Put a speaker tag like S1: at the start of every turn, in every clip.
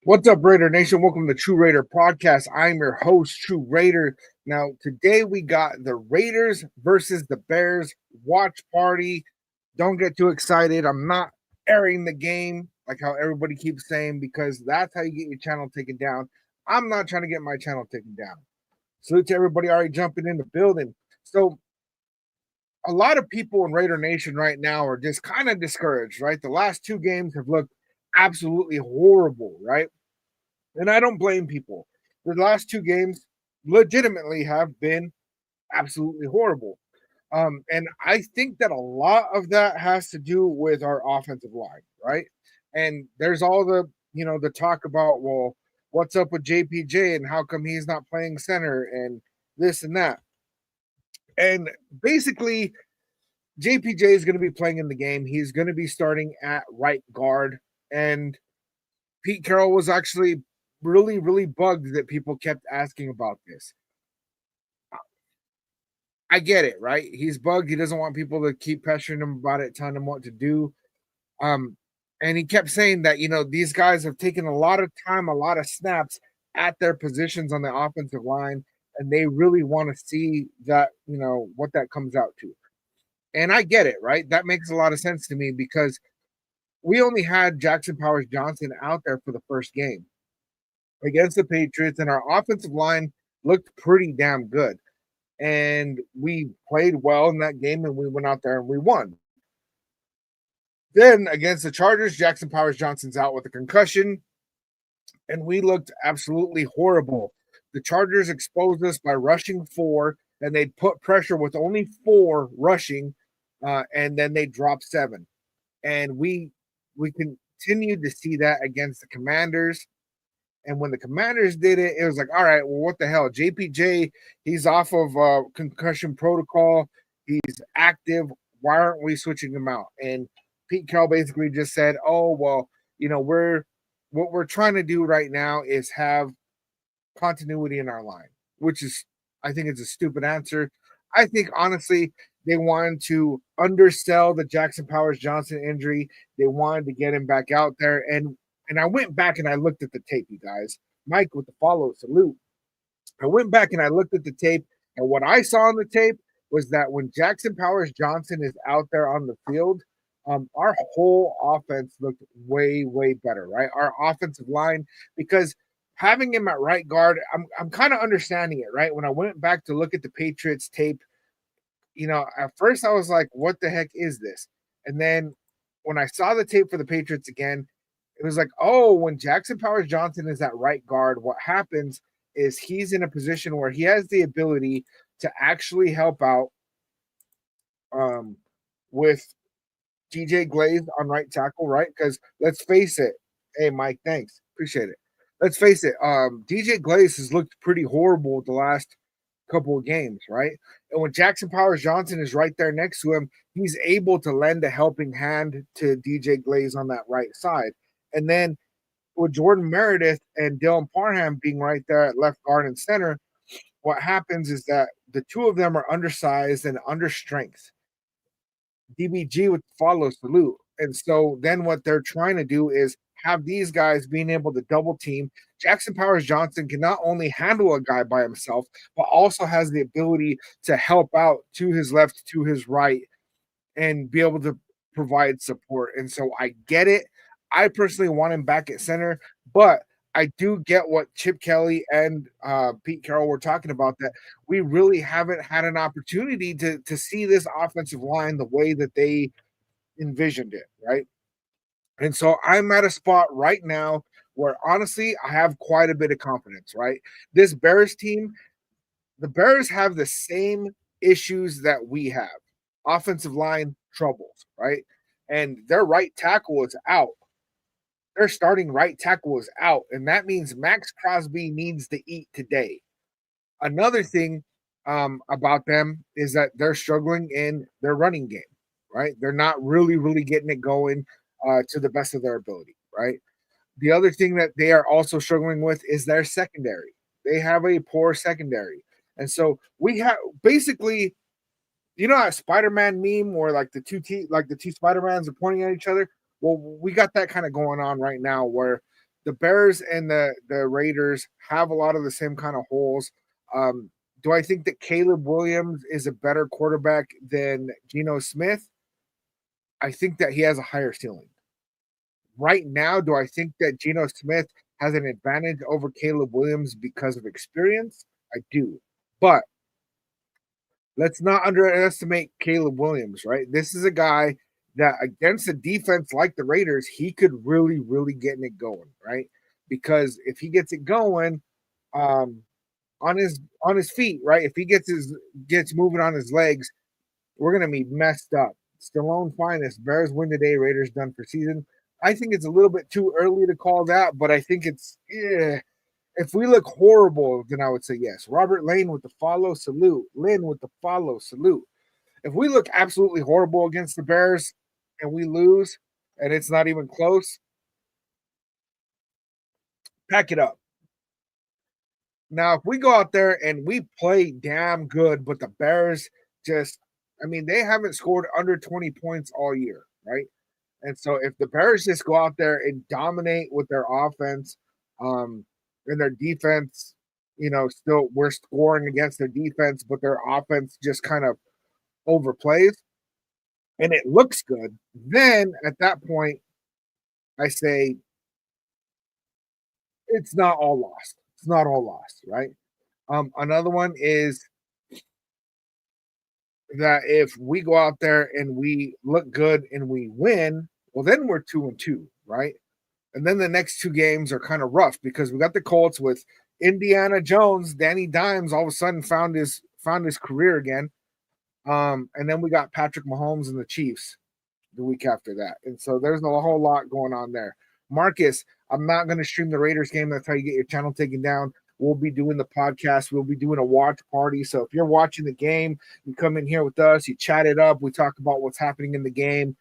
S1: What's up, Raider Nation? Welcome to TRU Raider Podcast. I'm your host, TRU Raider. Now, today we got the Raiders versus the Bears watch party. Don't get too excited. I'm not airing the game like how everybody keeps saying because that's how you get your channel taken down. I'm not trying to get my channel taken down. Salute to everybody already jumping in the building. So, a lot of people in Raider Nation right now are just kind of discouraged, right? The last two games have looked absolutely horrible, right? And I don't blame people. The last two games legitimately have been absolutely horrible. And I think that a lot of that has to do with our offensive line, right? And there's all the talk about, well, what's up with JPJ and how come he's not playing center and this and that. And basically, JPJ is going to be playing in the game. He's going to be starting at right guard. And Pete Carroll was actually really, really bugged that people kept asking about this. I get it, right? He's bugged. He doesn't want people to keep pressuring him about it, telling him what to do. Um, and he kept saying that, these guys have taken a lot of time, a lot of snaps at their positions on the offensive line, and they really want to see that, what that comes out to. And I get it, right? That makes a lot of sense to me because we only had Jackson Powers Johnson out there for the first game against the Patriots, and our offensive line looked pretty damn good. And we played well in that game, and we went out there and we won. Then against the Chargers, Jackson Powers Johnson's out with a concussion, and we looked absolutely horrible. The Chargers exposed us by rushing four, and they put pressure with only four rushing, and then they dropped seven. And we continued to see that against the Commanders. And when the Commanders did it, it was like, all right, well, what the hell? JPJ, he's off of concussion protocol. He's active. Why aren't we switching him out? And Pete Carroll basically just said, oh, well, what we're trying to do right now is have continuity in our line, which is, I think it's a stupid answer. I think, honestly, they wanted to undersell the Jackson Powers Johnson injury. They wanted to get him back out there. And I went back and I looked at the tape, you guys. Mike with the follow, salute. I went back and I looked at the tape, and what I saw on the tape was that when Jackson Powers Johnson is out there on the field, our whole offense looked way, way better, right? Our offensive line, because having him at right guard, I'm kind of understanding it, right? When I went back to look at the Patriots tape, at first I was like, what the heck is this? And then when I saw the tape for the Patriots again, it was like, oh, when Jackson Powers Johnson is at right guard, what happens is he's in a position where he has the ability to actually help out with DJ Glaze on right tackle, right? Because let's face it. Hey, Mike, thanks. Appreciate it. Let's face it. DJ Glaze has looked pretty horrible the last couple of games, right? And when Jackson Powers Johnson is right there next to him, he's able to lend a helping hand to DJ Glaze on that right side. And then with Jordan Meredith and Dylan Parham being right there at left guard and center, what happens is that the two of them are undersized and under strength. DBG with follow salute. And so then what they're trying to do is have these guys being able to double team. Jackson Powers Johnson can not only handle a guy by himself, but also has the ability to help out to his left, to his right, and be able to provide support. And so I get it. I personally want him back at center, but I do get what Chip Kelly and Pete Carroll were talking about, that we really haven't had an opportunity to see this offensive line the way that they envisioned it, right? And so I'm at a spot right now where honestly I have quite a bit of confidence, right? This Bears team, the Bears have the same issues that we have. Offensive line troubles, right? And their right tackle is out. Their starting right tackle is out, and that means Max Crosby needs to eat today. Another thing about them is that they're struggling in their running game, right? They're not really, really getting it going to the best of their ability, right? The other thing that they are also struggling with is their secondary. They have a poor secondary. And so we have basically, a Spider-Man meme where like the two Spider-Mans are pointing at each other? Well, we got that kind of going on right now where the Bears and the Raiders have a lot of the same kind of holes. Do I think that Caleb Williams is a better quarterback than Geno Smith? I think that he has a higher ceiling. Right now, do I think that Geno Smith has an advantage over Caleb Williams because of experience? I do. But let's not underestimate Caleb Williams, right? This is a guy that against a defense like the Raiders, he could really, really get it going, right? Because if he gets it going, um, on his feet, right? If he gets moving on his legs, we're gonna be messed up. Stallone finest. Bears win today. Raiders done for season. I think it's a little bit too early to call that, but I think it's if we look horrible, then I would say yes. Robert Lane with the follow salute. Lynn with the follow salute. If we look absolutely horrible against the Bears and we lose and it's not even close, pack it up. Now, if we go out there and we play damn good, but the Bears just, I mean, they haven't scored under 20 points all year, right? And so if the Bears just go out there and dominate with their offense, and their defense, still we're scoring against their defense, but their offense just kind of overplays and it looks good, then at that point, I say it's not all lost. It's not all lost, right? Another one is that if we go out there and we look good and we win, well, then we're 2-2, right? And then the next two games are kind of rough because we got the Colts with Indiana Jones, Danny Dimes all of a sudden found his career again. And then we got Patrick Mahomes and the Chiefs the week after that. And so there's a whole lot going on there. Marcus, I'm not going to stream the Raiders game. That's how you get your channel taken down. We'll be doing the podcast. We'll be doing a watch party. So if you're watching the game, you come in here with us, you chat it up. We talk about what's happening in the game.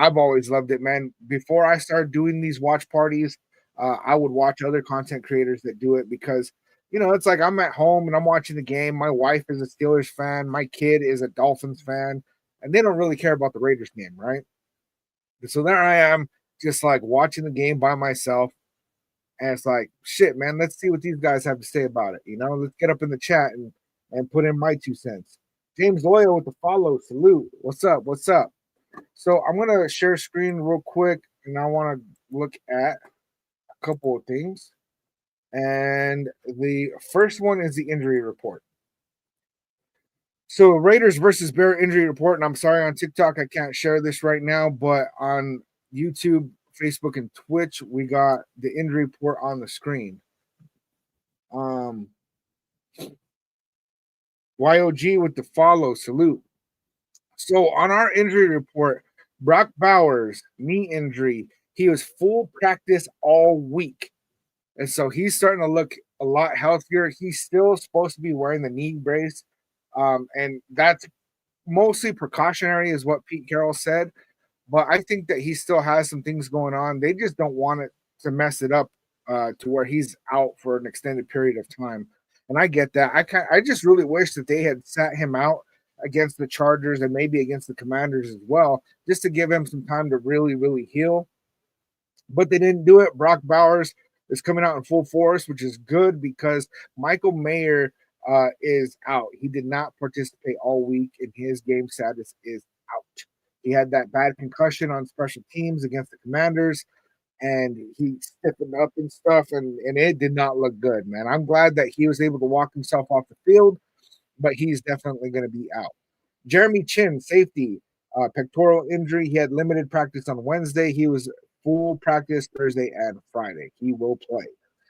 S1: I've always loved it, man. Before I started doing these watch parties, I would watch other content creators that do it because, it's like I'm at home and I'm watching the game. My wife is a Steelers fan. My kid is a Dolphins fan, and they don't really care about the Raiders game, right? And so there I am, just like watching the game by myself. And it's like, shit, man, let's see what these guys have to say about it. Let's get up in the chat and put in my 2 cents. James Loyal with the follow. Salute. What's up? What's up? So I'm going to share screen real quick, and I want to look at a couple of things. And the first one is the injury report. So Raiders versus Bear injury report, and I'm sorry on TikTok I can't share this right now, but on YouTube, Facebook, and Twitch, we got the injury report on the screen. YOG with the follow, salute. So on our injury report, Brock Bowers, knee injury. He was full practice all week. And so he's starting to look a lot healthier. He's still supposed to be wearing the knee brace. And that's mostly precautionary is what Pete Carroll said. But I think that he still has some things going on. They just don't want it to mess it up to where he's out for an extended period of time. And I get that. I just really wish that they had sat him out against the Chargers and maybe against the Commanders as well, just to give him some time to really, really heal. But they didn't do it. Brock Bowers is coming out in full force, which is good because Michael Mayer is out. He did not participate all week, and his game status is out. He had that bad concussion on special teams against the Commanders, and he stiffened up and stuff, and it did not look good, man. I'm glad that he was able to walk himself off the field, but he's definitely going to be out. Jeremy Chin, safety, pectoral injury. He had limited practice on Wednesday. He was full practice Thursday and Friday. He will play.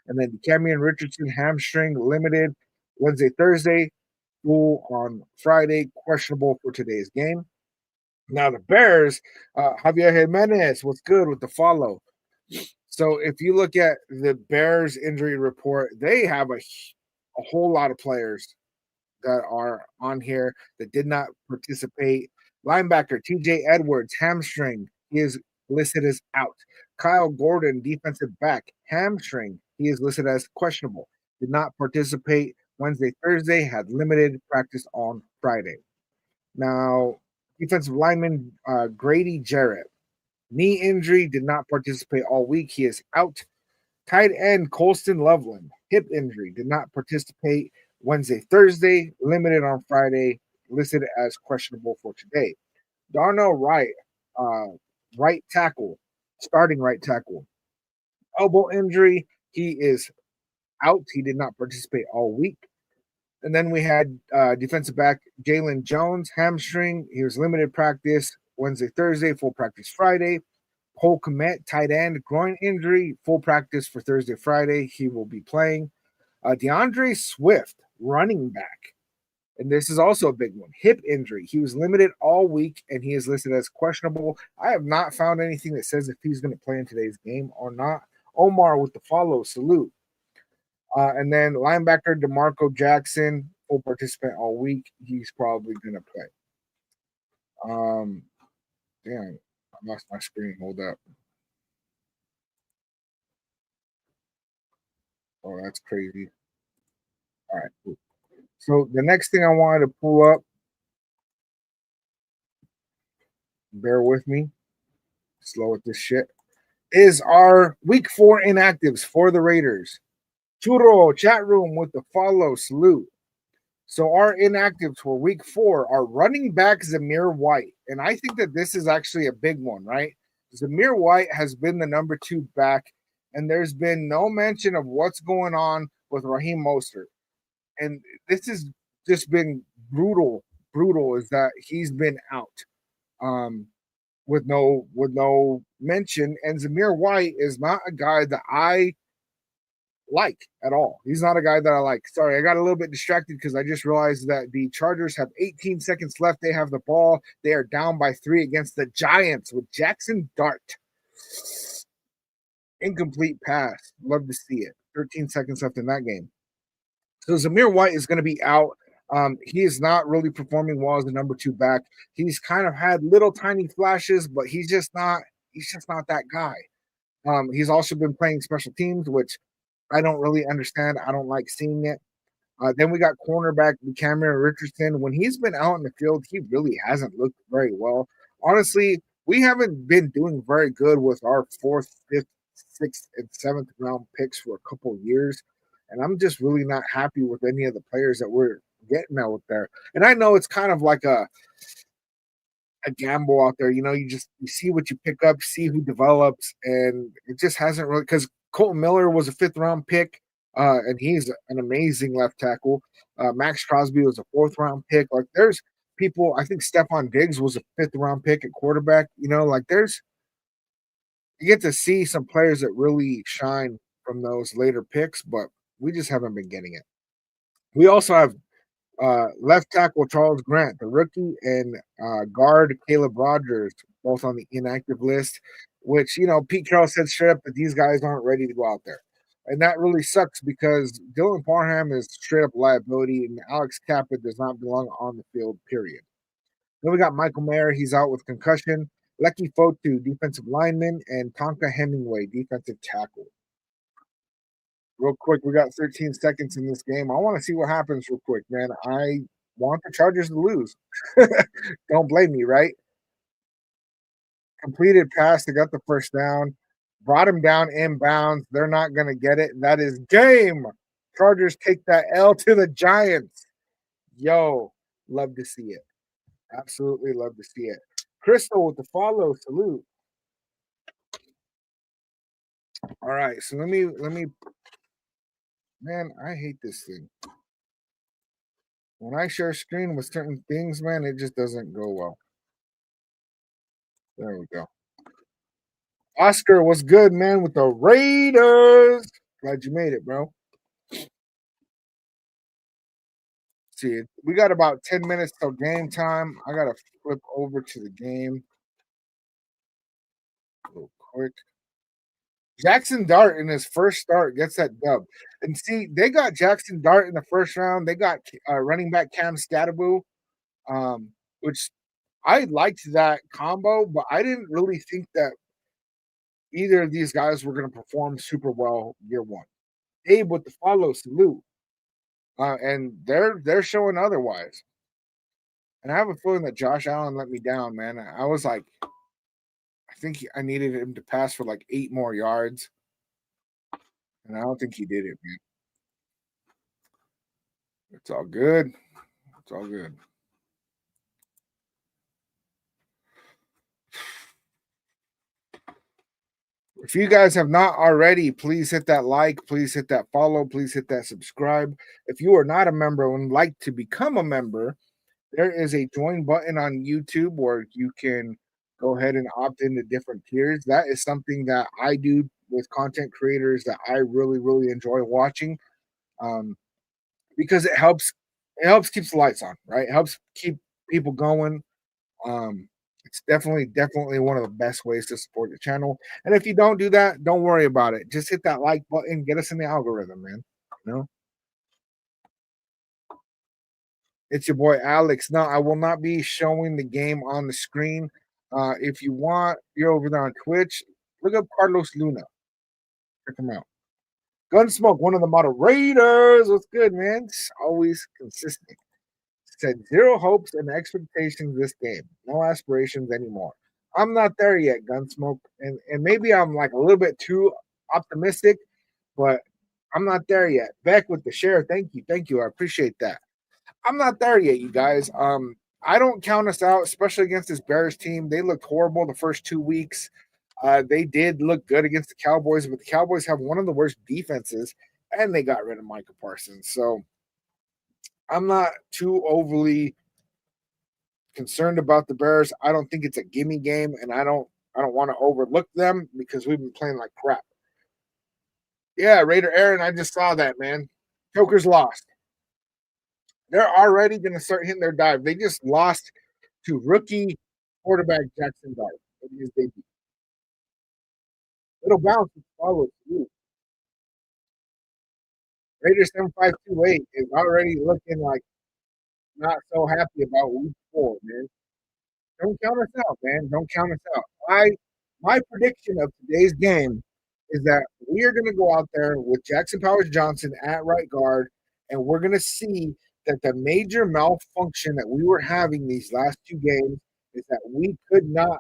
S1: And then Camion Richardson, hamstring, limited Wednesday, Thursday, full on Friday, questionable for today's game. Now the Bears, Javier Jimenez, what's good with the follow? So if you look at the Bears injury report, they have a whole lot of players that are on here that did not participate. Linebacker TJ Edwards, hamstring, he is listed as out. Kyle Gordon, defensive back, hamstring, he is listed as questionable. Did not participate Wednesday, Thursday, had limited practice on Friday. Now, defensive lineman Grady Jarrett. Knee injury, did not participate all week. He is out. Tight end Colston Loveland, hip injury, did not participate Wednesday, Thursday, limited on Friday, listed as questionable for today. Darnell Wright, uh, right tackle, starting right tackle, elbow injury. He is out. He did not participate all week. And then we had defensive back Jalen Jones, hamstring. He was limited practice Wednesday, Thursday, full practice Friday. Cole Kmet, tight end, groin injury, full practice for Thursday, Friday. He will be playing. DeAndre Swift, running back. And this is also a big one. Hip injury. He was limited all week and he is listed as questionable. I have not found anything that says if he's going to play in today's game or not. Omar with the follow, salute. And then linebacker DeMarco Jackson, full participant all week. He's probably going to play. Damn, I lost my screen. Hold up. Oh, that's crazy. All right, cool. So the next thing I wanted to pull up, bear with me, slow with this shit, is our week 4 inactives for the Raiders. Churro chat room with the follow salute. So our inactives for week 4 are running back Zamir White. And I think that this is actually a big one, right? Zamir White has been the number 2 back, and there's been no mention of what's going on with Raheem Mostert. And this has just been brutal. Brutal is that he's been out. With no mention. And Zamir White is not a guy that I like at all. He's not a guy that I like. Sorry, I got a little bit distracted because I just realized that the Chargers have 18 seconds left. They have the ball. They are down by 3 against the Giants with Jackson Dart. Incomplete pass. Love to see it. 13 seconds left in that game. So Zamir White is going to be out. He is not really performing well as the number 2 back. He's kind of had little tiny flashes, but he's just not that guy. He's also been playing special teams, which I don't really understand. I don't like seeing it. Then we got cornerback Cameron Richardson. When he's been out in the field, he really hasn't looked very well. Honestly, we haven't been doing very good with our 4th, 5th, 6th, and 7th round picks for a couple of years. And I'm just really not happy with any of the players that we're getting out there. And I know it's kind of like a gamble out there. You know, you see what you pick up, see who develops, and it just hasn't really because Colton Miller was a 5th round pick, and he's an amazing left tackle. Max Crosby was a 4th round pick. Like there's people, I think Stephon Diggs was a 5th round pick at quarterback. You know, like there's you get to see some players that really shine from those later picks, but we just haven't been getting it. We also have left tackle Charles Grant, the rookie, and guard Caleb Rogers, both on the inactive list, which, you know, Pete Carroll said straight up that these guys aren't ready to go out there. And that really sucks because Dylan Parham is straight up liability, and Alex Kappa does not belong on the field, period. Then we got Michael Mayer, he's out with concussion. Lecky Fotu, defensive lineman, and Tonka Hemingway, defensive tackle. Real quick, we got 13 seconds in this game. I want to see what happens real quick, man. I want the Chargers to lose. Don't blame me, right? Completed pass. They got the first down. Brought him down inbounds. They're not going to get it. That is game. Chargers take that L to the Giants. Yo, love to see it. Absolutely love to see it. Crystal with the follow. Salute. All right. So let me man, I hate this thing. When I share screen with certain things, man, it just doesn't go well. There we go. Oscar, what's good, man, with the Raiders? Glad you made it, bro. See, we got about 10 minutes till game time. I got to flip over to the game real quick. Jackson Dart in his first start gets that dub. And see, they got Jackson Dart in the first round. They got running back Cam Scatterbo, which I liked that combo, but I didn't really think that either of these guys were going to perform super well year one. Abe with the follow salute, and they're showing otherwise. And I have a feeling that Josh Allen let me down, man. I think I needed him to pass for like 8 more yards, and I don't think he did it, man. It's all good. It's all good. If you guys have not already, please hit that like, please hit that follow, please hit that subscribe. If you are not a member and would like to become a member, there is a join button on YouTube where you can go ahead and opt into different tiers. That is something that I do with content creators that I really, really enjoy watching, um, because it helps keeps the lights on, right? It helps keep people going. It's definitely one of the best ways to support the channel. And if you don't do that, don't worry about it. Just hit that like button, get us in the algorithm, man. You know, it's your boy Alex. No, I will not be showing the game on the screen. If you want, you're over there on Twitch. Look up Carlos Luna. Check him out. Gunsmoke, one of the model Raiders. What's good, man? It's always consistent. Said zero hopes and expectations this game. No aspirations anymore. I'm not there yet, Gunsmoke. And maybe I'm like a little bit too optimistic, but I'm not there yet. Back with the share. Thank you. Thank you. I appreciate that. I'm not there yet, you guys. I don't count us out, especially against this Bears team. They looked horrible the first 2 weeks. They did look good against the Cowboys, but the Cowboys have one of the worst defenses, and they got rid of Micah Parsons. So I'm not too overly concerned about the Bears. I don't think it's a gimme game, and I don't want to overlook them because we've been playing like crap. Yeah, Raider Aaron, I just saw that, man. Joker's lost. They're already going to start hitting their dive. They just lost to rookie quarterback Jackson Dart in his debut. Little bounce follows you. Raiders 7528 is already looking like not so happy about week 4, man. Don't count us out, man. Don't count us out. My prediction of today's game is that we are going to go out there with Jackson Powers Johnson at right guard, and we're going to see that the major malfunction that we were having these last 2 games is that we could not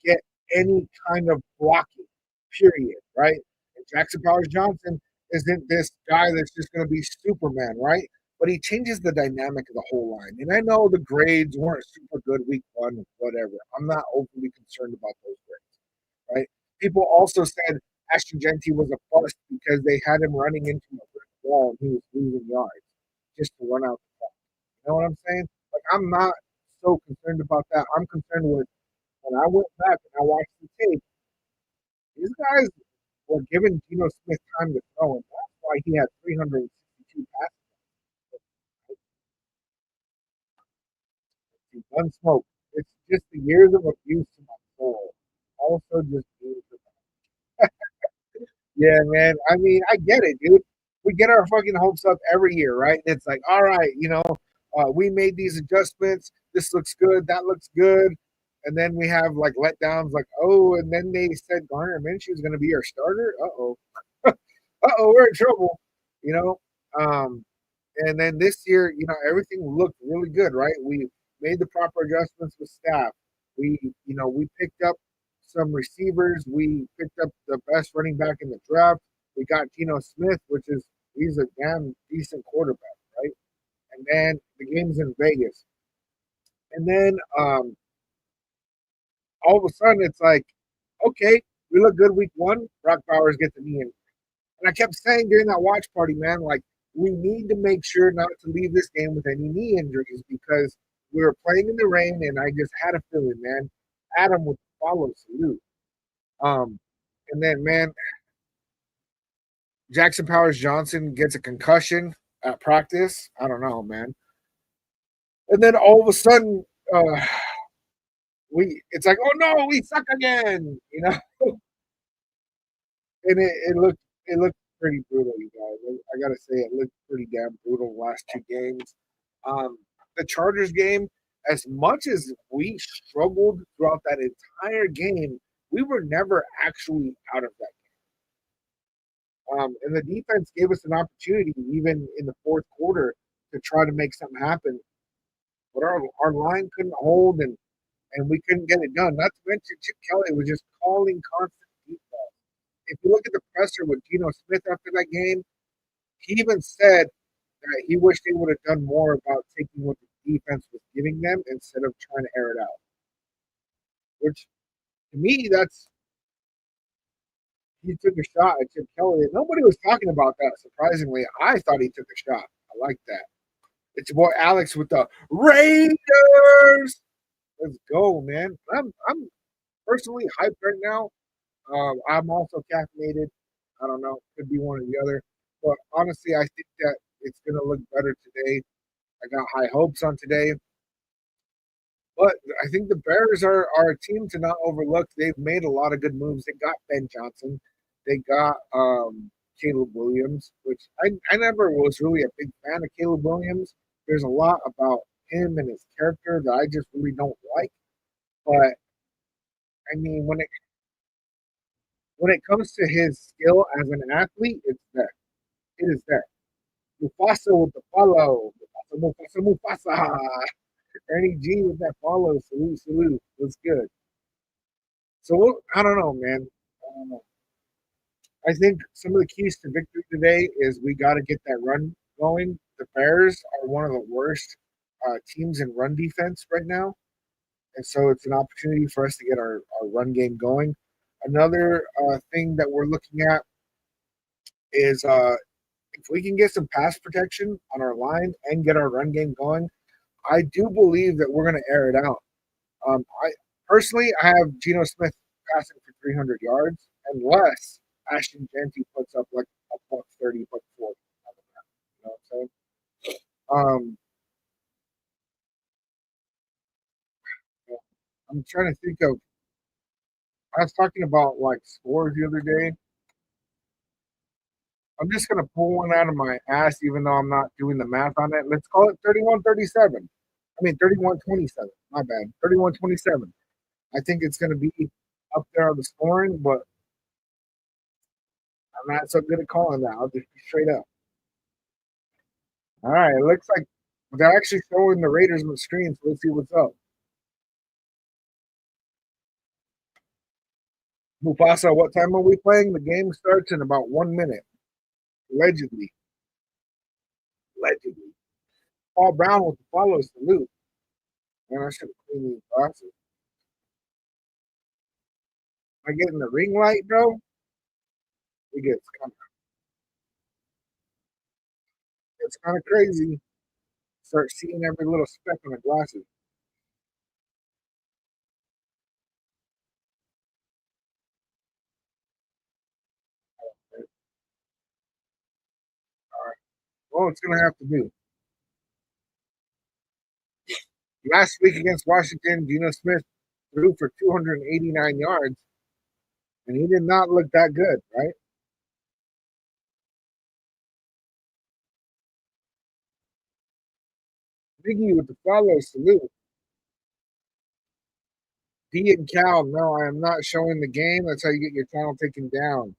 S1: get any kind of blocking, period, right? And Jackson Powers Johnson isn't this guy that's just going to be Superman, right? But he changes the dynamic of the whole line. And I know the grades weren't super good week 1, whatever. I'm not overly concerned about those grades, right? People also said Ashton Genty was a bust because they had him running into a brick wall and he was losing yards just to run out the clock. You know what I'm saying? Like, I'm not so concerned about that. I'm concerned with when I went back and I watched the tape, these guys were giving Geno Smith time to throw, and that's why he had 362 passes. Gunsmoke. It's just the years of abuse to my soul. Also, just years of yeah, man. I mean, I get it, dude. We get our fucking hopes up every year, right? It's like, all right, we made these adjustments. This looks good. That looks good. And then we have like letdowns, like, oh, and then they said Garner Minshew is going to be our starter. We're in trouble, you know. And then this year, everything looked really good, right? We made the proper adjustments with staff. We picked up some receivers. We picked up the best running back in the draft. We got Geno Smith, he's a damn decent quarterback, right? And then the game's in Vegas. And then all of a sudden it's like, okay, we look good week 1. Brock Bowers gets a knee injury. And I kept saying during that watch party, man, like, we need to make sure not to leave this game with any knee injuries because we were playing in the rain, and I just had a feeling, man, Adam would follow salute. And then, man, Jackson Powers Johnson gets a concussion at practice. I don't know, man. And then all of a sudden, it's like, oh no, we suck again, and it looked pretty brutal, you guys. I gotta say, it looked pretty damn brutal the last 2 games. The Chargers game, as much as we struggled throughout that entire game, we were never actually out of that game. And the defense gave us an opportunity, even in the fourth quarter, to try to make something happen. But our line couldn't hold, and and we couldn't get it done. Not to mention Chip Kelly was just calling constant deep balls. If you look at the presser with Geno Smith after that game, he even said that he wished they would have done more about taking what the defense was giving them instead of trying to air it out. Which to me, that's he took a shot at Chip Kelly. Nobody was talking about that. Surprisingly, I thought he took a shot. I like that. It's your boy Alex with the Raiders. Let's go, man. I'm personally hyped right now. I'm also caffeinated. I don't know, could be one or the other. But honestly, I think that it's gonna look better today. I got high hopes on today. But I think the Bears are a team to not overlook. They've made a lot of good moves. They got Ben Johnson. They got Caleb Williams, which I never was really a big fan of Caleb Williams. There's a lot about him and his character that I just really don't like. But I mean, when it comes to his skill as an athlete, it's there. It is there. Mufasa with the follow. Mufasa, Mufasa. Ernie G with that follow. Salute, salute. What's good? So I don't know, man. I think some of the keys to victory today is we got to get that run going. The Bears are one of the worst teams in run defense right now, and so it's an opportunity for us to get our run game going. Another thing that we're looking at is if we can get some pass protection on our line and get our run game going. I do believe that we're going to air it out. I personally, I have Geno Smith passing for 300 yards, unless Ashton Jeanty puts up like a buck 30, buck 40. You know what I'm saying? I'm trying to think of. I was talking about like scores the other day. I'm just gonna pull one out of my ass, even though I'm not doing the math on it. Let's call it 31-37. I mean 31-27. My bad. 31-27. I think it's gonna be up there on the scoring, but I'm not so good at calling that. I'll just be straight up. All right, it looks like they're actually showing the Raiders on the screen, so let's see what's up. Mufasa, what time are we playing? The game starts in about 1 minute. Allegedly. Allegedly. Paul Brown with the follow salute. Man, I should have cleaned these glasses. Am I getting the ring light, bro? It's kind of crazy. Start seeing every little speck on the glasses. All right. Well, it's gonna have to do. Last week against Washington, Geno Smith threw for 289 yards, and he did not look that good, right? Biggie with the follow salute. D and Cal, no, I am not showing the game. That's how you get your channel taken down.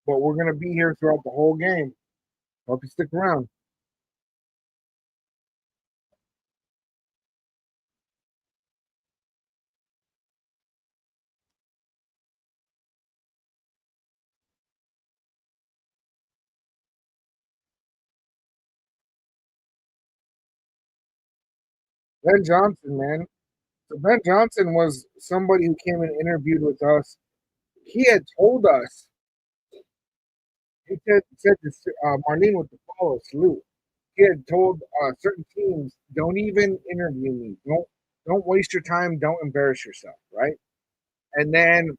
S1: But we're gonna be here throughout the whole game. Hope you stick around. Ben Johnson, man. So Ben Johnson was somebody who came and interviewed with us. He had told us, he said to Marlene with the follow salute. He had told certain teams, don't even interview me. Don't waste your time. Don't embarrass yourself, right? And then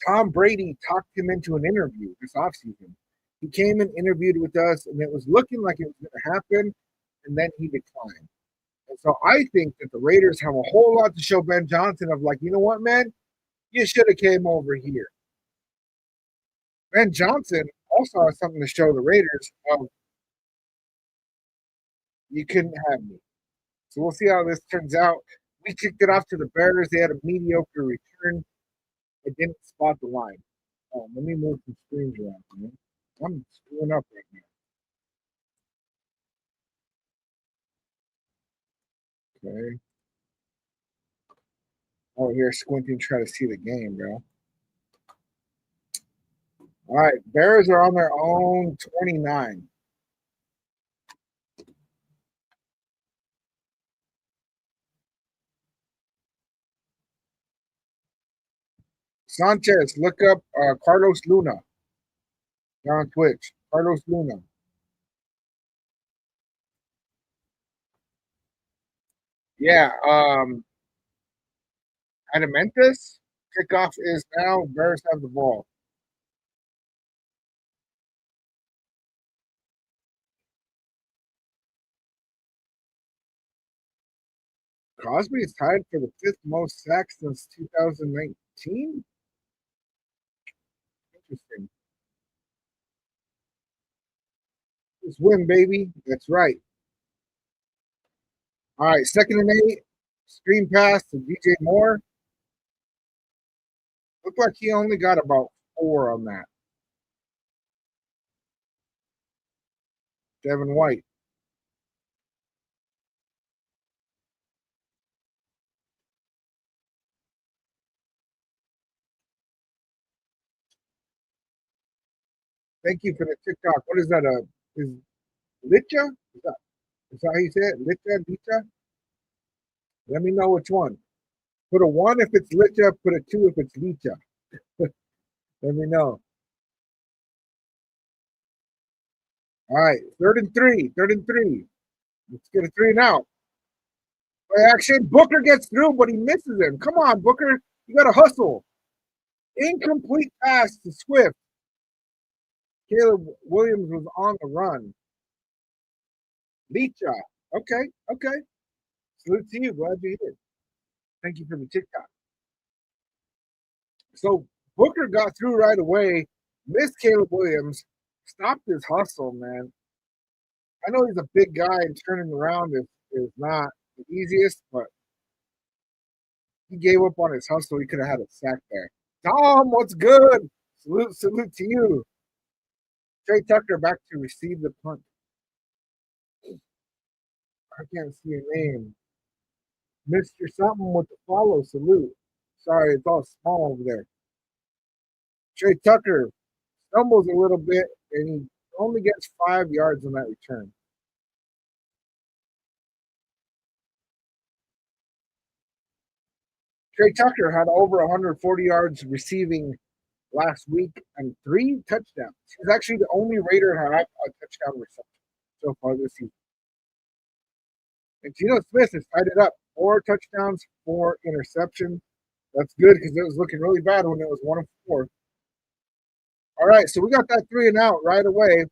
S1: Tom Brady talked him into an interview this offseason. He came and interviewed with us, and it was looking like it was going to happen, and then he declined. And so I think that the Raiders have a whole lot to show Ben Johnson of like, you know what, man, you should have came over here. Ben Johnson also has something to show the Raiders of you couldn't have me. So we'll see how this turns out. We kicked it off to the Bears. They had a mediocre return. I didn't spot the line. Let me move some screens around, man. I'm screwing up right now. Okay. Oh, here squinting, try to see the game, bro. All right, Bears are on their own 29. Sanchez, look up Carlos Luna. They're on Twitch. Carlos Luna. Yeah, Adamentis. Kickoff is now. Bears have the ball. Crosby is tied for the fifth most sacks since 2019. Interesting. Just win, baby. That's right. All right, second and 8. Screen pass to DJ Moore. Looked like he only got about 4 on that. Devin White. Thank you for the TikTok. What is that? Is Litcha? Is that how you say it? Litcha? Litcha? Let me know which one. Put a 1 if it's Litcha. Put a 2 if it's Litcha. Let me know. All right, third and 3. Third and 3. Let's get a 3 and out. Play action. Booker gets through, but he misses him. Come on, Booker. You got to hustle. Incomplete pass to Swift. Caleb Williams was on the run. Licha. Okay, okay. Salute to you. Glad you're here. Thank you for the TikTok. So Booker got through right away, missed Caleb Williams, stopped his hustle, man. I know he's a big guy and turning around is not the easiest, but he gave up on his hustle. He could have had a sack there. Tom, what's good? Salute to you. Trey Tucker back to receive the punt. I can't see your name. Mr. Something with the follow. Salute. Sorry, it's all small over there. Trey Tucker stumbles a little bit and he only gets 5 yards on that return. Trey Tucker had over 140 yards receiving last week and 3 touchdowns. He's actually the only Raider to have a touchdown reception so far this season. And Geno Smith has tied it up. 4 touchdowns, 4 interceptions. That's good because it was looking really bad when it was 1 and 4. All right, so we got that 3 and out right away.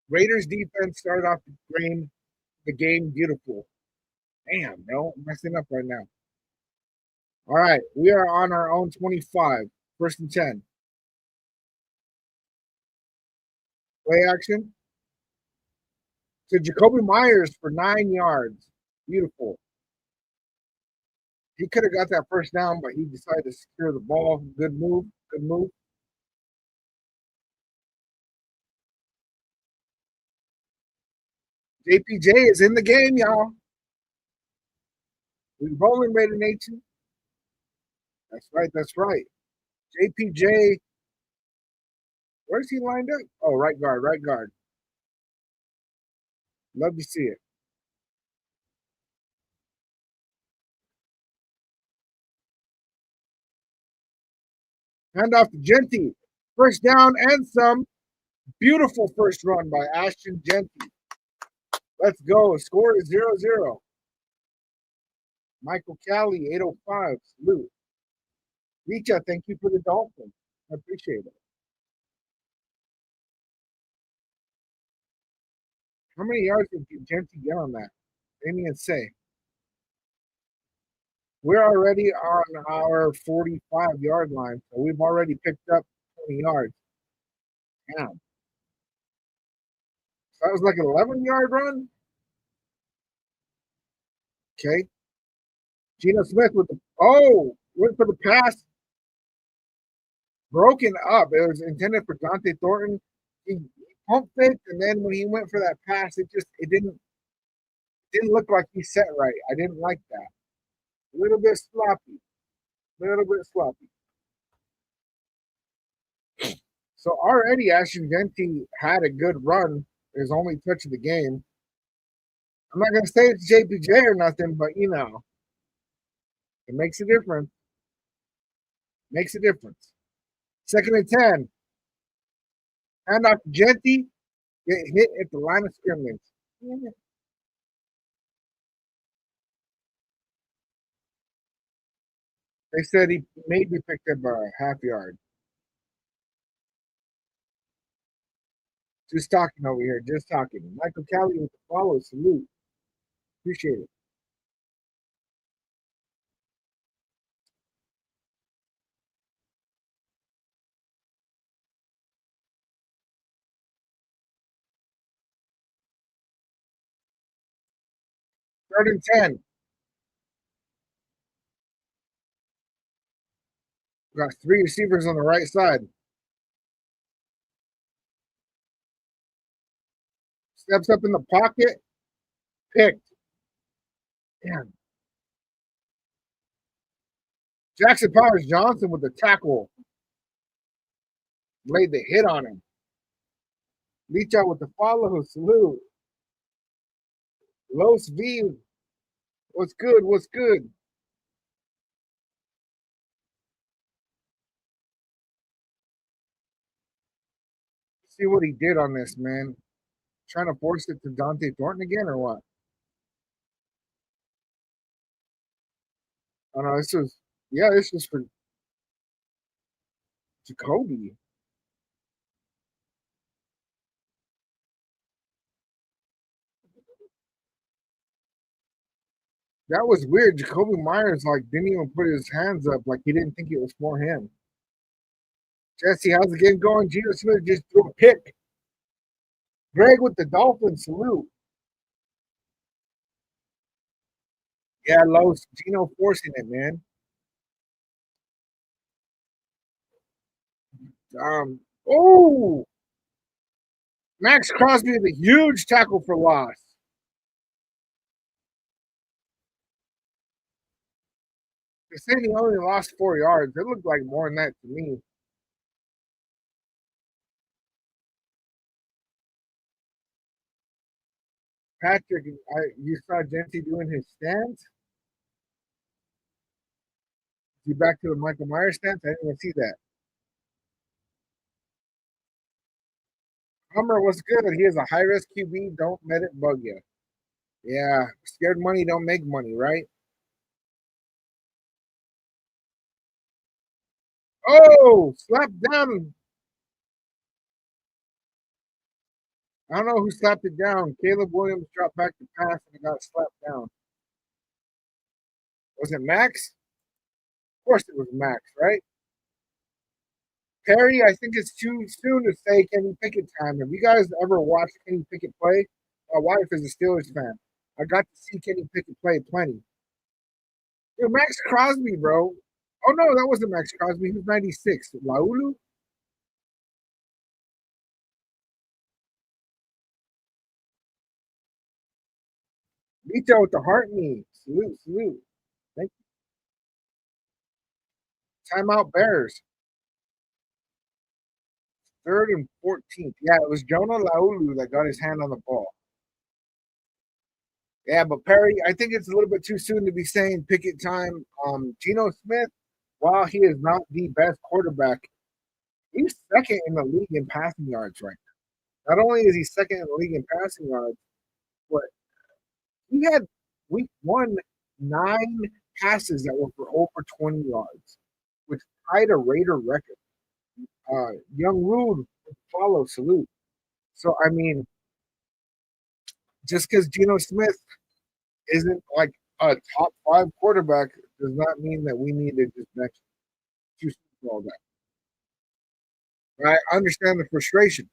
S1: Raiders defense started off the game beautiful. Damn, bro, I'm messing up right now. All right, we are on our own 25, first and 10. Play action to Jacoby Myers for 9 yards. Beautiful. He could have got that first down, but he decided to secure the ball. Good move. Good move. JPJ is in the game, y'all. We rolling, Raider Nation. That's right. That's right. JPJ, where's he lined up? Oh, right guard. Right guard. Love to see it. Hand off to Genty. First down and some. Beautiful first run by Ashton Genty. Let's go. Score is 0-0. Michael Cali, 805. Salute. Richa, thank you for the Dolphins. I appreciate it. How many yards did Genty get on that? They didn't even say. We're already on our 45-yard line, so we've already picked up 20 yards. Damn. So that was like an 11-yard run? Okay. Geno Smith with the went for the pass, broken up. It was intended for Dante Thornton. He pump faked, and then when he went for that pass, it didn't look like he set right. I didn't like that. A little bit sloppy. A little bit sloppy. So already Ashton Genty had a good run. His only touch of the game. I'm not gonna say it's JPJ or nothing, but it makes a difference. Makes a difference. 2nd and 10. Hand off to Genty. Get hit at the line of scrimmage. They said he maybe picked up a half yard. Just talking over here. Just talking. Michael Kelly with the follow. Salute. Appreciate it. Third and 10. We got 3 receivers on the right side. Steps up in the pocket. Picked. Damn. Jackson Powers Johnson with the tackle. Laid the hit on him. Reach out with the follow. Salute. Los V. What's good? What's good? See what he did on this, man. Trying to force it to Dante Thornton again or what? Oh no, this was for Jacoby. That was weird. Jacoby Myers like didn't even put his hands up, like he didn't think it was for him. Jesse, how's the game going? Gino Smith just threw a pick. Greg with the Dolphins salute. Yeah, Los Gino forcing it, man. Oh, Max Crosby with a huge tackle for loss. They said he only lost 4 yards. It looked like more than that to me. Patrick, you saw Genty doing his stance. Is he back to the Michael Myers stance? I didn't even see that. Hummer was good. He is a high risk QB. Don't let it bug you. Yeah, scared money don't make money, right? Oh, slapped down. I don't know who slapped it down. Caleb Williams dropped back to pass and it got slapped down. Was it Max? Of course it was Max, right? Perry, I think it's too soon to say Kenny Pickett time. Have you guys ever watched Kenny Pickett play? My wife is a Steelers fan. I got to see Kenny Pickett play plenty. Dude, Max Crosby, bro. Oh no, that wasn't Max Crosby. He was 96. Laulu? Vito with the heart knee. Salute, salute. Thank you. Timeout Bears. 3rd and 14th. Yeah, it was Jonah Laulu that got his hand on the ball. Yeah, but Perry, I think it's a little bit too soon to be saying Pickett time. Geno Smith, while he is not the best quarterback, he's second in the league in passing yards right now. Not only is he second in the league in passing yards, but he had week 1 9 passes that were for over 20 yards, which tied a Raider record. Young Rude follow salute. So I mean, just because Geno Smith isn't like a top 5 quarterback does not mean that we need to just bench too for all that. I understand the frustration.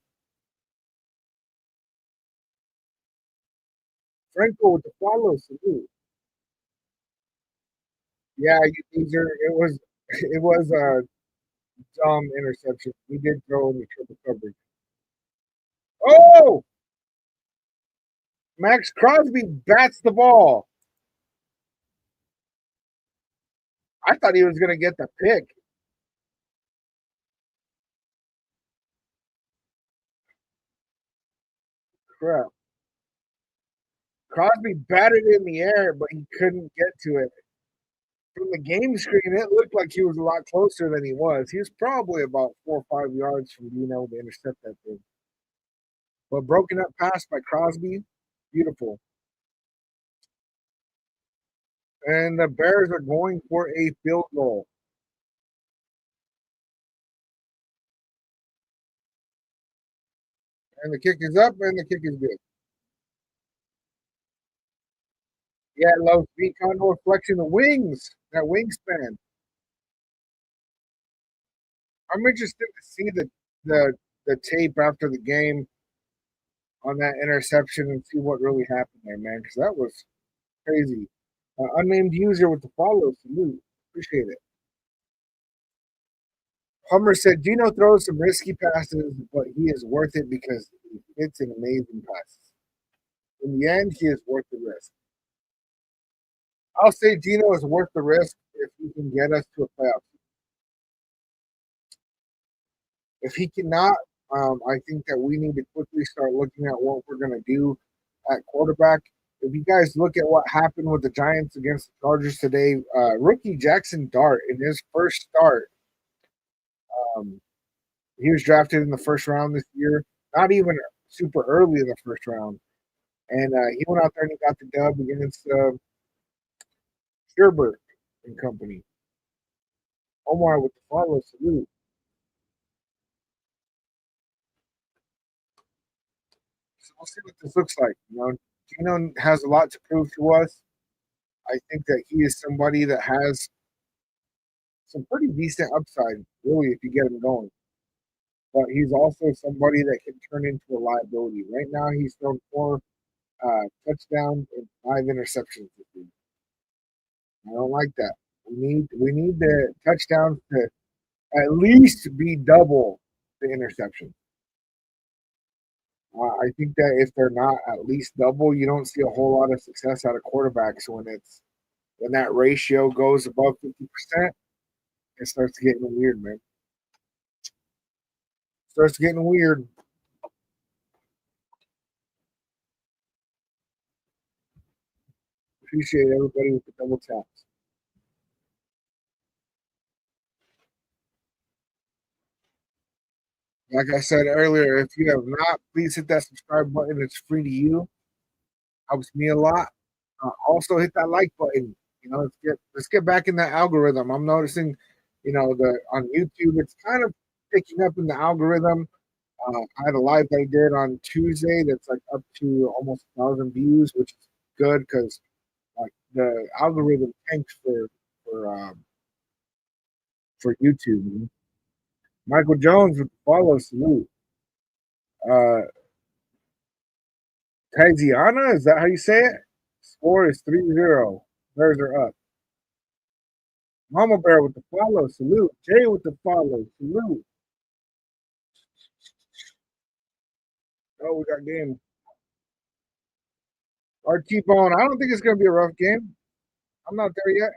S1: Franco with the follow salute. Yeah, these are it was a dumb interception. We did throw in the triple coverage. Oh, Max Crosby bats the ball. I thought he was gonna get the pick. Crap. Crosby batted in the air, but he couldn't get to it. From the game screen, it looked like he was a lot closer than he was. He was probably about 4 or 5 yards from being able to intercept that thing. But broken up pass by Crosby, beautiful. And the Bears are going for a field goal. And the kick is up, and the kick is good. Yeah, low speed condor flexion the wings. That wingspan. I'm interested to see the the tape after the game on that interception and see what really happened there, man. Because that was crazy. Unnamed user with the follow. Salute. Appreciate it. Hummer said Gino throws some risky passes, but he is worth it because he hits an amazing passes. In the end, he is worth the risk. I'll say Gino is worth the risk if he can get us to a playoff. If he cannot, I think that we need to quickly start looking at what we're going to do at quarterback. If you guys look at what happened with the Giants against the Chargers today, rookie Jackson Dart in his first start, um, he was drafted in the first round this year, not even super early in the first round. And he went out there and he got the dub against Sherbert and company. Omar with the follow salute. So we'll see what this looks like. Gino has a lot to prove to us. I think that he is somebody that has some pretty decent upside, really, if you get him going. But he's also somebody that can turn into a liability. Right now, he's thrown 4 touchdowns and 5 interceptions this year. I don't like that. We need the touchdowns to at least be double the interception. I think that if they're not at least double, you don't see a whole lot of success out of quarterbacks when that ratio goes above 50%. It starts getting weird, man. Starts getting weird. Appreciate everybody with the double taps. Like I said earlier, if you have not, please hit that subscribe button. It's free to you. Helps me a lot. Also hit that like button. Let's get back in that algorithm. I'm noticing, the on YouTube it's kind of picking up in the algorithm. I had a live that I did on Tuesday that's like up to almost 1,000 views, which is good because like the algorithm tanks for YouTube. Michael Jones with the follow salute. Uh, Tiziana, is that how you say it? Score is 3-0. Bears are up. Mama Bear with the follow salute. Jay with the follow salute. Oh, we got game. RT Bone. I don't think it's going to be a rough game. I'm not there yet.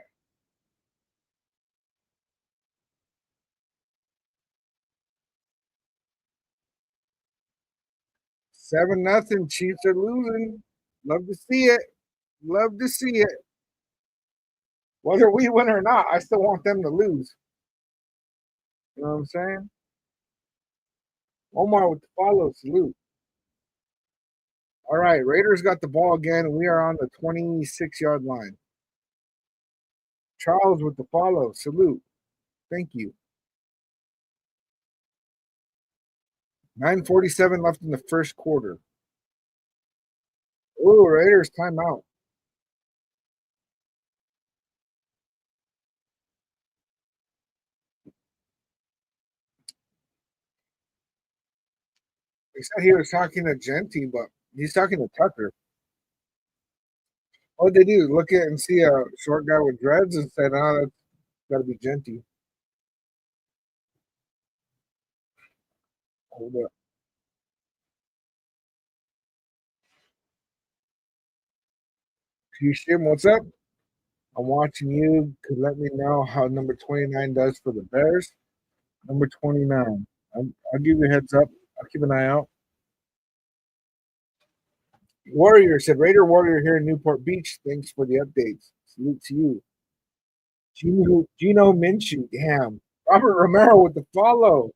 S1: 7-0. Chiefs are losing. Love to see it. Love to see it. Whether we win or not, I still want them to lose. You know what I'm saying? Omar with the follow salute. All right, Raiders got the ball again. We are on the 26-yard line. Charles with the follow salute. Thank you. 9:47 left in the first quarter. Oh, Raiders timeout. He said he was talking to Genty, but he's talking to Tucker. What they do? Look at and see a short guy with dreads and said, "Oh, that's got to be Genty." Hold up. Houston, what's up? I'm watching you. Could let me know how number 29 does for the Bears. Number 29. I'll give you a heads up. I'll keep an eye out. Warrior said, Raider Warrior here in Newport Beach. Thanks for the updates. Salute to you. Gino Minshew. Damn. Robert Romero with the follow.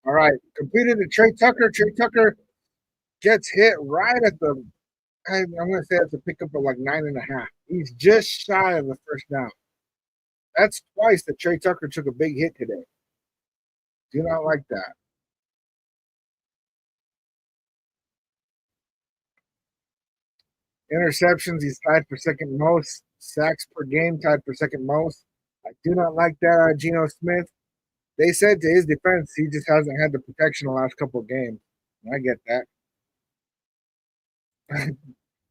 S1: All right. Completed to Trey Tucker. Trey Tucker gets hit right at the, I'm going to say it's a pickup of like 9.5. He's just shy of the first down. That's twice that Trey Tucker took a big hit today. Do not like that. Interceptions, he's tied for second most. Sacks per game, tied for second most. I do not like that, Geno Smith. They said to his defense, he just hasn't had the protection the last couple of games. I get that.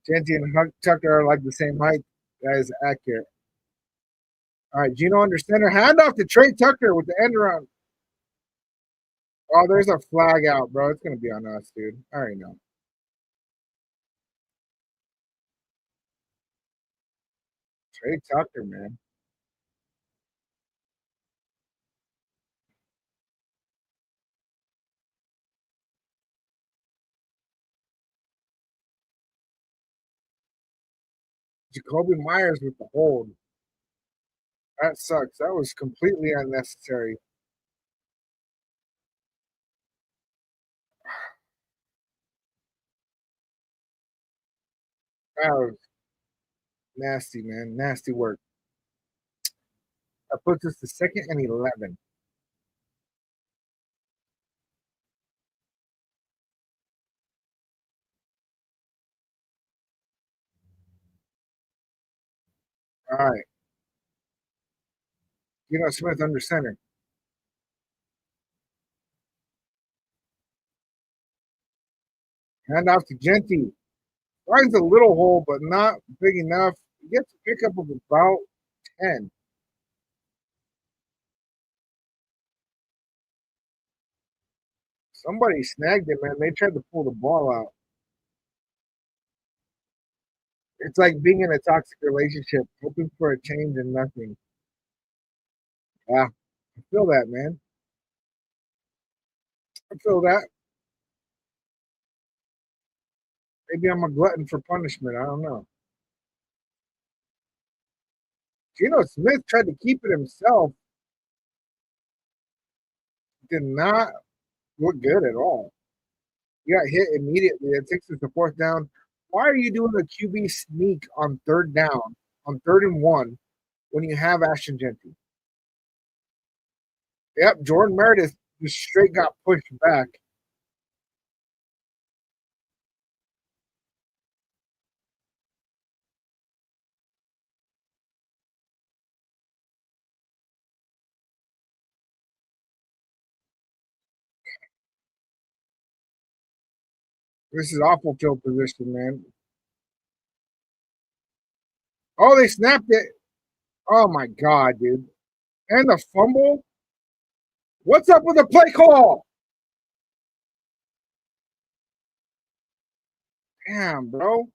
S1: Genty and Tucker are like the same height. That is accurate. All right, Gino under center. Hand off to Trey Tucker with the end around. Oh, there's a flag out, bro. It's going to be on us, dude. I already know. Trey Tucker, man. Jacoby Myers with the hold. That sucks. That was completely unnecessary. That was nasty, man. Nasty work. That puts us to second and 11. All right. Geno Smith under center. Hand off to Genty. Finds a little hole, but not big enough. He gets a pickup of about 10. Somebody snagged it, man. They tried to pull the ball out. It's like being in a toxic relationship, hoping for a change and nothing. Yeah, I feel that, man. I feel that. Maybe I'm a glutton for punishment. I don't know. Geno Smith tried to keep it himself. Did not look good at all. He got hit immediately. It takes us to fourth down. Why are you doing a QB sneak on third down, on 3rd and 1, when you have Ashton Genty? Yep, Jordan Meredith just straight got pushed back. This is awful field position, man. Oh, they snapped it. Oh my god, dude. And the fumble. What's up with the play call? Damn, bro.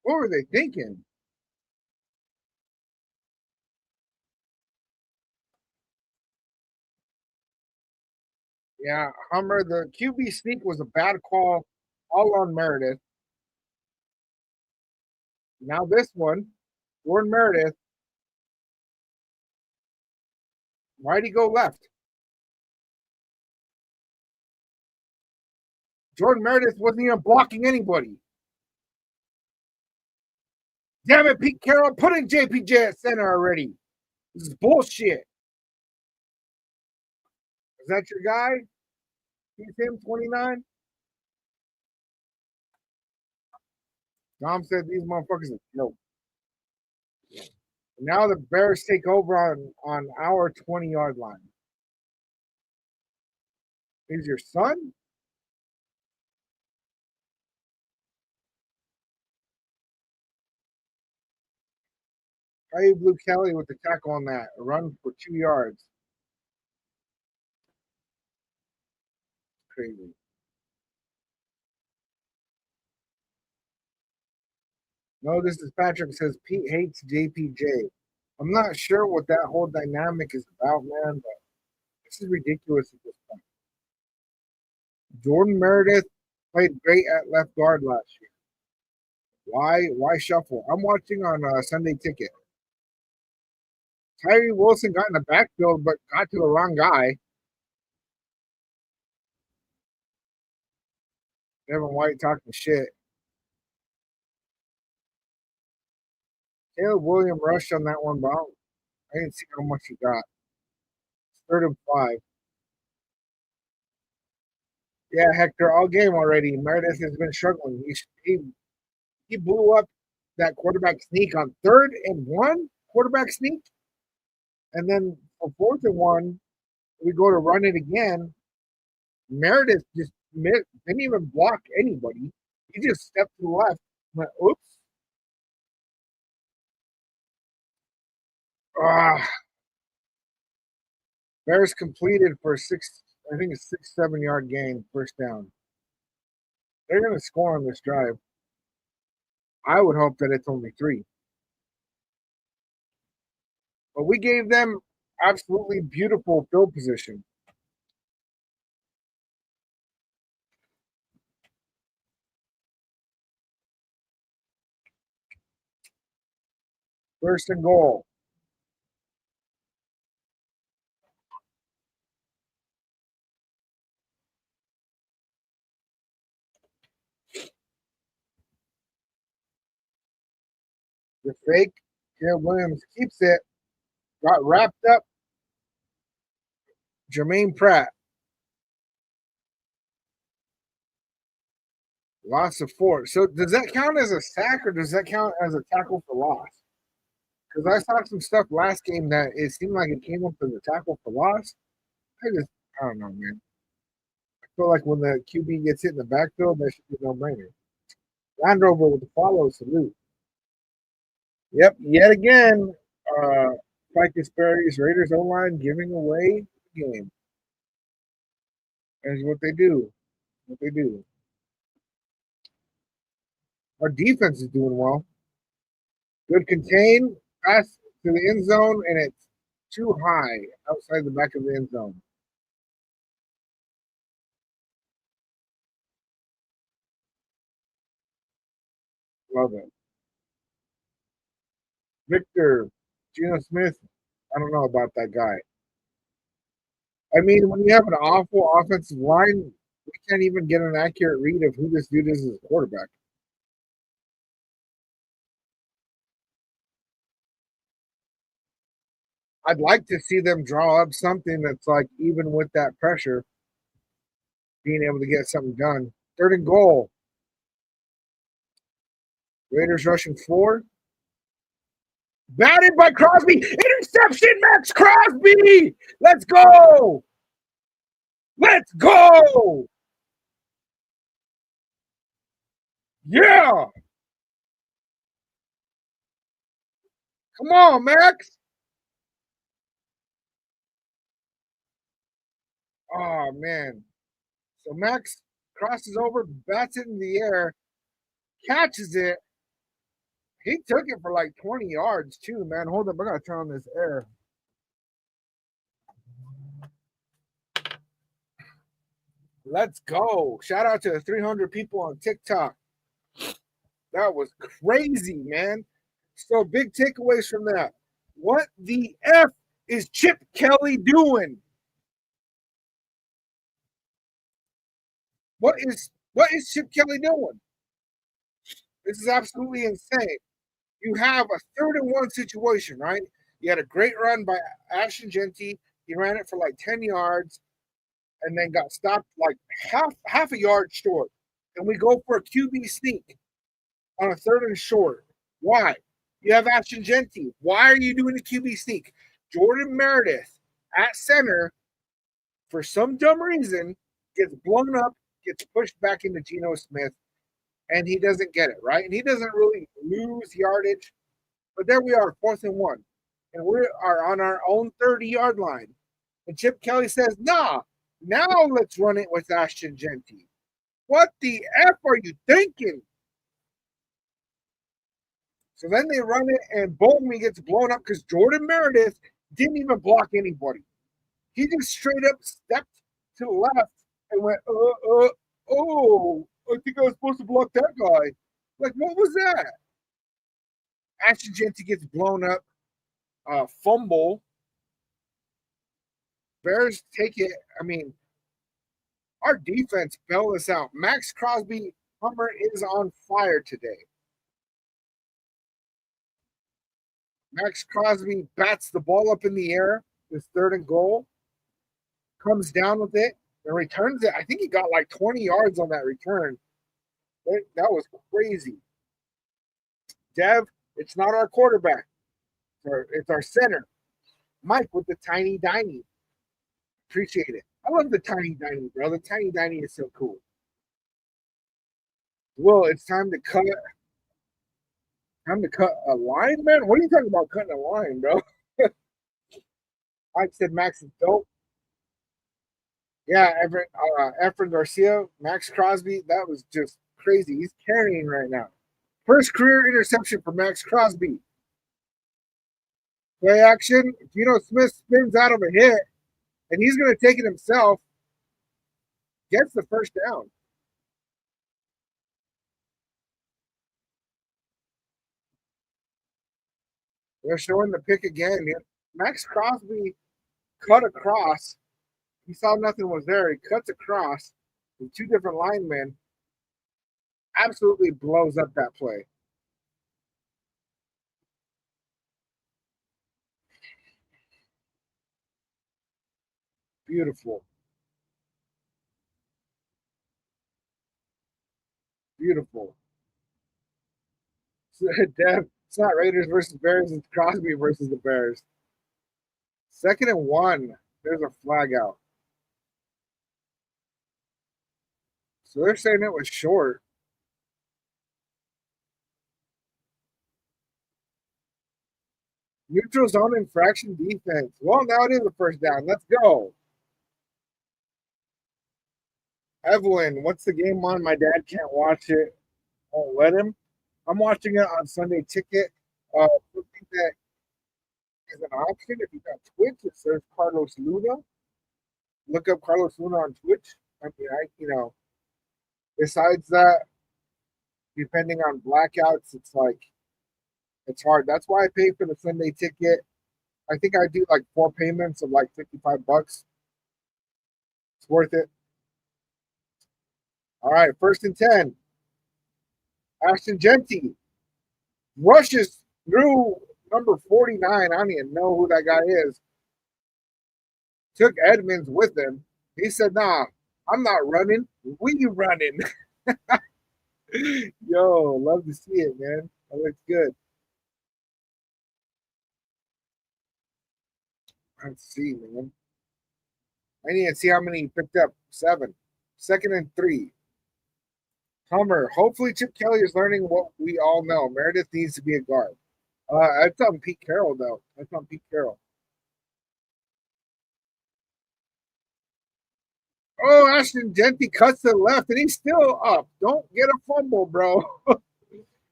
S1: What were they thinking? Yeah, Hummer, the QB sneak was a bad call all on Meredith. Now this one, Jordan Meredith, why'd he go left? Jordan Meredith wasn't even blocking anybody. Damn it, Pete Carroll, put in JPJ at center already. This is bullshit. Is that your guy? He's him, 29? Dom said these motherfuckers are joke. Now the Bears take over on our 20-yard line. Is your son? How you Blue Kelly with the tackle on that? A run for 2 yards. crazy. No, this is Patrick says Pete hates JPJ. I'm not sure what that whole dynamic is about, man, but this is ridiculous at this point. Jordan Meredith played great at left guard last year. Why shuffle? I'm watching on Sunday Ticket. Tyree Wilson got in the backfield, but got to the wrong guy. Devin White talking shit. Caleb Williams rushed on that one, but I didn't see how much he got. It's 3rd and 5. Yeah, Hector, all game already. Meredith has been struggling. He blew up that quarterback sneak on 3rd and 1 quarterback sneak, and then for 4th and 1, we go to run it again. Meredith just didn't even block anybody. He just stepped to the left. Went, oops. Ah, Bears completed for I think a 6-7 yard gain, 1st down. They're going to score on this drive. I would hope that it's only 3. But we gave them absolutely beautiful field position. First and goal. The fake. Caleb Williams keeps it. Got wrapped up. Jermaine Pratt. Loss of 4. So does that count as a sack or does that count as a tackle for loss? Because I saw some stuff last game that it seemed like it came up as a tackle for loss. I don't know, man. I feel like when the QB gets hit in the backfield, that should be no brainer. Land Rover with the follow salute. Yep, yet again, Mike Sperry's Raiders O-line giving away the game. That's what they do. What they do. Our defense is doing well. Good contain, pass to the end zone, and it's too high outside the back of the end zone. Love it. Victor, Geno Smith, I don't know about that guy. I mean, when you have an awful offensive line, we can't even get an accurate read of who this dude is as a quarterback. I'd like to see them draw up something that's like even with that pressure, being able to get something done. 3rd and goal. Raiders rushing 4. Batted by Crosby. Interception, Max Crosby. Let's go. Let's go. Yeah. Come on, Max. Oh, man. So Max crosses over, bats it in the air, catches it. He took it for like 20 yards, too, man. Hold up. I got to turn on this air. Let's go. Shout out to the 300 people on TikTok. That was crazy, man. So big takeaways from that. What the F is Chip Kelly doing? What is Chip Kelly doing? This is absolutely insane. You have a 3rd and 1 situation, right? You had a great run by Ashton Genty. He ran it for like 10 yards and then got stopped like half a yard short. And we go for a QB sneak on a 3rd and short. Why? You have Ashton Genty. Why are you doing a QB sneak? Jordan Meredith at center, for some dumb reason, gets blown up, gets pushed back into Geno Smith, and he doesn't get it, right? And he doesn't really lose yardage. But there we are, 4th and 1. And we are on our own 30-yard line. And Chip Kelly says, nah, Now let's run it with Ashton Genty. What the F are you thinking? So then they run it, and boom, he gets blown up because Jordan Meredith didn't even block anybody. He just straight up stepped to the left and went, oh, I think I was supposed to block that guy. Like, what was that? Ashton Genty gets blown up, fumble. Bears take it. I mean, our defense bailed us out. Max Crosby Hummer is on fire today. Max Crosby bats the ball up in the air. His 3rd and goal. Comes down with it and returns it. I think he got like 20 yards on that return. That was crazy. Dev, it's not our quarterback. It's our center. Mike with the tiny diny. Appreciate it. I love the tiny diny, bro. The tiny diny is so cool. Well, it's time to cut. Time to cut a line, man. What are you talking about cutting a line, bro? Mike said Max is dope. Yeah, Efren Garcia, Max Crosby, that was just crazy. He's carrying right now. First career interception for Max Crosby. Play action. Geno Smith spins out of a hit, and he's going to take it himself. Gets the first down. They're showing the pick again. Max Crosby cut across. He saw nothing was there. He cuts across with 2 different linemen. Absolutely blows up that play. Beautiful. Beautiful. Dev, it's not Raiders versus Bears. It's Crosby versus the Bears. 2nd and 1. There's a flag out. So they're saying it was short. Neutral zone infraction defense. Well, now it is a first down. Let's go. Evelyn, what's the game on? My dad can't watch it. Won't let him. I'm watching it on Sunday Ticket. Something that is an option. If you got Twitch, it says Carlos Luna. Look up Carlos Luna on Twitch. I mean, besides that, depending on blackouts, it's hard. That's why I pay for the Sunday Ticket. I think I do like 4 payments of like $55. It's worth it. All right, 1st and 10. Ashton Genty rushes through number 49. I don't even know who that guy is. Took Edmonds with him. He said, nah, I'm not running. We running. Yo, love to see it, man. That looks good. Let's see, man. I need to see how many he picked up. 7. 2nd and 3. Hummer. Hopefully Chip Kelly is learning what we all know. Meredith needs to be a guard. That's on Pete Carroll, though. That's on Pete Carroll. Oh, Ashton Genty cuts to the left, and he's still up. Don't get a fumble, bro.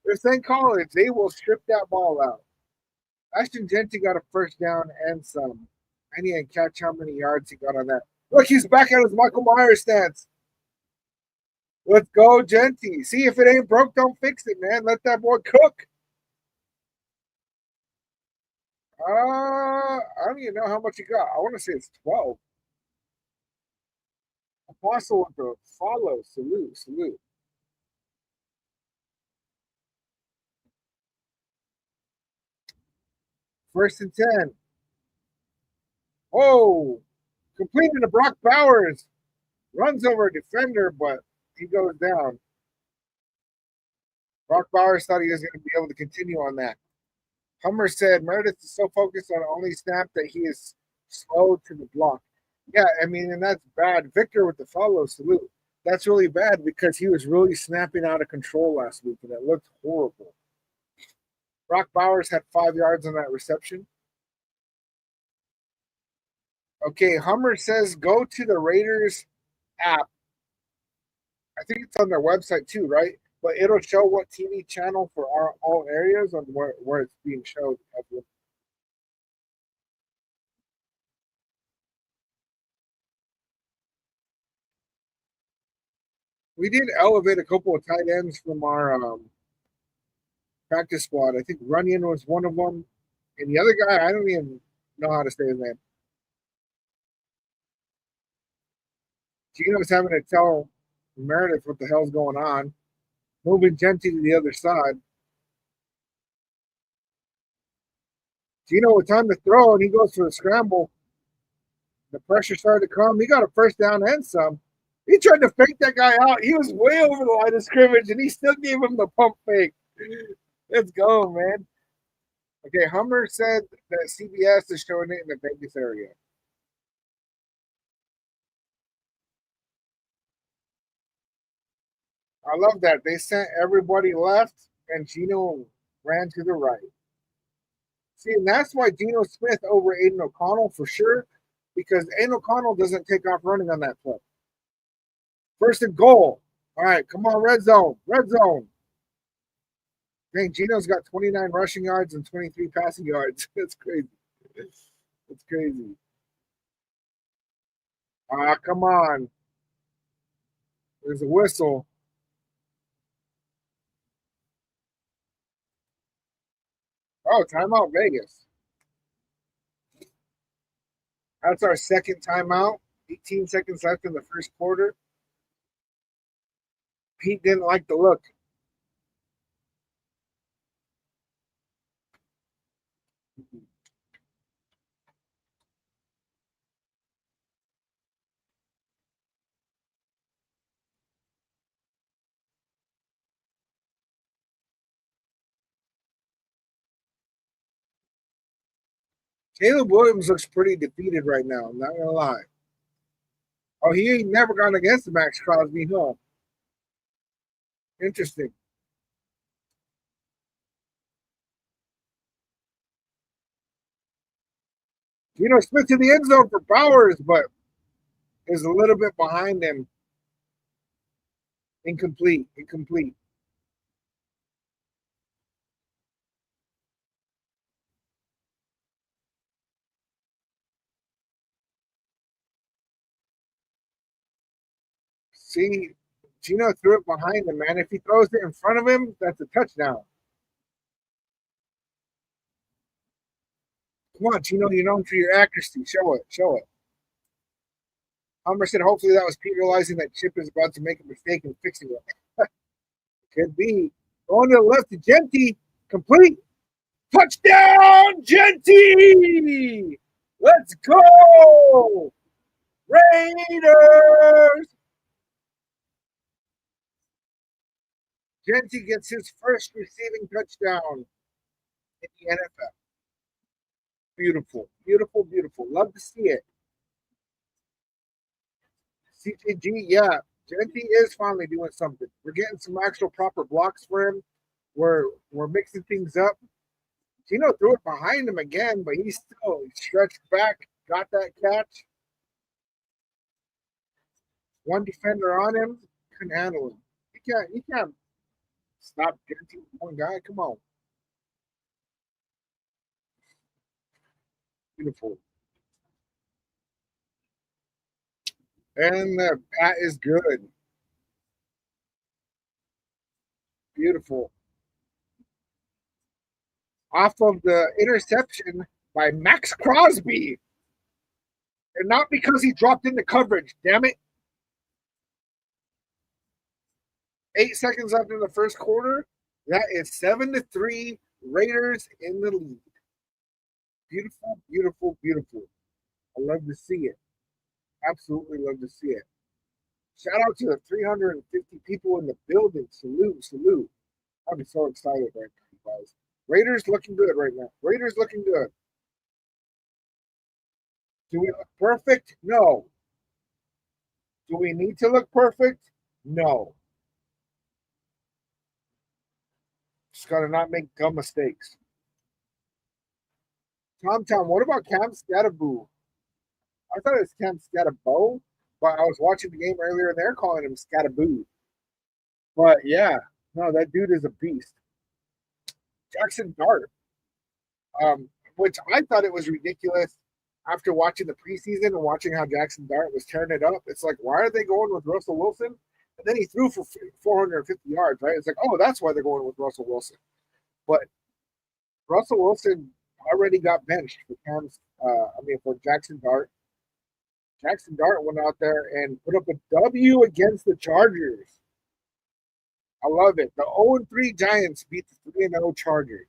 S1: If St. College, they will strip that ball out. Ashton Genty got a first down and some. I need to catch how many yards he got on that. Look, he's back at his Michael Myers stance. Let's go, Genty. See, if it ain't broke, don't fix it, man. Let that boy cook. I don't even know how much he got. I want to say it's 12. Apostle with the follow. Salute, salute. First and 10. Oh, completed to Brock Bowers. Runs over a defender, but he goes down. Brock Bowers thought he was going to be able to continue on that. Hummer said Meredith is so focused on only snap that he is slow to the block. Yeah, I mean, and that's bad. Victor with the follow salute. That's really bad because he was really snapping out of control last week, and it looked horrible. Brock Bowers had 5 yards on that reception. Okay, Hummer says go to the Raiders app. I think it's on their website too, right? But it'll show what TV channel for all areas on where it's being showed. We did elevate a couple of tight ends from our practice squad. I think Runyon was one of them, and the other guy I don't even know how to say his name. Gino's having to tell Meredith what the hell's going on, moving Genty to the other side. Gino with time to throw, and he goes for the scramble. The pressure started to come. He got a first down and some. He tried to fake that guy out. He was way over the line of scrimmage, and he still gave him the pump fake. Let's go, man. Okay, Hummer said that CBS is showing it in the Vegas area. I love that. They sent everybody left, and Gino ran to the right. See, and that's why Geno Smith over Aiden O'Connell for sure, because Aiden O'Connell doesn't take off running on that play. First and goal. All right, come on, red zone. Red zone. Dang, Geno's got 29 rushing yards and 23 passing yards. That's crazy. That's crazy. Come on. There's a whistle. Oh, timeout Vegas. That's our second timeout. 18 seconds left in the first quarter. Pete didn't like the look. Caleb Williams looks pretty defeated right now. I'm not gonna lie. Oh, he ain't never gone against the Max Crosby, huh? Interesting. Smith to the end zone for Powers, but is a little bit behind him. Incomplete. Incomplete. See, Gino threw it behind him, man. If he throws it in front of him, that's a touchdown. Come on, Gino, you're known for your accuracy. Show it. Show it. Hummer said, hopefully that was Pete realizing that Chip is about to make a mistake and fixing it. Could be. Going to the left to Genty. Complete. Touchdown, Genty! Let's go! Raiders! Genty gets his first receiving touchdown in the NFL. Beautiful, beautiful, beautiful. Love to see it. CTG, yeah. Genty is finally doing something. We're getting some actual proper blocks for him. We're mixing things up. Gino threw it behind him again, but he still stretched back, got that catch. One defender on him, couldn't handle him. He can't stop Genty with one guy. Come on. Beautiful. And the bat is good. Beautiful. Off of the interception by Max Crosby. And not because he dropped into coverage, damn it. 8 seconds left in the first quarter. That is 7-3 Raiders in the lead. Beautiful, beautiful, beautiful. I love to see it. Absolutely love to see it. Shout out to the 350 people in the building. Salute, salute. I'm so excited right now, guys. Raiders looking good right now. Raiders looking good. Do we look perfect? No. Do we need to look perfect? No. Just got to not make dumb mistakes. Tom, what about Cam Scataboo? I thought it was Cam Scatabo, but I was watching the game earlier and they're calling him Scataboo. But yeah, no, that dude is a beast. Jackson Dart, which I thought it was ridiculous after watching the preseason and watching how Jackson Dart was tearing it up. It's like, why are they going with Russell Wilson? And then he threw for 450 yards, right? It's like, oh, that's why they're going with Russell Wilson. But Russell Wilson already got benched for for Jackson Dart. Jackson Dart went out there and put up a W against the Chargers. I love it. The 0-3 Giants beat the 3-0 Chargers.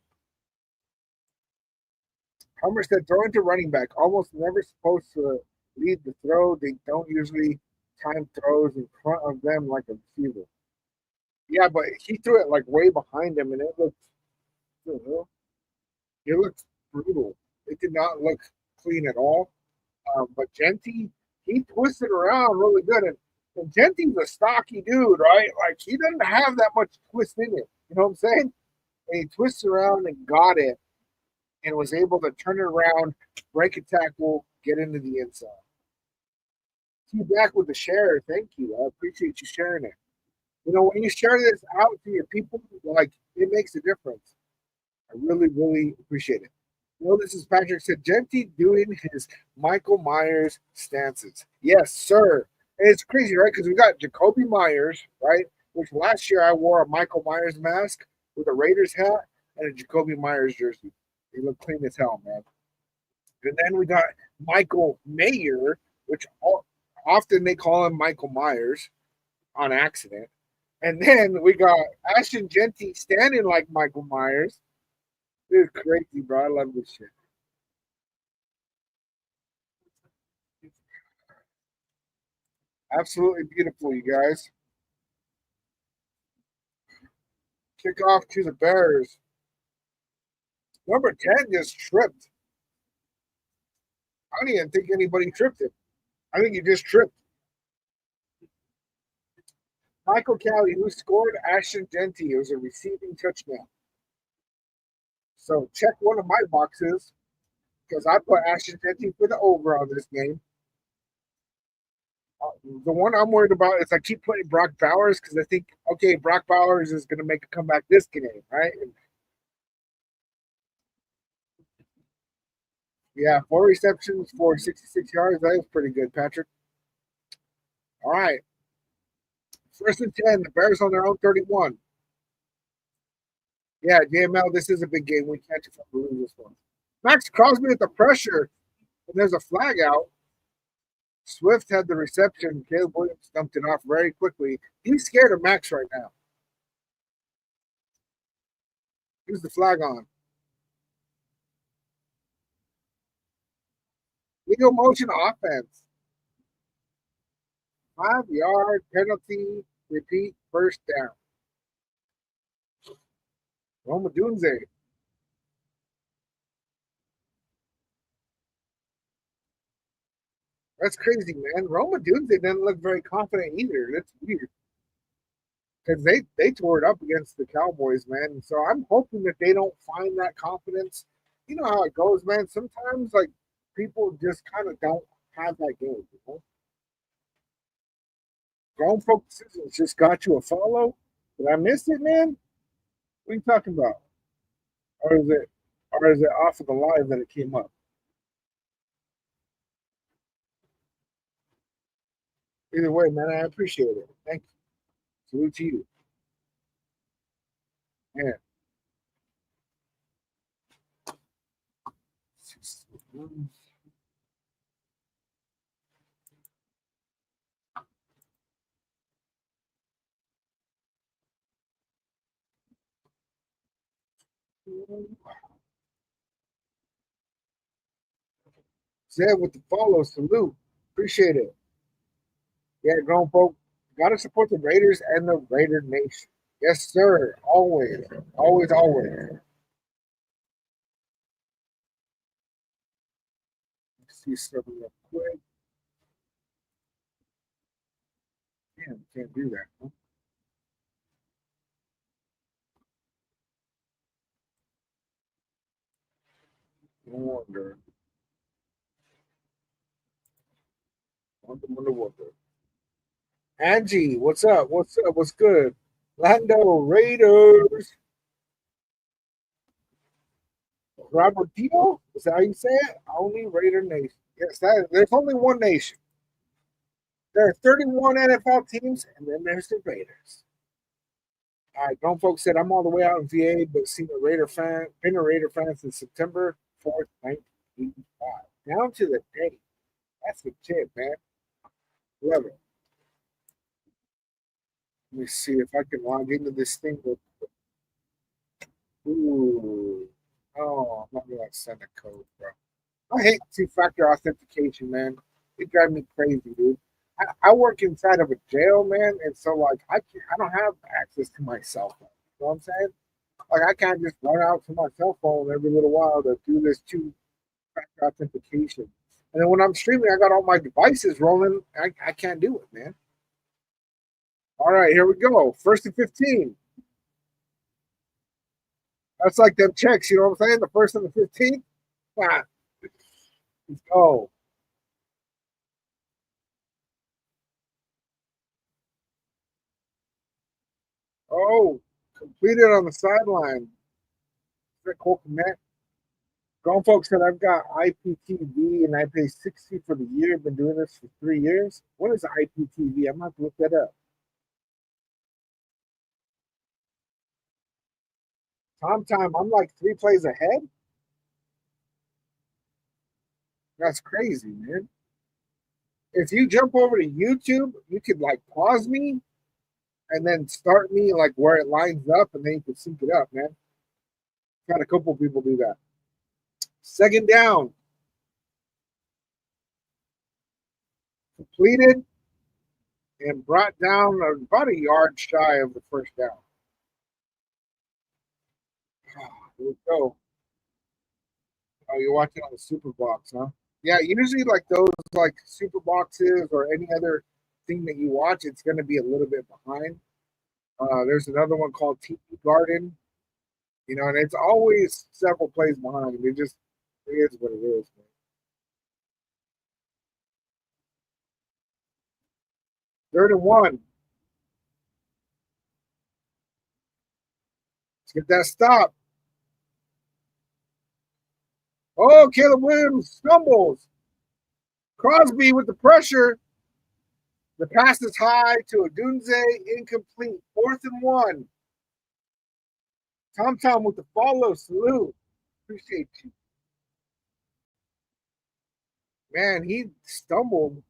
S1: Homer said throwing to running back, almost never supposed to lead the throw. They don't usually time throws in front of them like a receiver. Yeah, but he threw it like way behind him and it looked brutal. It did not look clean at all. But Genty, he twisted around really good. And Genty's a stocky dude, right? Like he doesn't have that much twist in it. You know what I'm saying? And he twisted around and got it and was able to turn it around, break a tackle, get into the end zone. You back with the share. Thank you. I appreciate you sharing it. You know, when you share this out to your people, like it makes a difference. I really, really appreciate it. Well, this is Patrick said, Genty doing his Michael Myers stances. Yes, sir. And it's crazy, right? Because we got Jacoby Myers, right? Which last year I wore a Michael Myers mask with a Raiders hat and a Jacoby Myers jersey. They look clean as hell, man. And then we got Michael Mayer, which often they call him Michael Myers on accident. And then we got Ashton Genty standing like Michael Myers. This is crazy, bro. I love this shit. Absolutely beautiful, you guys. Kick off to the Bears. Number 10 just tripped. I don't even think anybody tripped him. I think he just tripped. Michael Calley, who scored Ashton Genty. It was a receiving touchdown. So check one of my boxes because I put Ashton Genty for the over on this game. The one I'm worried about is I keep putting Brock Bowers because I think, okay, Brock Bowers is going to make a comeback this game, right? And yeah, 4 receptions for 66 yards. That is pretty good, Patrick. All right. First and 10. The Bears on their own 31. Yeah, JML, this is a big game. We can't just lose this one. Max Crosby with the pressure, and there's a flag out. Swift had the reception. Caleb Williams dumped it off very quickly. He's scared of Max right now. Who's the flag on? Legal motion offense. 5 yard penalty. Repeat first down. Roma Dunze. That's crazy, man. Roma Dunze didn't look very confident either. That's weird. Because they tore it up against the Cowboys, man. And so I'm hoping that they don't find that confidence. You know how it goes, man. Sometimes like people just kind of don't have that game. You know? Grown folk decisions just got you a follow. Did I miss it, man? What are you talking about? Or is it off of the live that it came up? Either way, man, I appreciate it. Thank you. Salute to you. Man. Zed with the follow, salute. Appreciate it. Yeah, grown folk, gotta support the Raiders and the Raider Nation. Yes, sir. Always. Always, always. Let's see something real quick. Damn, can't do that. Huh? No wonder. Wonder Woman. Angie, what's up? What's up? What's good? Lando Raiders. Robertino? Is that how you say it? Only Raider Nation. Yes, there's only one nation. There are 31 NFL teams, and then there's the Raiders. All right, grown folks said I'm all the way out in VA, but been a Raider fan since September 4th, 1985. Down to the day. That's the shit, man. Love it. Let me see if I can log into this thing. Ooh. Oh, I'm not gonna send a code, bro. I hate two-factor authentication, man. It drives me crazy, dude. I work inside of a jail, man, and so like I don't have access to my cell phone. You know what I'm saying? Like I can't just run out to my cell phone every little while to do this two-factor authentication. And then when I'm streaming, I got all my devices rolling. I can't do it, man. All right, here we go. First and 15. That's like them checks, you know what I'm saying? The first and the 15th. Ah, let's go. Oh, completed on the sideline. Very cool command. Grown folks said I've got IPTV and I pay 60 for the year. Been doing this for 3 years. What is IPTV? I'm gonna have to look that up. Time, I'm like 3 plays ahead. That's crazy, man. If you jump over to YouTube, you could like pause me and then start me like where it lines up, and then you can sync it up, man. Had a couple people do that. Second down, completed and brought down about a yard shy of the first down. Here we go. Oh, you're watching on the Super Box, huh? Yeah, usually like those like Super Boxes or any other thing that you watch, it's going to be a little bit behind. There's another one called TV Garden, and it's always several plays behind. It is what it is, man. Third and one. Let's get that stop. Oh, Caleb Williams stumbles. Crosby with the pressure. The pass is high to Odunze, incomplete. Fourth and one. Tom with the follow. Salute. Appreciate you. Man, he stumbled.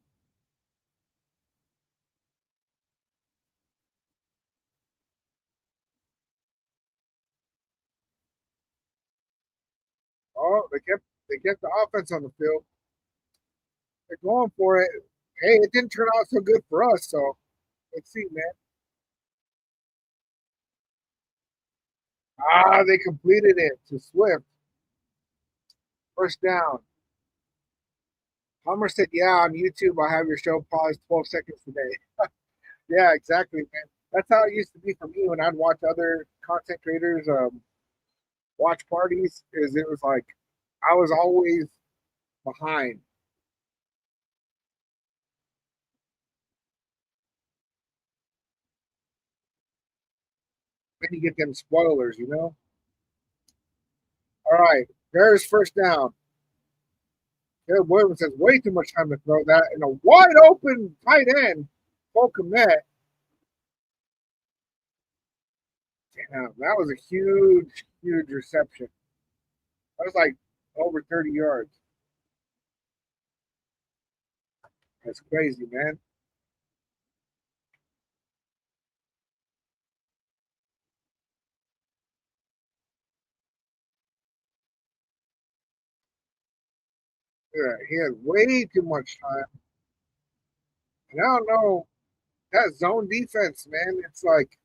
S1: Oh, they kept the offense on the field. They're going for it. Hey, it didn't turn out so good for us, so let's see, man. They completed it to Swift. First down. Homer said, "Yeah, on YouTube, I have your show paused 12 seconds today." Yeah, exactly, man. That's how it used to be for me when I'd watch other content creators watch parties. Is it was like I was always behind. Then you get them spoilers. All right, there's first down. Caleb Williams has way too much time to throw that in a wide open tight end. Cole Komet. Damn, that was a huge, huge reception. That was like over 30 yards. That's crazy, man. Yeah, he had way too much time. And I don't know that zone defense, man. It's like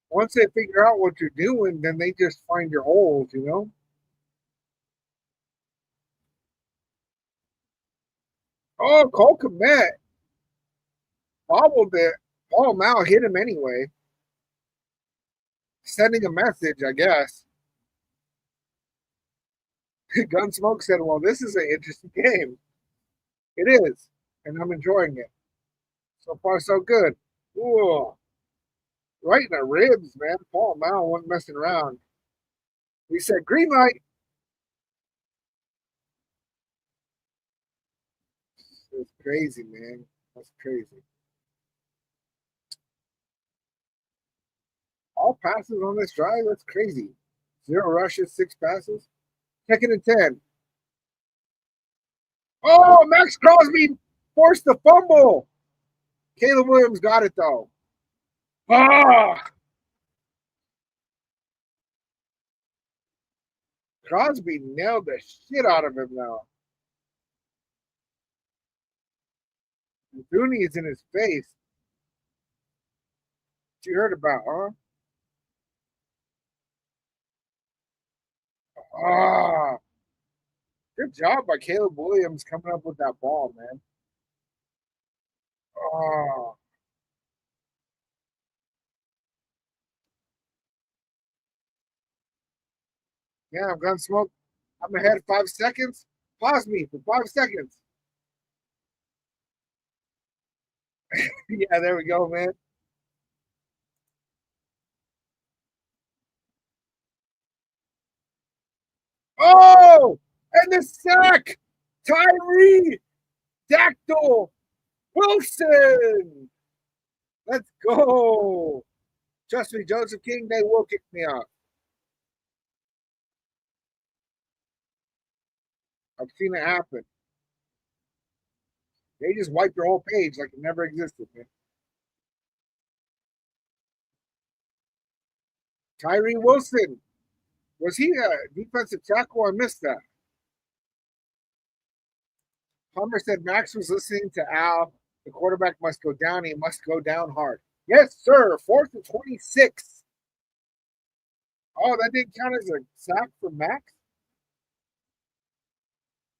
S1: once they figure out what you're doing, then they just find your holes. Oh, Cole Komet bobbled it. Oh, Mal hit him anyway, sending a message, I guess. Gunsmoke said, "Well, this is an interesting game." It is, and I'm enjoying it. So far, so good. Ooh, right in the ribs, man. Paul Mao wasn't messing around. He said, "Green light." It's crazy, man. That's crazy. All passes on this drive. That's crazy. 0 rushes, 6 passes. Second and 10. Oh, Max Crosby forced the fumble. Caleb Williams got it though. Ah, Crosby nailed the shit out of him now. Dooney is in his face. What you heard about, huh? Ah, good job by Caleb Williams coming up with that ball, man. Oh, yeah, I'm gonna smoke. I'm ahead 5 seconds. Pause me for 5 seconds. Yeah, there we go, man. Oh, and the sack. Tyree Dactyl Wilson. Let's go. Trust me, Joseph King, they will kick me out. I've seen it happen. They just wiped their whole page like it never existed, man. Tyree Wilson. Was he a defensive tackle? I missed that. Palmer said Max was listening to Al. The quarterback must go down. He must go down hard. Yes, sir. 4th and 26. Oh, that didn't count as a sack for Max?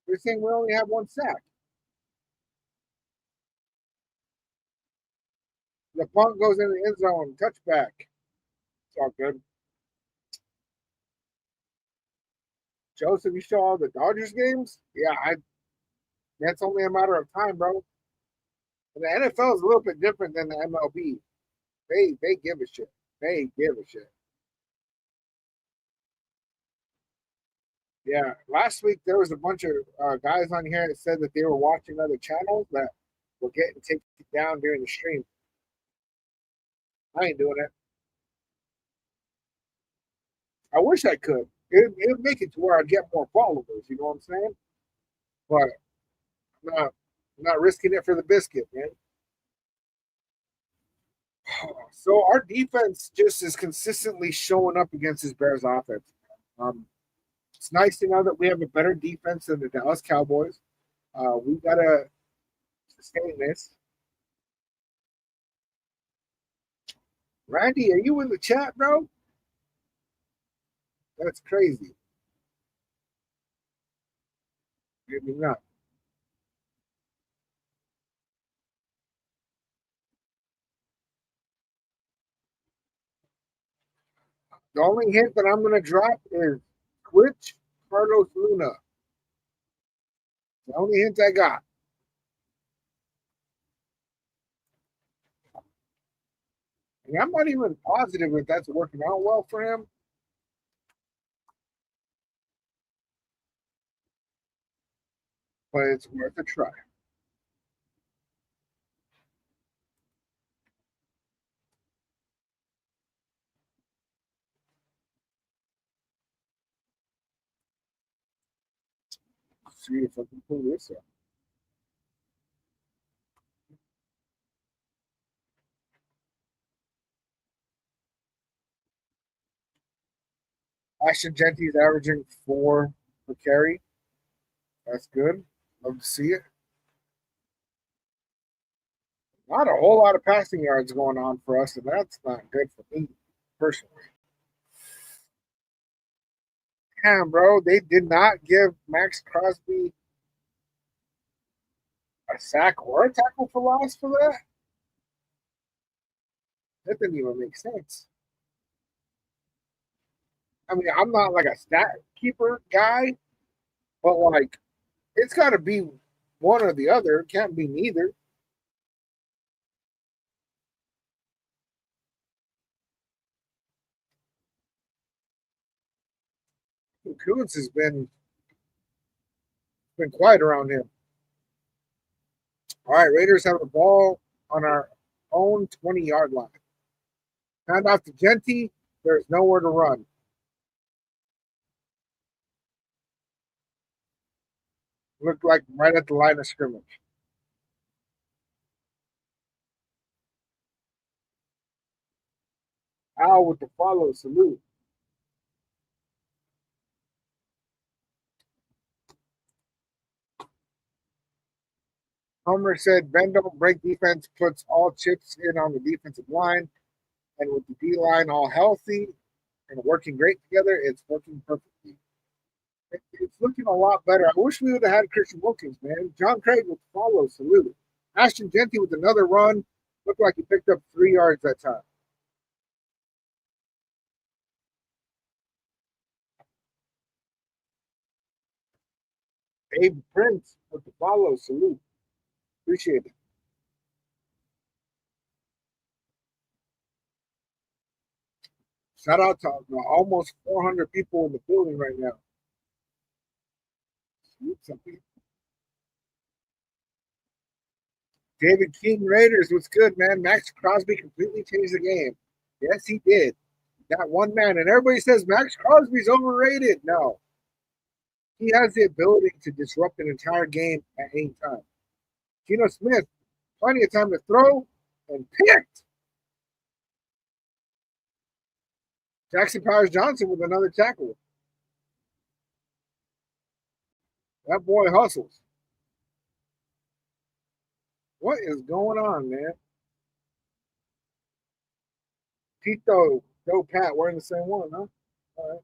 S1: They're saying we only have one sack. The punt goes in the end zone. Touchback. It's all good. Joseph, you saw all the Dodgers games? Yeah, that's only a matter of time, bro. And the NFL is a little bit different than the MLB. They give a shit. They give a shit. Yeah, last week there was a bunch of guys on here that said that they were watching other channels that were getting taken down during the stream. I ain't doing it. I wish I could. It'd make it to where I get more followers. You know what I'm saying? But I'm not risking it for the biscuit, man. So our defense just is consistently showing up against this Bears offense. Um, it's nice to know that we have a better defense than the Dallas Cowboys. We gotta sustain this. Randy, are you in the chat, bro? That's crazy. Maybe not. The only hint that I'm gonna drop is Twitch Carlos Luna. The only hint I got. And I'm not even positive if that's working out well for him, but it's worth a try. Let's see if I can pull this up. Ashton Genty's averaging 4 per carry. That's good. Love to see it. Not a whole lot of passing yards going on for us, and that's not good for me personally. Damn, bro, they did not give Max Crosby a sack or a tackle for loss for that. That didn't even make sense. I mean, I'm not like a stat keeper guy, but like it's got to be one or the other. It can't be neither. Kuntz has been quiet around him. All right, Raiders have the ball on our own 20-yard line. Hand off to Genty. There's nowhere to run. Looked like right at the line of scrimmage. Al with the follow salute. Homer said, "Ben don't break defense, puts all chips in on the defensive line, and with the D line all healthy and working great together, it's working perfectly." It's looking a lot better. I wish we would have had Christian Wilkins, man. John Craig with follow salute. Ashton Genty with another run. Looked like he picked up 3 yards that time. Abe Prince with the follow salute. Appreciate it. Shout out to almost 400 people in the building right now. David King Raiders, what's good, man? Max Crosby completely changed the game. Yes, he did. That one man, and everybody says Max Crosby's overrated. No, he has the ability to disrupt an entire game at any time. Geno Smith, plenty of time to throw and picked. Jackson Powers Johnson with another tackle. That boy hustles. What is going on, man? Tito, Joe Pat wearing the same one, huh? All right.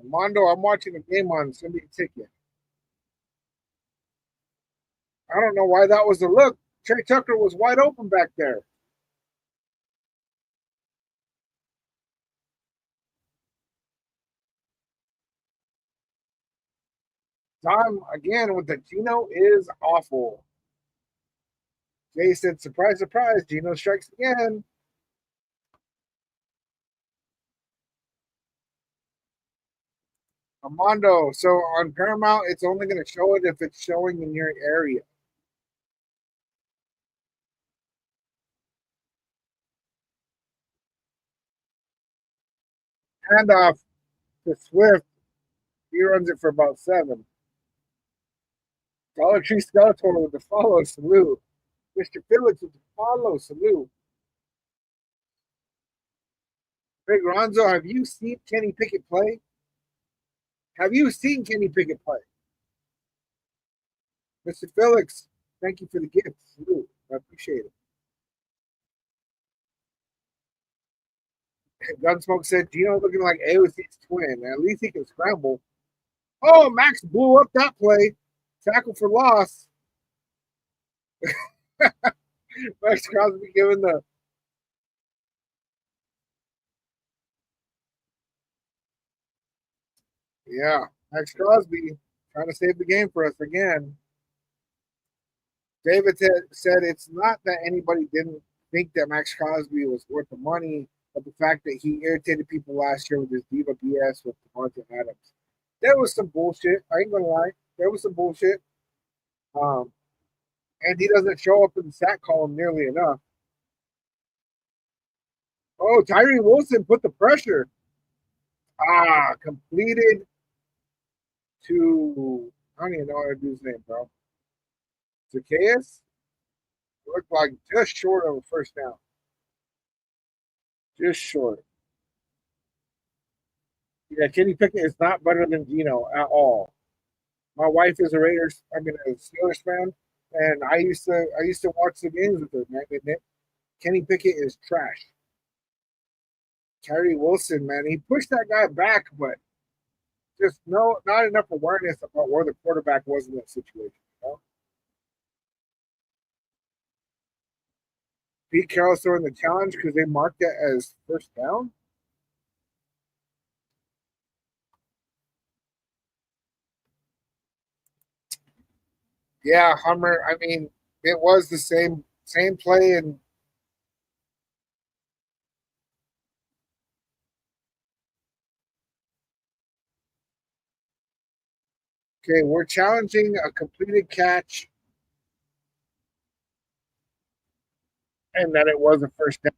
S1: Armando, I'm watching the game on Send me a ticket. I don't know why that was the look. Trey Tucker was wide open back there. Time again with the Gino is awful. Jay said, surprise, surprise, Gino strikes again. Armando, so on Paramount, it's only going to show it if it's showing in your area. Handoff to Swift. He runs it for about 7. Dollar Tree Skeletor with the follow salute. Mr. Phillips with the follow salute. Big Ronzo, have you seen Kenny Pickett play? Have you seen Kenny Pickett play? Mr. Felix, thank you for the gift. Salute. I appreciate it. Gunsmoke said, Gino looking like AOC's twin. At least he can scramble. Oh, Max blew up that play. Tackle for loss. Max Crosby giving the. Yeah, Max Crosby trying to save the game for us again. David said it's not that anybody didn't think that Max Crosby was worth the money, but the fact that he irritated people last year with his diva BS with Devontae Adams. There was some bullshit. I ain't gonna lie. There was some bullshit. Um, and he doesn't show up in the sack column nearly enough. Oh, Tyree Wilson put the pressure. Completed to I don't even know how to do his name, bro. Zacchaeus looked like just short of a first down. Just short. Yeah, Kenny Pickett is not better than Gino at all. My wife is a Raiders, I mean a Steelers fan, and I used to watch the games with her, man. And Kenny Pickett is trash. Tyree Wilson, man, he pushed that guy back, but just not enough awareness about where the quarterback was in that situation. You know? Pete Carroll's throwing the challenge because they marked it as first down. Yeah, Hummer. I mean, it was the same play, and okay, we're challenging a completed catch, and that it was a first down.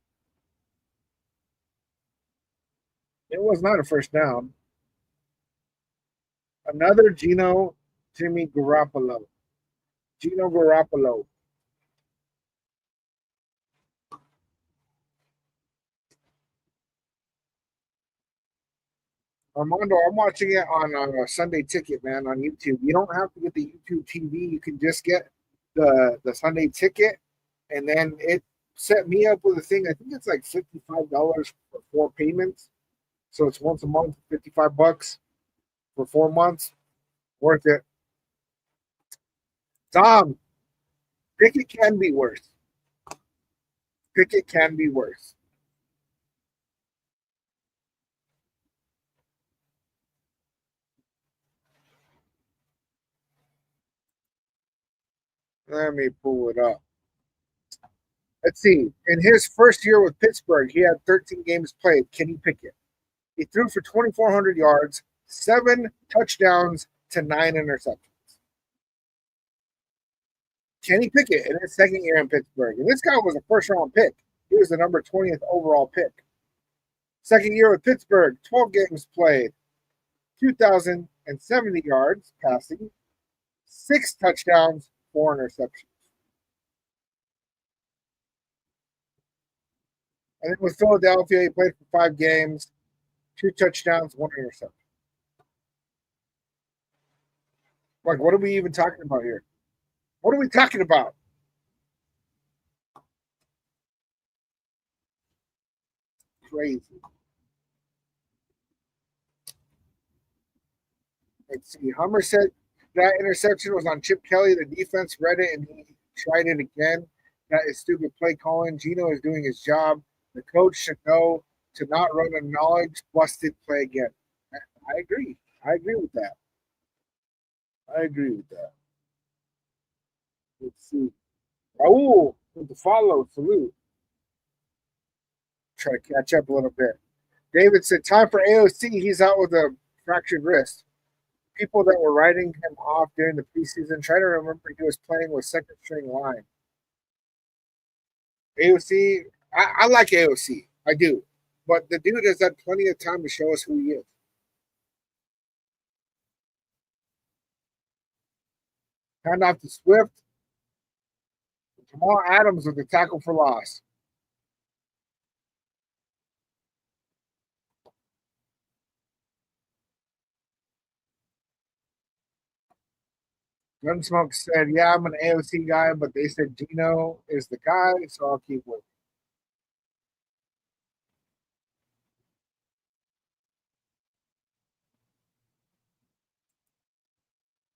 S1: It was not a first down. Another Jimmy Garoppolo. Gino Garoppolo. Armando, I'm watching it on Sunday Ticket, man, on YouTube. You don't have to get the YouTube TV. You can just get the Sunday Ticket, and then it set me up with a thing. I think it's like $55 for 4 payments, so it's once a month, $55 for 4 months. Worth it. Tom, Ticket can be worse. Ticket can be worse. Let me pull it up. Let's see. In his first year with Pittsburgh, he had 13 games played. Kenny Pickett. He threw for 2,400 yards, 7 touchdowns to 9 interceptions. Kenny Pickett in his second year in Pittsburgh. And this guy was a first round pick. He was the number 20th overall pick. Second year with Pittsburgh, 12 games played, 2,070 yards passing, 6 touchdowns, 4 interceptions. And then with Philadelphia, he played for 5 games, 2 touchdowns, 1 interception. Like, what are we even talking about here? What are we talking about? Crazy. Let's see. Hummer said that interception was on Chip Kelly. The defense read it and he tried it again. That is stupid play calling. Gino is doing his job. The coach should know to not run a knowledge busted play again. I agree. I agree with that. I agree with that. Let's see. Raul with the follow. Salute. Try to catch up a little bit. David said, time for AOC. He's out with a fractured wrist. People that were writing him off during the preseason, try to remember he was playing with second string line. AOC, I like AOC. I do. But the dude has had plenty of time to show us who he is. Hand off to Swift. Jamal Adams with the tackle for loss. Gunsmoke said, yeah, I'm an AOC guy, but they said Gino is the guy, so I'll keep with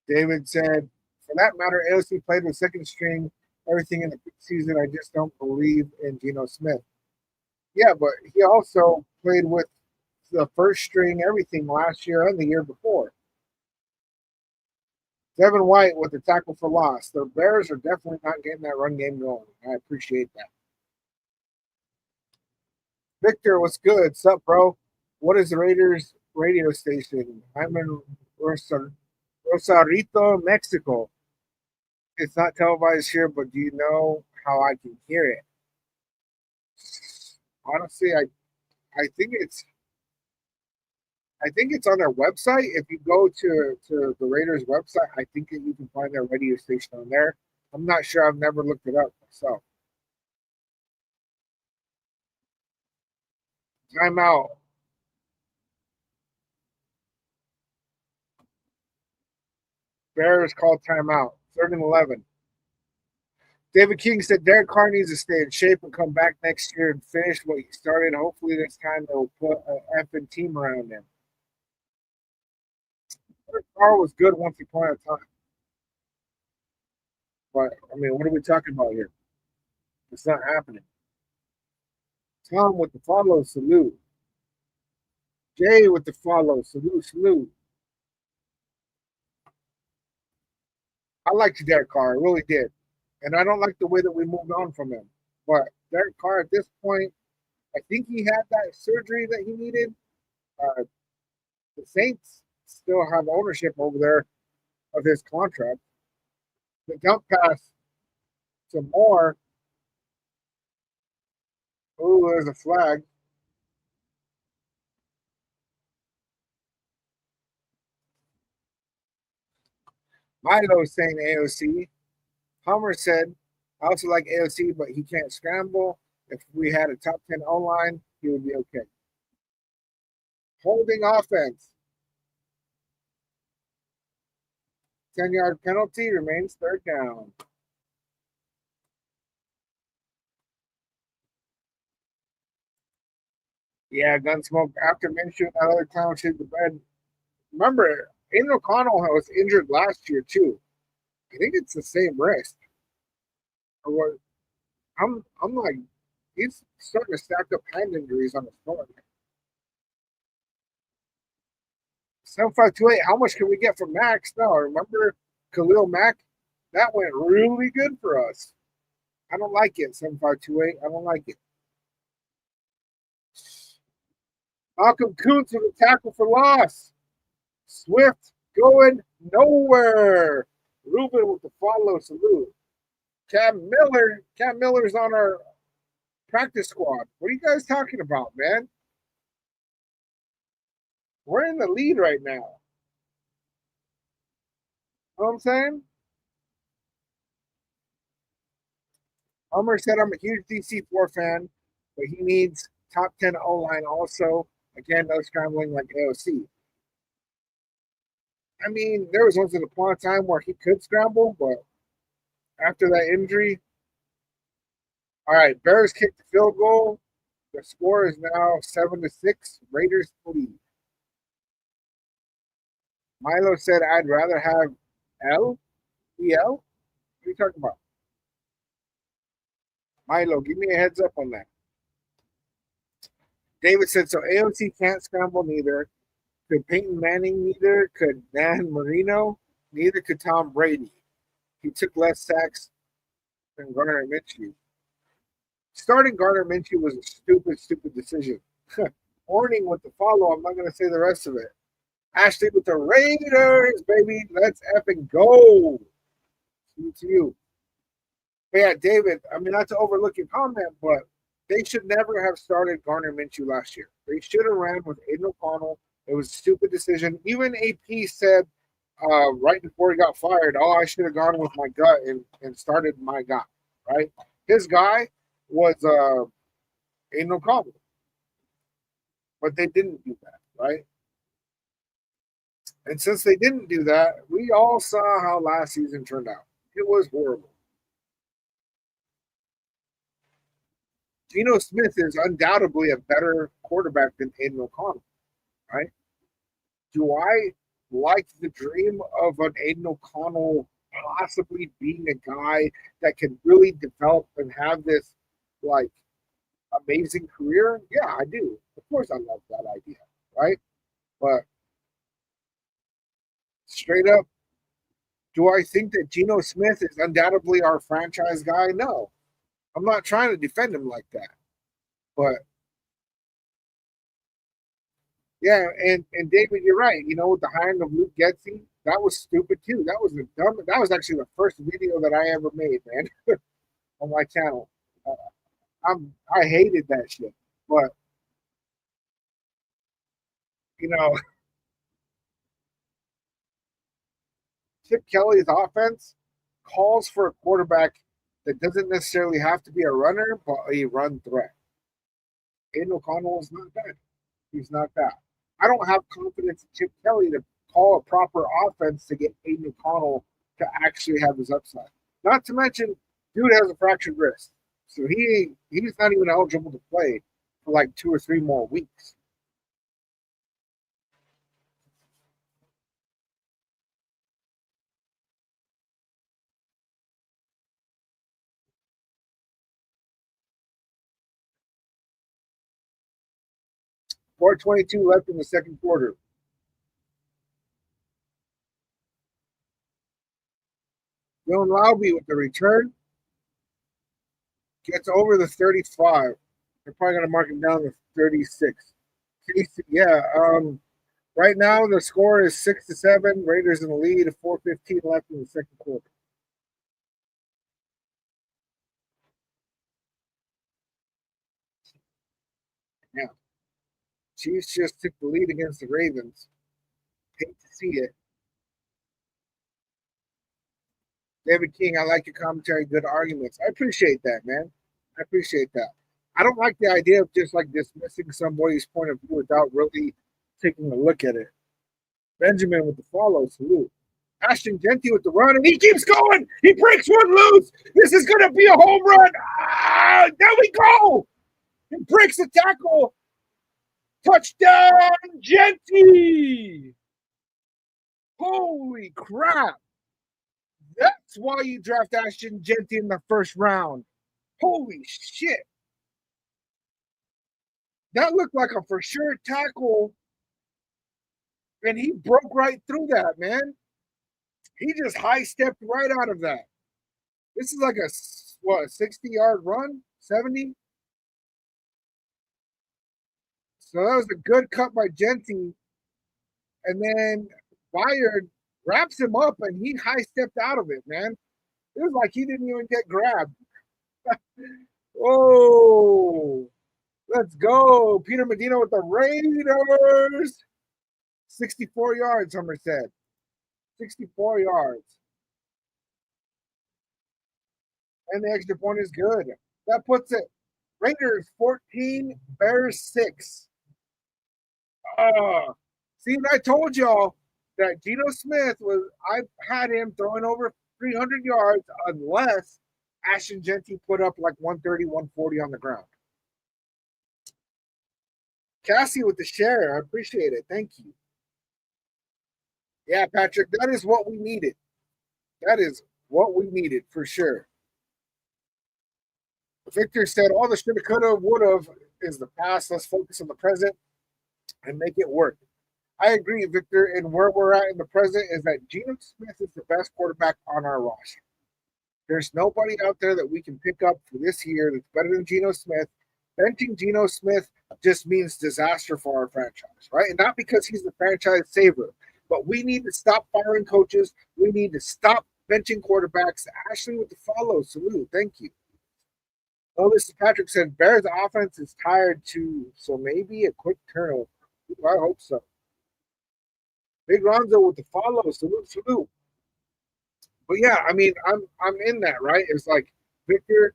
S1: it. David said, for that matter, AOC played with second string, everything in the season. I just don't believe in Geno Smith. Yeah, but he also played with the first string, everything last year and the year before. Devin White with the tackle for loss. The Bears are definitely not getting that run game going. I appreciate that. Victor, what's good? Sup, bro? What is the Raiders radio station? I'm in Rosarito, Mexico. It's not televised here, but do you know how I can hear it? Honestly, I think it's on their website. If you go to the Raiders website, I think that you can find their radio station on there. I'm not sure. I've never looked it up myself. Timeout. Bears called timeout. 3rd and 11. David King said Derek Carr needs to stay in shape and come back next year and finish what he started. Hopefully, this time they'll put an effing team around him. Derek Carr was good once upon a time. But, I mean, what are we talking about here? It's not happening. Tom with the follow, salute. Jay with the follow, salute, salute. I liked Derek Carr, I really did. And I don't like the way that we moved on from him. But Derek Carr at this point, I think he had that surgery that he needed. Uh, the Saints still have ownership over there of his contract. The dump pass to Moore. Oh, there's a flag. Milo saying AOC. Hummer said, I also like AOC, but he can't scramble. If we had a top 10 O line, he would be okay. Holding offense. 10-yard penalty remains third down. Yeah, Gunsmoke. After Minshew, another clown shit the bed. Remember, Aiden O'Connell was injured last year, too. I think it's the same wrist. Or what? I'm like, he's starting to stack up hand injuries on his foot. 7528, how much can we get from Max? No, remember Khalil Mack? That went really good for us. I don't like it, 7528. I don't like it. Malcolm Kuntz with a tackle for loss. Swift going nowhere. Ruben with the follow salute. Cam Miller's on our practice squad. What are you guys talking about, man? We're in the lead right now. You know what I'm saying? Homer said I'm a huge DC4 fan, but he needs top 10 O line also. Again, no scrambling like AOC. I mean, there was once upon a time where he could scramble, but after that injury, all right, Bears kicked the field goal. The score is now 7-6. Raiders lead. Milo said, I'd rather have L. EL? What are you talking about? Milo, give me a heads up on that. David said, so AOC can't scramble neither. Could Peyton Manning neither? Could Dan Marino? Neither could Tom Brady. He took less sacks than Garner Minshew. Starting Garner Minshew was a stupid decision. Warning with the follow. I'm not going to say the rest of it. Ashley with the Raiders, baby. Let's effing go. To you. But yeah, David, I mean, not to overlook your comment, but they should never have started Garner Minshew last year. They should have ran with Aiden O'Connell. It was a stupid decision. Even AP said right before he got fired, oh, I should have gone with my gut and started my guy, right? His guy was Aiden O'Connell. But they didn't do that, right? And since they didn't do that, we all saw how last season turned out. It was horrible. Geno Smith is undoubtedly a better quarterback than Aiden O'Connell, right? Do I like the dream of an Aiden O'Connell possibly being a guy that can really develop and have this like amazing career? Yeah, I do. Of course, I love that idea, right? But straight up, do I think that Geno Smith is undoubtedly our franchise guy? No. I'm not trying to defend him like that. But yeah, and David, you're right. You know, with the hiring of Luke Getzey, that was stupid too. That was the dumb. That was actually the first video that I ever made, man, on my channel. Uh, I hated that shit, but you know, Chip Kelly's offense calls for a quarterback that doesn't necessarily have to be a runner, but a run threat. Aiden O'Connell is not that. He's not that. I don't have confidence in Chip Kelly to call a proper offense to get Aiden O'Connell to actually have his upside. Not to mention, dude has a fractured wrist, so he's not even eligible to play for like 2 or 3 more weeks. 4:22 left in the second quarter. Dylan Lowby with the return gets over the 35. They're probably going to mark him down to 36. Yeah. Right now the score is 6-7. Raiders in the lead. 4:15 left in the second quarter. Yeah. Chiefs just took the lead against the Ravens. Hate to see it. David King, I like your commentary, good arguments. I appreciate that, man. I appreciate that. I don't like the idea of just like dismissing somebody's point of view without really taking a look at it. Benjamin with the follow, salute. Ashton Genty with the run, and he keeps going. He breaks one loose. This is going to be a home run. Ah, there we go. He breaks the tackle. Touchdown, Genty. Holy crap. That's why you draft Ashton Genty in the first round. Holy shit. That looked like a for sure tackle, and he broke right through that, man. He just high stepped right out of that. This is like a 60-yard run, 70. So that was a good cut by Genty, and then Bayard wraps him up, and he high stepped out of it, man. It was like he didn't even get grabbed. Oh, let's go. Peter Medina with the Raiders. 64 yards, Hummer said. 64 yards. And the extra point is good. That puts it Raiders 14, Bears 6. See, I told y'all that Geno Smith I had him throwing over 300 yards unless Ashton Genty put up like 130, 140 on the ground. Cassie with the share. I appreciate it. Thank you. Yeah, Patrick, that is what we needed. That is what we needed for sure. Victor said all the shoulda, coulda, woulda is the past. Let's focus on the present and make it work. I agree, Victor. And where we're at in the present is that Geno Smith is the best quarterback on our roster. There's nobody out there that we can pick up for this year that's better than Geno Smith. Benching Geno Smith just means disaster for our franchise, right? And not because he's the franchise saver, but we need to stop firing coaches. We need to stop benching quarterbacks. Ashley with the follow. Salute. Thank you. Oh, this is Patrick said Bears offense is tired too, so maybe a quick turnover. I hope so. Big Ronzo with the follow. Salute, salute. But yeah, I mean, I'm in that, right? It's like Victor,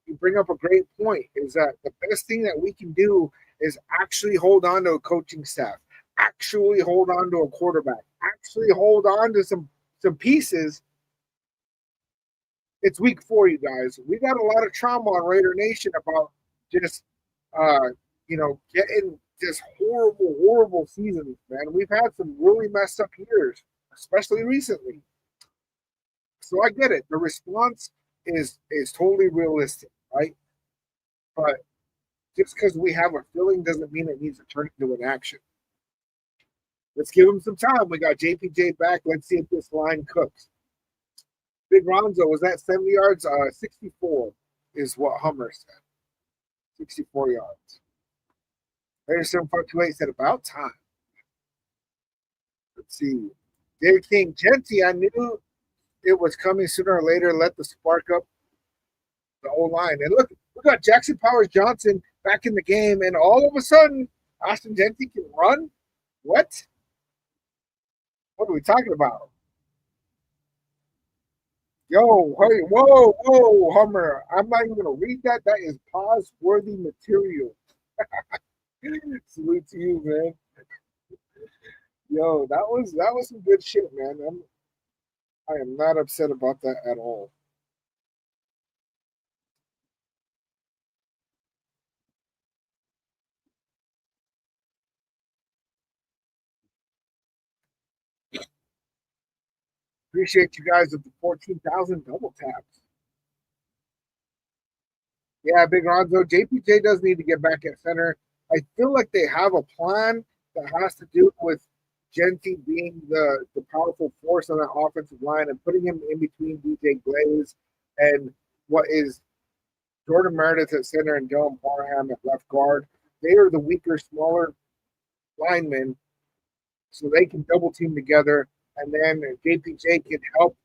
S1: you bring up a great point. Is that the best thing that we can do is actually hold on to a coaching staff, actually hold on to a quarterback, actually hold on to some pieces. It's week 4, you guys. We got a lot of trauma on Raider Nation about just getting just horrible, horrible seasons, man. We've had some really messed up years, especially recently. So I get it. The response is totally realistic, right? But just because we have a feeling doesn't mean it needs to turn into an action. Let's give him some time. We got JPJ back. Let's see if this line cooks. Big Ronzo, was that 70 yards? 64 is what Hummer said. 64 yards. There's 7528 said about time. Let's see. David King, Genty, I knew it was coming sooner or later. Let the spark up the whole line. And look, we got Jackson Powers Johnson back in the game, and all of a sudden, Ashton Genty can run. What? What are we talking about? Yo, hey, whoa, Hummer. I'm not even going to read that. That is pause-worthy material. Salute to you, man. Yo, that was some good shit, man. I am not upset about that at all. Appreciate you guys with the 14,000 double taps. Yeah, Big Ronzo. JPJ does need to get back at center. I feel like they have a plan that has to do with Genty being the powerful force on that offensive line and putting him in between DJ Glaze and what is Jordan Meredith at center and Dylan Parham at left guard. They are the weaker, smaller linemen, so they can double team together, and then JPJ can help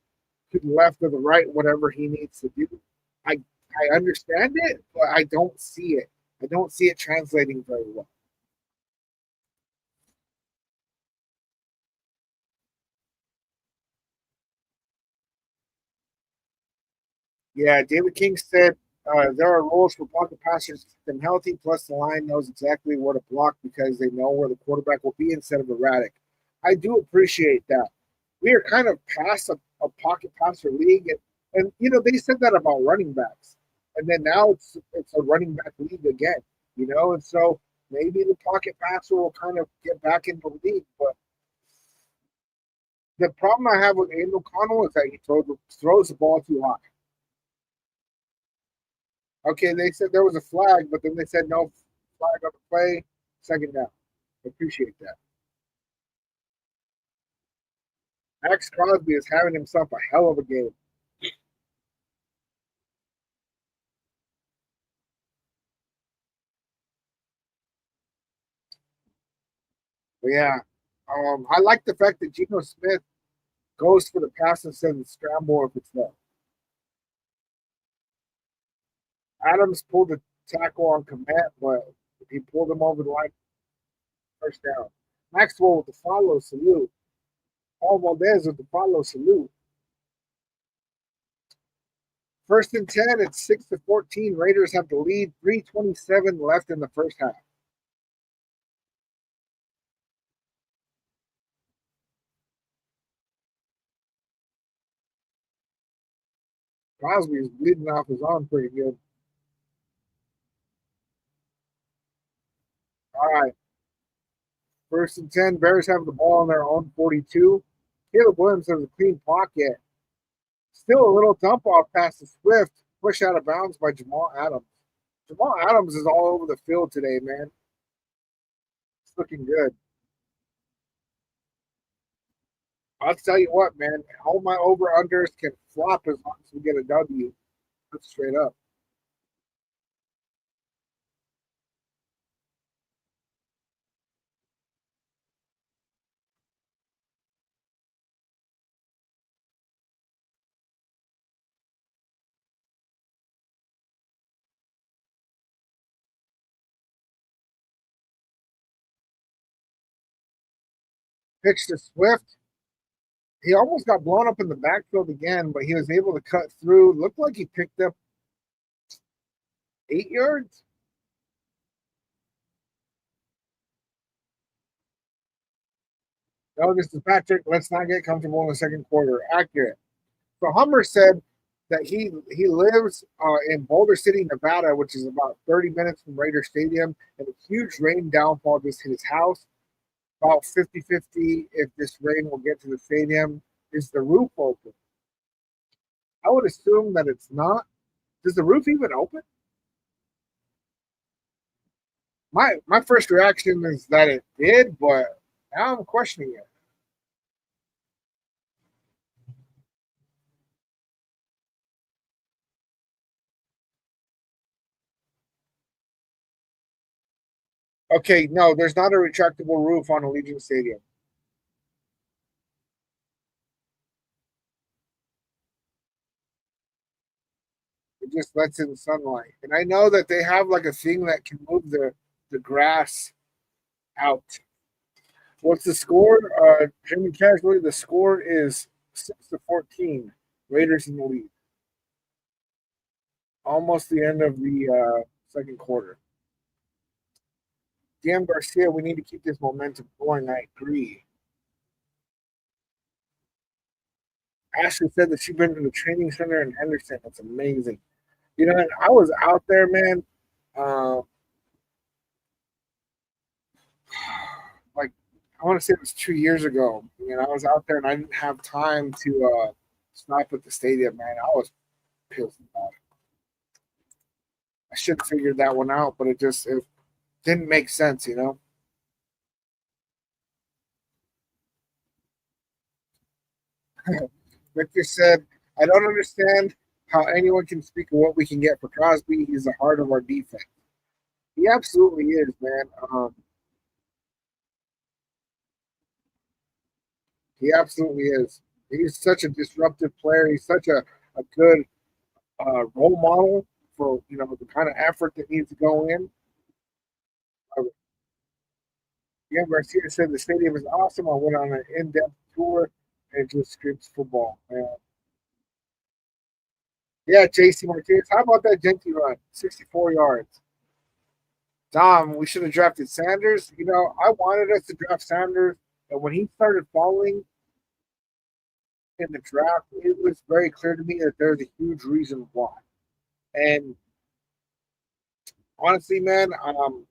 S1: to the left or the right, whatever he needs to do. I I understand it, but I don't see it. I don't see it translating very well. Yeah, David King said there are rules for pocket passers to keep them healthy. Plus, the line knows exactly where to block because they know where the quarterback will be instead of erratic. I do appreciate that. We are kind of past a pocket passer league, and you know they said that about running backs, and then now it's a running back league again. You know, and so maybe the pocket passer will kind of get back into the league. But the problem I have with Aiden O'Connell is that he throws the ball too high. Okay, they said there was a flag, but then they said no flag on the play, second down. I appreciate that. Max Crosby is having himself a hell of a game. But yeah, I like the fact that Geno Smith goes for the pass instead of the scramble if it's there. Adams pulled the tackle on command, but he pulled him over the line first down. Maxwell with the follow salute. Paul Valdez with the follow salute. First and 10, it's 6-14. Raiders have the lead. 3:27 left in the first half. Crosby is bleeding off his arm pretty good. All right. First and 10. Bears have the ball on their own 42. Caleb Williams has a clean pocket. Still a little dump off past the Swift. Push out of bounds by Jamal Adams. Jamal Adams is all over the field today, man. It's looking good. I'll tell you what, man. All my over unders can flop as long as we get a W. That's straight up. Pitch to Swift. He almost got blown up in the backfield again, but he was able to cut through. Looked like he picked up 8 yards. No, this is Patrick. Let's not get comfortable in the second quarter. Accurate. So Hummer said that he lives in Boulder City, Nevada, which is about 30 minutes from Raider Stadium, and a huge rain downfall just hit his house. About 50-50 if this rain will get to the stadium. Is the roof open? I would assume that it's not. Does the roof even open? My first reaction is that it did, but now I'm questioning it. Okay, no, there's not a retractable roof on Allegiant Stadium. It just lets in sunlight. And I know that they have like a thing that can move the grass out. What's the score? Jimmy Casually, the score is 6-14. Raiders in the lead. Almost the end of the second quarter. Dan Garcia, we need to keep this momentum going. I agree. Ashley said that she's been to the training center in Henderson. That's amazing. You know, and I was out there, man. Uh, like I want to say it was 2 years ago. You know, I was out there and I didn't have time to stop at the stadium, man. I was pissed about it. I should have figured that one out, but it didn't make sense, you know. Victor said, I don't understand how anyone can speak of what we can get for Crosby. He's the heart of our defense. He absolutely is, man. He absolutely is. He's such a disruptive player. He's such a good role model for the kind of effort that needs to go in. Uh, yeah, Garcia said the stadium is awesome. I went on an in-depth tour and it just screams football, man. Yeah, JC Martinez. How about that Genty run? 64 yards. Tom, we should have drafted Sanders. I wanted us to draft Sanders, and when he started falling in the draft, it was very clear to me that there's a huge reason why. And honestly, man, I'm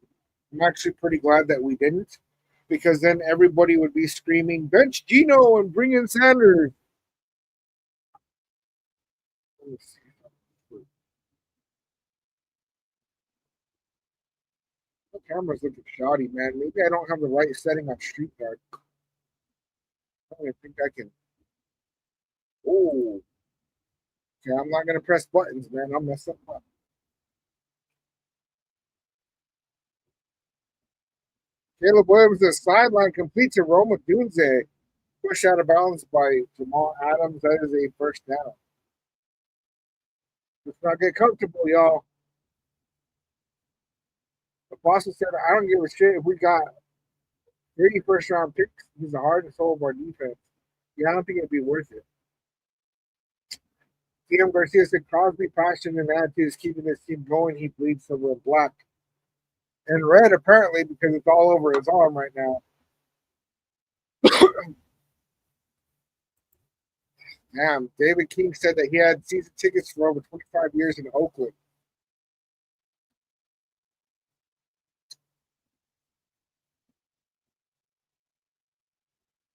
S1: actually pretty glad that we didn't, because then everybody would be screaming, bench Gino and bring in Sanders. Let me see. The camera's looking shoddy, man. Maybe I don't have the right setting on street guard. I don't think I can. Oh, okay. I'm not gonna press buttons, man. I'll mess up. Caleb Williams, the sideline completes a Roma Dunze. Push out of bounds by Jamal Adams. That is a first down. Let's not get comfortable, y'all. The Boston said, I don't give a shit if we got 30 first round picks. He's the heart and soul of our defense. Yeah, I don't think it'd be worth it. TM Garcia said Crosby passion and attitude is keeping this team going. He bleeds silver and black. And red, apparently, because it's all over his arm right now. Damn, David King said that he had season tickets for over 25 years in Oakland.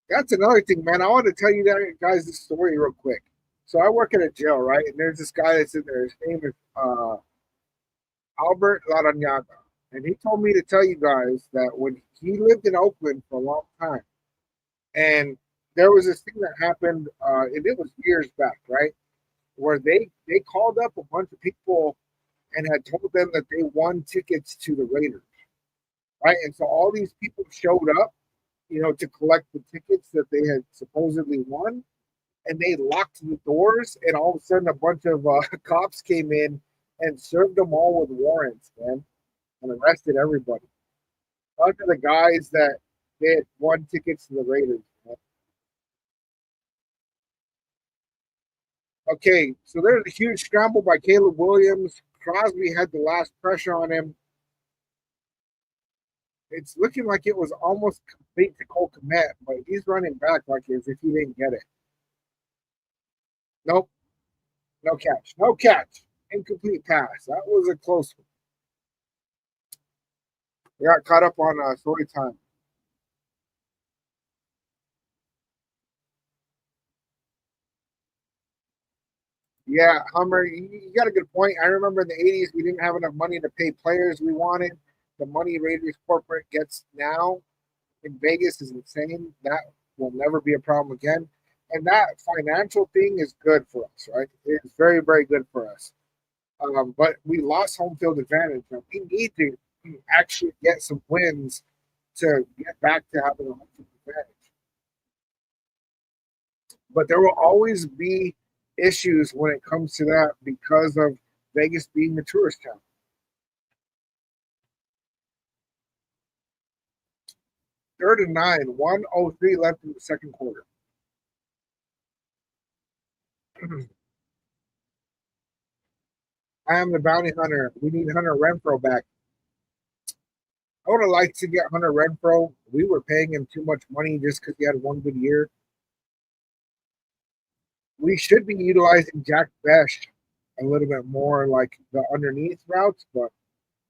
S1: That's another thing, man. I want to tell you guys this story real quick. So I work in a jail, right? And there's this guy that's in there. His name is Albert Laranaga. And he told me to tell you guys that when he lived in Oakland for a long time, and there was this thing that happened, and it was years back, right? Where they called up a bunch of people and had told them that they won tickets to the Raiders, right? And so all these people showed up, to collect the tickets that they had supposedly won, and they locked the doors, and all of a sudden a bunch of cops came in and served them all with warrants, man, and arrested everybody. A bunch of the guys that they had won tickets to the Raiders. Man. Okay, so there's a huge scramble by Caleb Williams. Crosby had the last pressure on him. It's looking like it was almost complete to Cole Kmet, but he's running back like as if he didn't get it. Nope, no catch. No catch. Incomplete pass. That was a close one. We got caught up on story time. Yeah, Hummer, you got a good point. I remember in the 80s, we didn't have enough money to pay players we wanted. The money Raiders corporate gets now in Vegas is insane. That will never be a problem again. And that financial thing is good for us, right? It's very, very good for us. But we lost home field advantage. And we need to actually get some wins to get back to having a home field advantage. But there will always be issues when it comes to that because of Vegas being a tourist town. 3rd and 9, 1:03 left in the second quarter. I am the bounty hunter. We need Hunter Renfro back. I would have liked to get Hunter Renfro. We were paying him too much money just because he had one good year. We should be utilizing Jack Besh a little bit more, like the underneath routes, but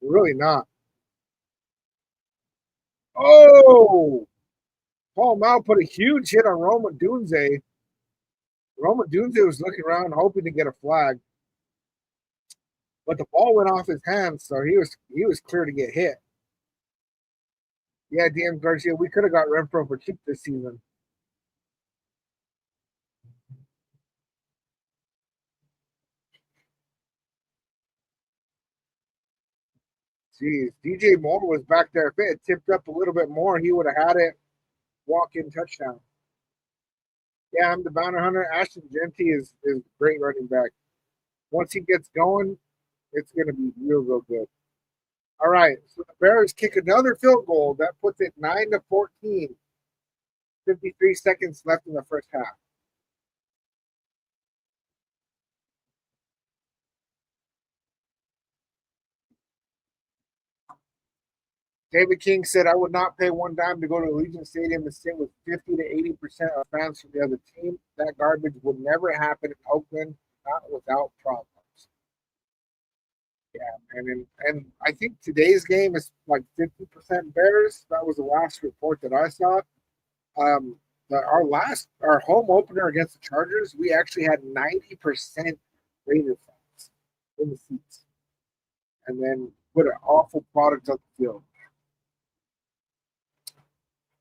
S1: really not. Oh, Paul Mal put a huge hit on Roma Dunze. Roma Dunze was looking around hoping to get a flag, but the ball went off his hands, so he was clear to get hit. Yeah, DM Garcia, we could have got Renfro for cheap this season. Jeez, DJ Moore was back there. If it had tipped up a little bit more, he would have had it. Walk-in touchdown. Yeah, I'm the bounty hunter. Ashton Genty is great running back. Once he gets going, it's going to be real good. All right, so the Bears kick another field goal. That puts it 9-14. 53 seconds left in the first half. David King said, I would not pay one dime to go to Allegiant Stadium and sit with 50 to 80% of fans from the other team. That garbage would never happen in Oakland, not without problems. Yeah, and I think today's game is like 50% Bears. That was the last report that I saw. Um, our home opener against the Chargers, we actually had 90% Raider fans in the seats, and then put an awful product on the field.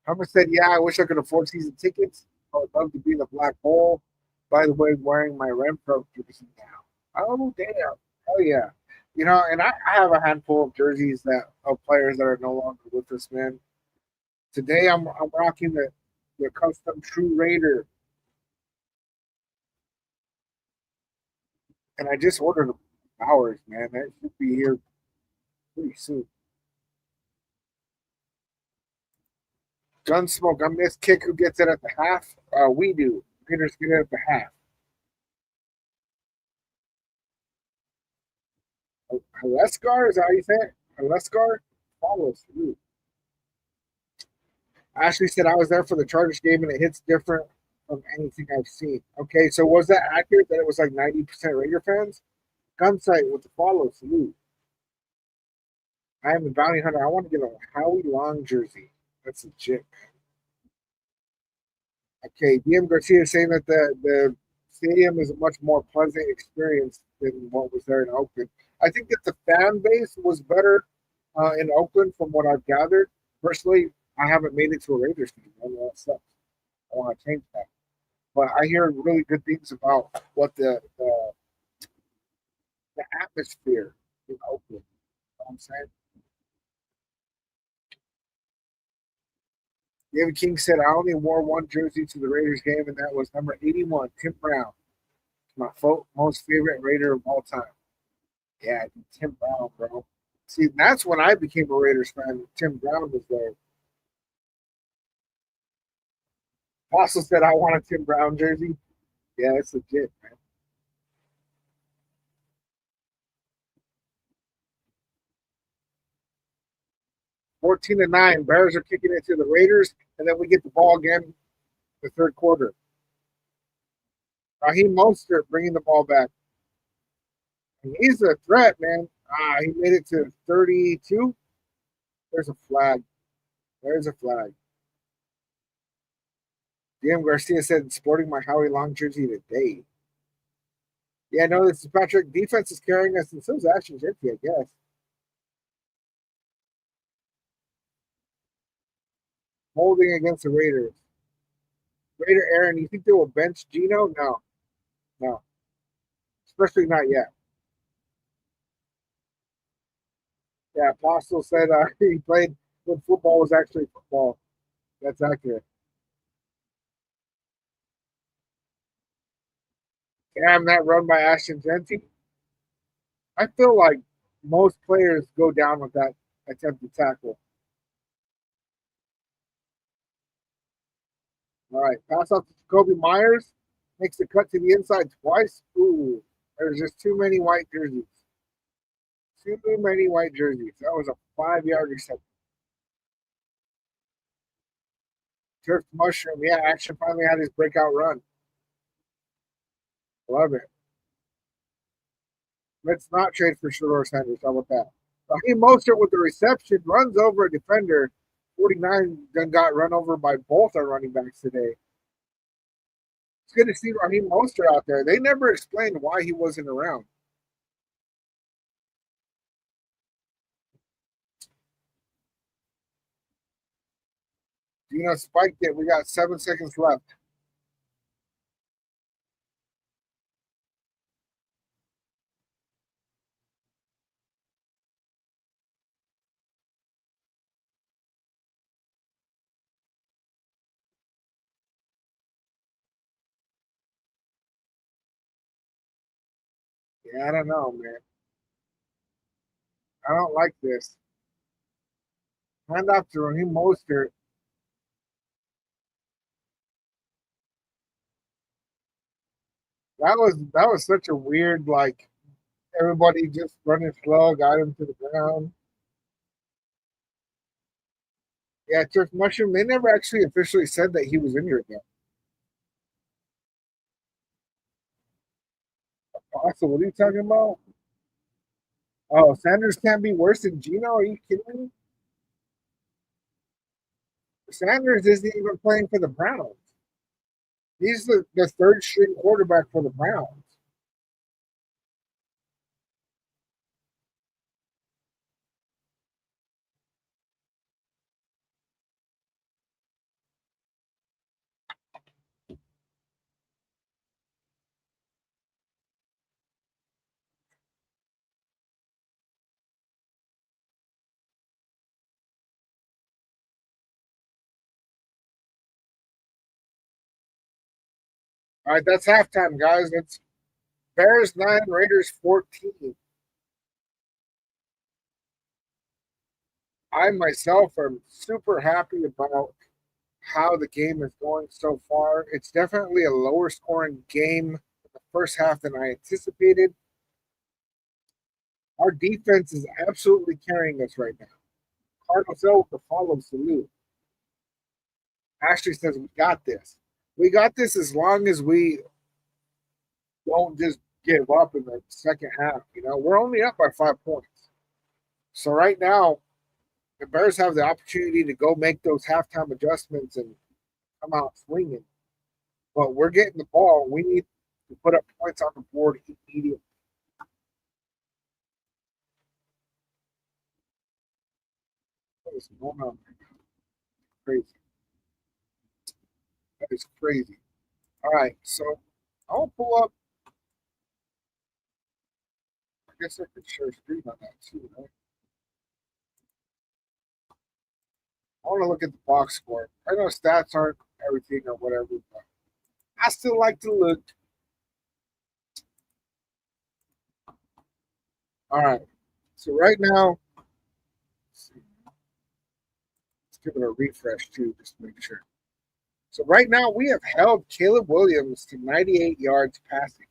S1: Hummer said, "Yeah, I wish I could afford season tickets. I would love to be in the black hole. By the way, wearing my Renfro jersey now. Oh damn! Oh yeah. And I have a handful of jerseys that of players that are no longer with us, man. Today I'm rocking the custom TRU Raider, and I just ordered them hours, man. That should be here pretty soon. Gunsmoke, I'm this kick who gets it at the half. We do. Raiders get it at the half. Alescar, is that how you say it? Alescar? Follows. Ooh. Ashley said I was there for the Chargers game and it hits different from anything I've seen. Okay, so was that accurate that it was like 90% Raider fans? Gunsight with the follow. Salute. I am a bounty hunter. I want to get a Howie Long jersey. That's legit. Okay, DM Garcia is saying that the stadium is a much more pleasant experience than what was there in Oakland. I think that the fan base was better in Oakland from what I've gathered. Personally, I haven't made it to a Raiders game. I know that sucks. I want to change that. But I hear really good things about what the atmosphere in Oakland. You know what I'm saying? David King said, I only wore one jersey to the Raiders game, and that was number 81, Tim Brown. My most favorite Raider of all time. Yeah, Tim Brown, bro. See, that's when I became a Raiders fan. Tim Brown was there. Also said I want a Tim Brown jersey. Yeah, it's legit, man. 14-9. Bears are kicking it to the Raiders, and then we get the ball again in the third quarter. Raheem Mostert bringing the ball back. And he's a threat, man. He made it to 32. There's a flag. There's a flag. DM Garcia said, sporting my Howie Long jersey today. Yeah, no, this is Patrick. Defense is carrying us, and so is Ashton Jersey, I guess. Holding against the Raiders. Raider Aaron, you think they will bench Gino? No, no, especially not yet. Yeah, Apostle said he played when football was actually football. That's accurate. Damn, that run by Ashton Genty. I feel like most players go down with that attempted tackle. All right, pass off to Jacoby Myers. Makes the cut to the inside twice. Ooh, there's just too many white jerseys. Too many white jerseys. That was a 5 yard reception. Turf mushroom. Yeah, Action finally had his breakout run. Love it. Let's not trade for Shador Sanders. How about that? Raheem Mostert with the reception runs over a defender. 49 then got run over by both our running backs today. It's good to see Raheem Mostert out there. They never explained why he wasn't around. Dino spiked it. We got 7 seconds left. Yeah, I don't know, man. I don't like this. Hand off to Raheem Mostert. That was such a weird like everybody just running slow, got him to the ground. Yeah, Turk Mushroom. They never actually officially said that he was injured though. Also, what are you talking about? Oh, Sanders can't be worse than Gino. Are you kidding me? Sanders isn't even playing for the Browns. He's the third string quarterback for the Browns. All right, that's halftime, guys. It's Bears 9, Raiders 14. I myself am super happy about how the game is going so far. It's definitely a lower scoring game in the first half than I anticipated. Our defense is absolutely carrying us right now. Cardinals with the follow salute. Ashley says, "We got this. We got this as long as we don't just give up in the second half. You know, we're only up by 5 points. So right now, the Bears have the opportunity to go make those halftime adjustments and come out swinging. But we're getting the ball. We need to put up points on the board immediately. What is going on? Crazy. That is crazy. All right, so I'll pull up. I guess I could share screen on that too, right? I want to look at the box score. I know stats aren't everything or whatever, but I still like to look. All right, so right now, let's give it a refresh too, just to make sure. So right now, we have held Caleb Williams to 98 yards passing,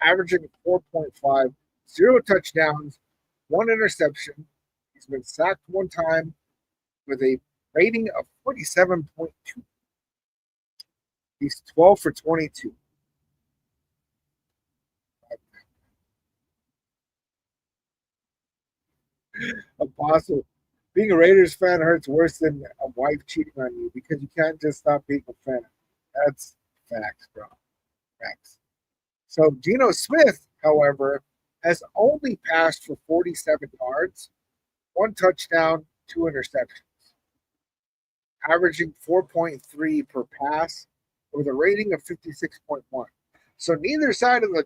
S1: averaging 4.5, zero touchdowns, one interception. He's been sacked one time with a rating of 47.2. He's 12 for 22. Apostle, being a Raiders fan hurts worse than a wife cheating on you because you can't just stop being a fan. That's facts, bro. Facts. So Geno Smith, however, has only passed for 47 yards, one touchdown, two interceptions, averaging 4.3 per pass with a rating of 56.1. So neither side of the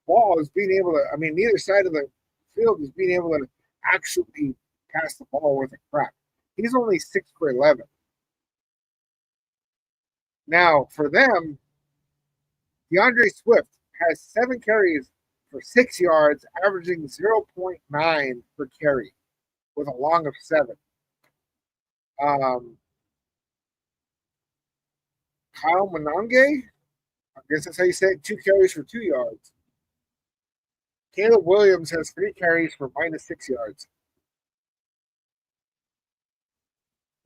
S1: ball is being able to, I mean, neither side of the field is being able to actually pass the ball worth a crap. He's only 6 for 11. Now, for them, DeAndre Swift has 7 carries for 6 yards, averaging 0.9 per carry with a long of 7. Um, Kyle Monange, I guess that's how you say it, 2 carries for 2 yards. Caleb Williams has 3 carries for -6 yards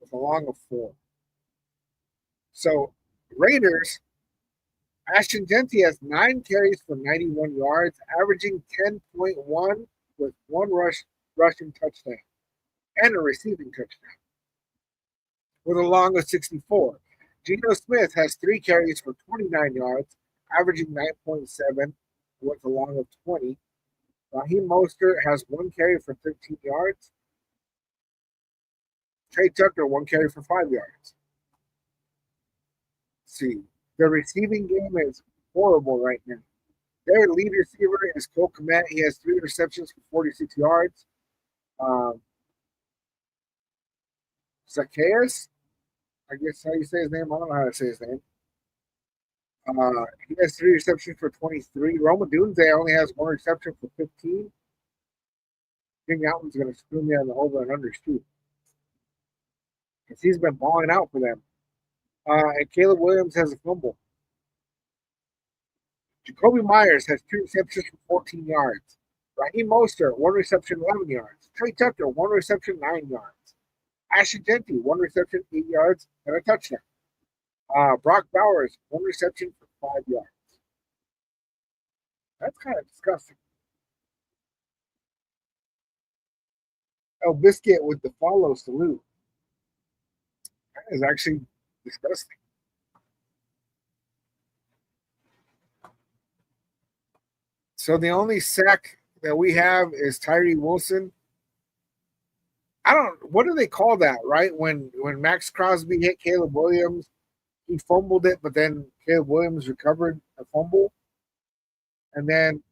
S1: with a long of 4. So, Raiders, Ashton Genty has 9 carries for 91 yards, averaging 10.1 with one rushing touchdown and a receiving touchdown with a long of 64. Geno Smith has 3 carries for 29 yards, averaging 9.7 with a long of 20. Raheem Mostert has 1 carry for 13 yards. Trey Tucker, 1 carry for 5 yards. Let's see. The receiving game is horrible right now. Their lead receiver is Cole Kmet. He has 3 receptions for 46 yards. Um, Zacchaeus, I guess how you say his name. I don't know how to say his name. He has 3 receptions for 23. Roma Dunze only has 1 reception for 15. I think that one's going to screw me on the over and under too, because he's been balling out for them. And Caleb Williams has a fumble. Jacoby Myers has 2 receptions for 14 yards. Raheem Mostert, 1 reception, 11 yards. Trey Tucker, 1 reception, 9 yards. Ashton Genty, 1 reception, 8 yards, and a touchdown. Brock Bowers, 1 reception for 5 yards. That's kind of disgusting. El Biscuit with the follow salute. That is actually disgusting. So the only sack that we have is Tyree Wilson. I don't. What do they call that? Right when Max Crosby hit Caleb Williams, he fumbled it, but then Caleb Williams recovered a fumble, and then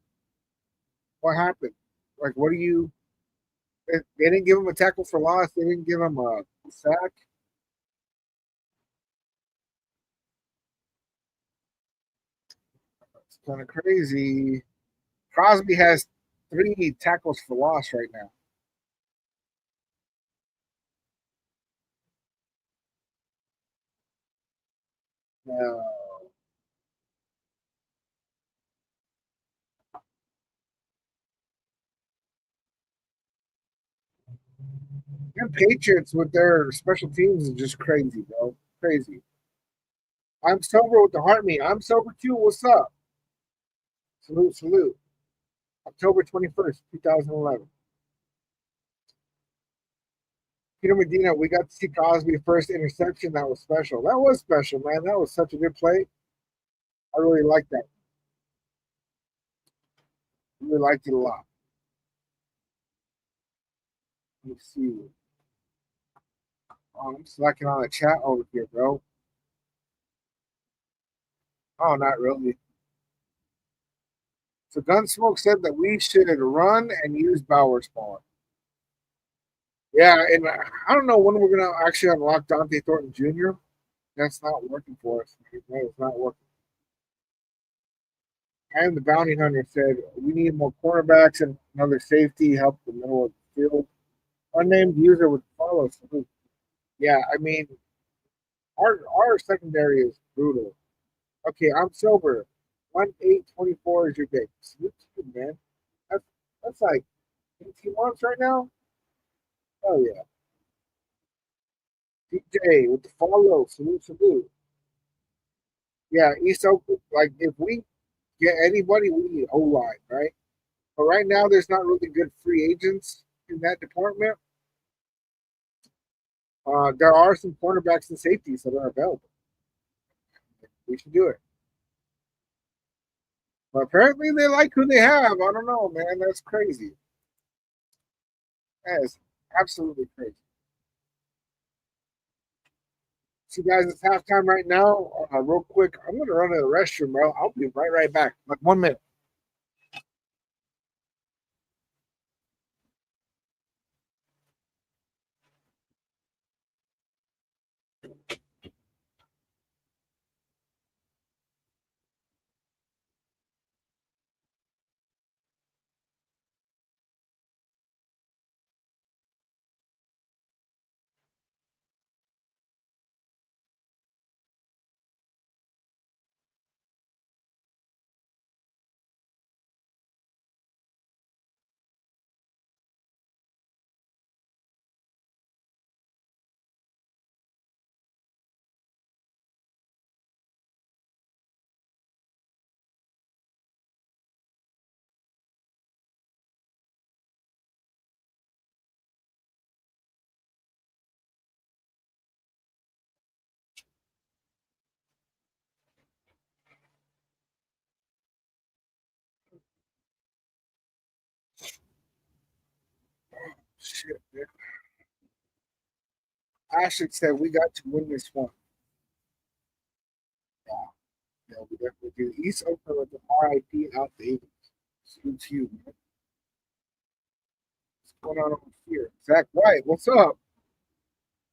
S1: what happened? Like, what do you? They didn't give him a tackle for loss. They didn't give him a sack. It's kind of crazy. Crosby has 3 tackles for loss right now. No. Them Patriots with their special teams is just crazy, bro. Crazy. I'm sober with the heart me. I'm sober too. What's up? Salute, salute. October 21st, 2011. Peter Medina, we got to see Crosby's first interception. That was special. That was special, man. That was such a good play. I really liked that. Really liked it a lot. Let me see. I'm slacking on the chat over here, bro. Oh, not really. So Gunsmoke said that we should run and use Bowers Ball. Yeah, and I don't know when we're gonna actually unlock Dante Thornton Jr. That's not working for us. It's not working. I am the bounty hunter said we need more cornerbacks and another safety help the middle of the field. Unnamed user would follow. So, yeah, I mean our secondary is brutal. Okay, I'm sober. 1/8/24 is your date. Salute to you, man. That's that's like 18 months right now. Oh yeah. DJ with the follow. Salute, salute. Yeah, East Oakland. Like if we get anybody, we need O line, right? But right now, there's not really good free agents in that department. There are some cornerbacks and safeties that are available. We should do it. But apparently, they like who they have. I don't know, man. That's crazy. That is absolutely crazy. So, guys, it's halftime right now. Real quick, I'm going to run to the restroom, bro. I'll be right back. Like 1 minute. Shit, man. Ashley said we got to win this one. Yeah, yeah, we definitely do. East Oakland with the RIP out Davis. Salute to you, man. What's going on over here? Zach White, what's up?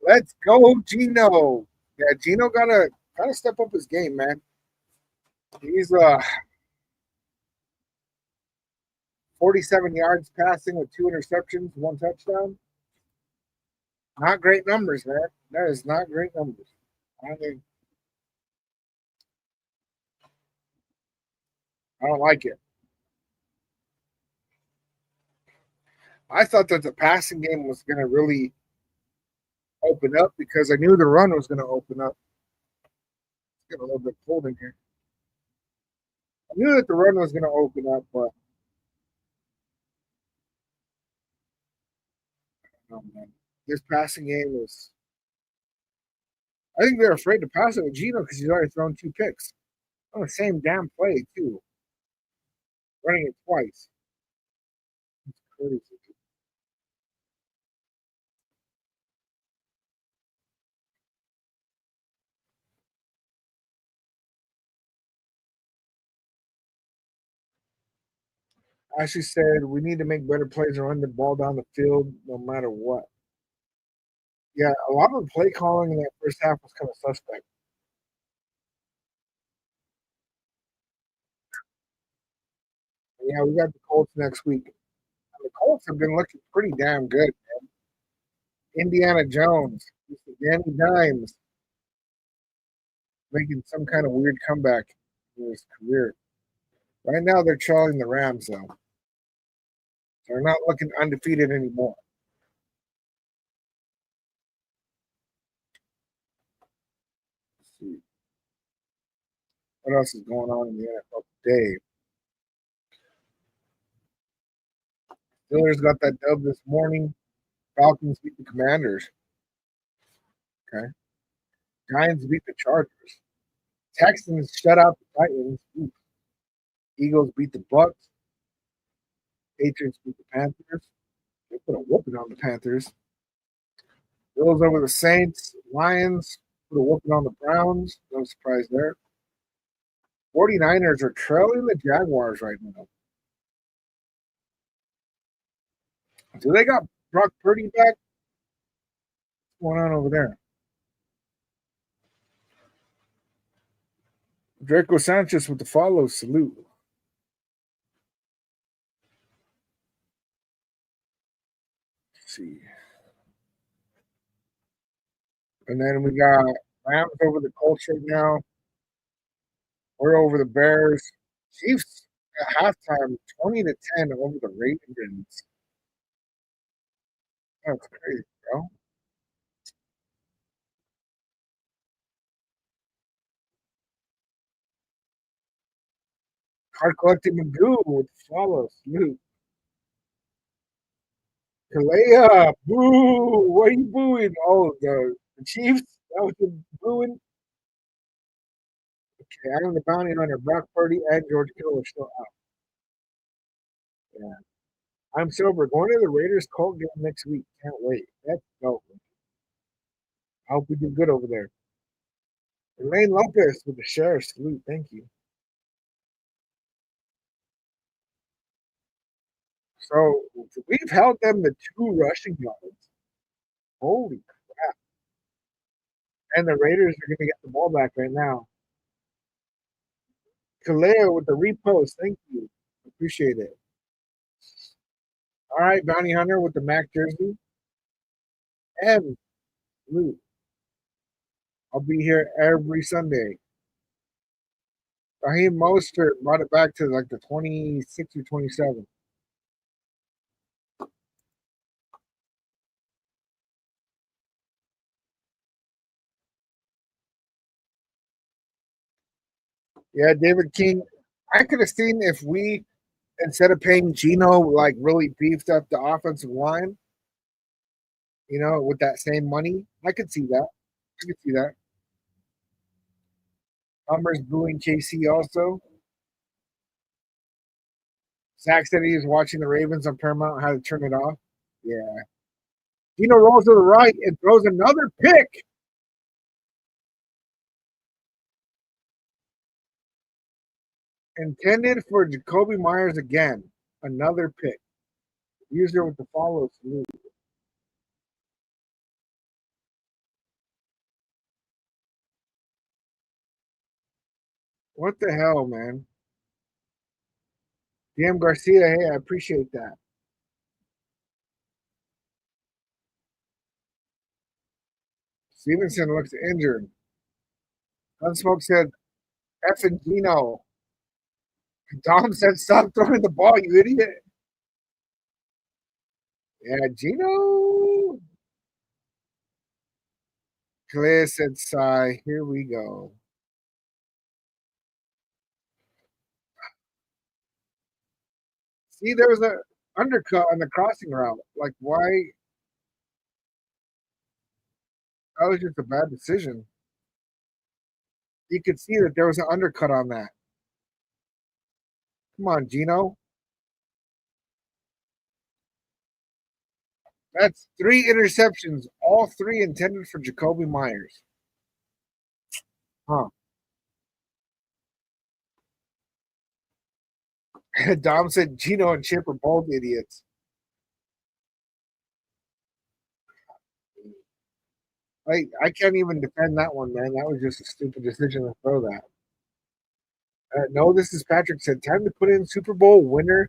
S1: Let's go, Gino. Yeah, Gino gotta step up his game, man. He's 47 yards passing with 2 interceptions, 1 touchdown. Not great numbers, man. That is not great numbers. I mean, I don't like it. I thought that the passing game was going to really open up because I knew the run was going to open up. It's getting a little bit cold in here. I knew that the run was going to open up, but man, this passing game was. I think they're afraid to pass it with Gino because he's already thrown 2 picks on the same damn play too, running it twice. It's crazy. Ashley said we need to make better plays and run the ball down the field no matter what. Yeah, a lot of the play calling in that first half was kind of suspect. Yeah, we got the Colts next week. And the Colts have been looking pretty damn good. Indiana Jones, Danny Dimes, making some kind of weird comeback in his career. Right now, they're trailing the Rams, though. They're not looking undefeated anymore. Let's see what else is going on in the NFL today. Steelers got that dub this morning. Falcons beat the Commanders. Okay. Giants beat the Chargers. Texans shut out the Titans. Ooh. Eagles beat the Bucks. Patriots beat the Panthers. They put a whooping on the Panthers. Bills over the Saints. Lions put a whooping on the Browns. No surprise there. 49ers are trailing the Jaguars right now. Do they got Brock Purdy back? What's going on over there? Draco Sanchez with the follow. Salute. Let's see. And then we got Rams over the Colts right now. We're over the Bears. Chiefs at halftime, 20-10 over the Ravens. That's crazy, bro. Card collecting Magoo with the follow. Salute. Kalea, boo! What are you booing? Oh, the Chiefs? That was the booing? Okay, Adam the Bounty Hunter, Brock Purdy, and George Kittle are still out. Yeah. I'm sober. Going to the Raiders Colt game next week. Can't wait. Let's go. I hope we do good over there. Elaine Lopez with the share. Salute. Thank you. So we've held them to 2 rushing yards. Holy crap. And the Raiders are going to get the ball back right now. Kaleo with the repost. Thank you. Appreciate it. All right, Bounty Hunter with the Mac jersey. And Luke. I'll be here every Sunday. Raheem Mostert brought it back to like the 26 or 27. Yeah, David King. I could have seen if we, instead of paying Gino, like really beefed up the offensive line, with that same money. I could see that. I could see that. Hummers booing KC also. Zach said he was watching the Ravens on Paramount, how to turn it off. Yeah. Gino rolls to the right and throws another pick. Intended for Jacoby Myers again. Another pick. User with the follow salute. What the hell, man? DM Garcia, hey, I appreciate that. Stevenson looks injured. Gunsmoke said, F and Gino. Dom said, stop throwing the ball, you idiot. Yeah, Gino. Claire said, sigh. Here we go. See, there was a undercut on the crossing route. Like, why? That was just a bad decision. You could see that there was an undercut on that. Come on, Gino. That's 3 interceptions, all 3 intended for Jacoby Myers. Huh. Dom said Gino and Chip are both idiots. I can't even defend that one, man. That was just a stupid decision to throw that. No, this is Patrick said, time to put in Super Bowl winner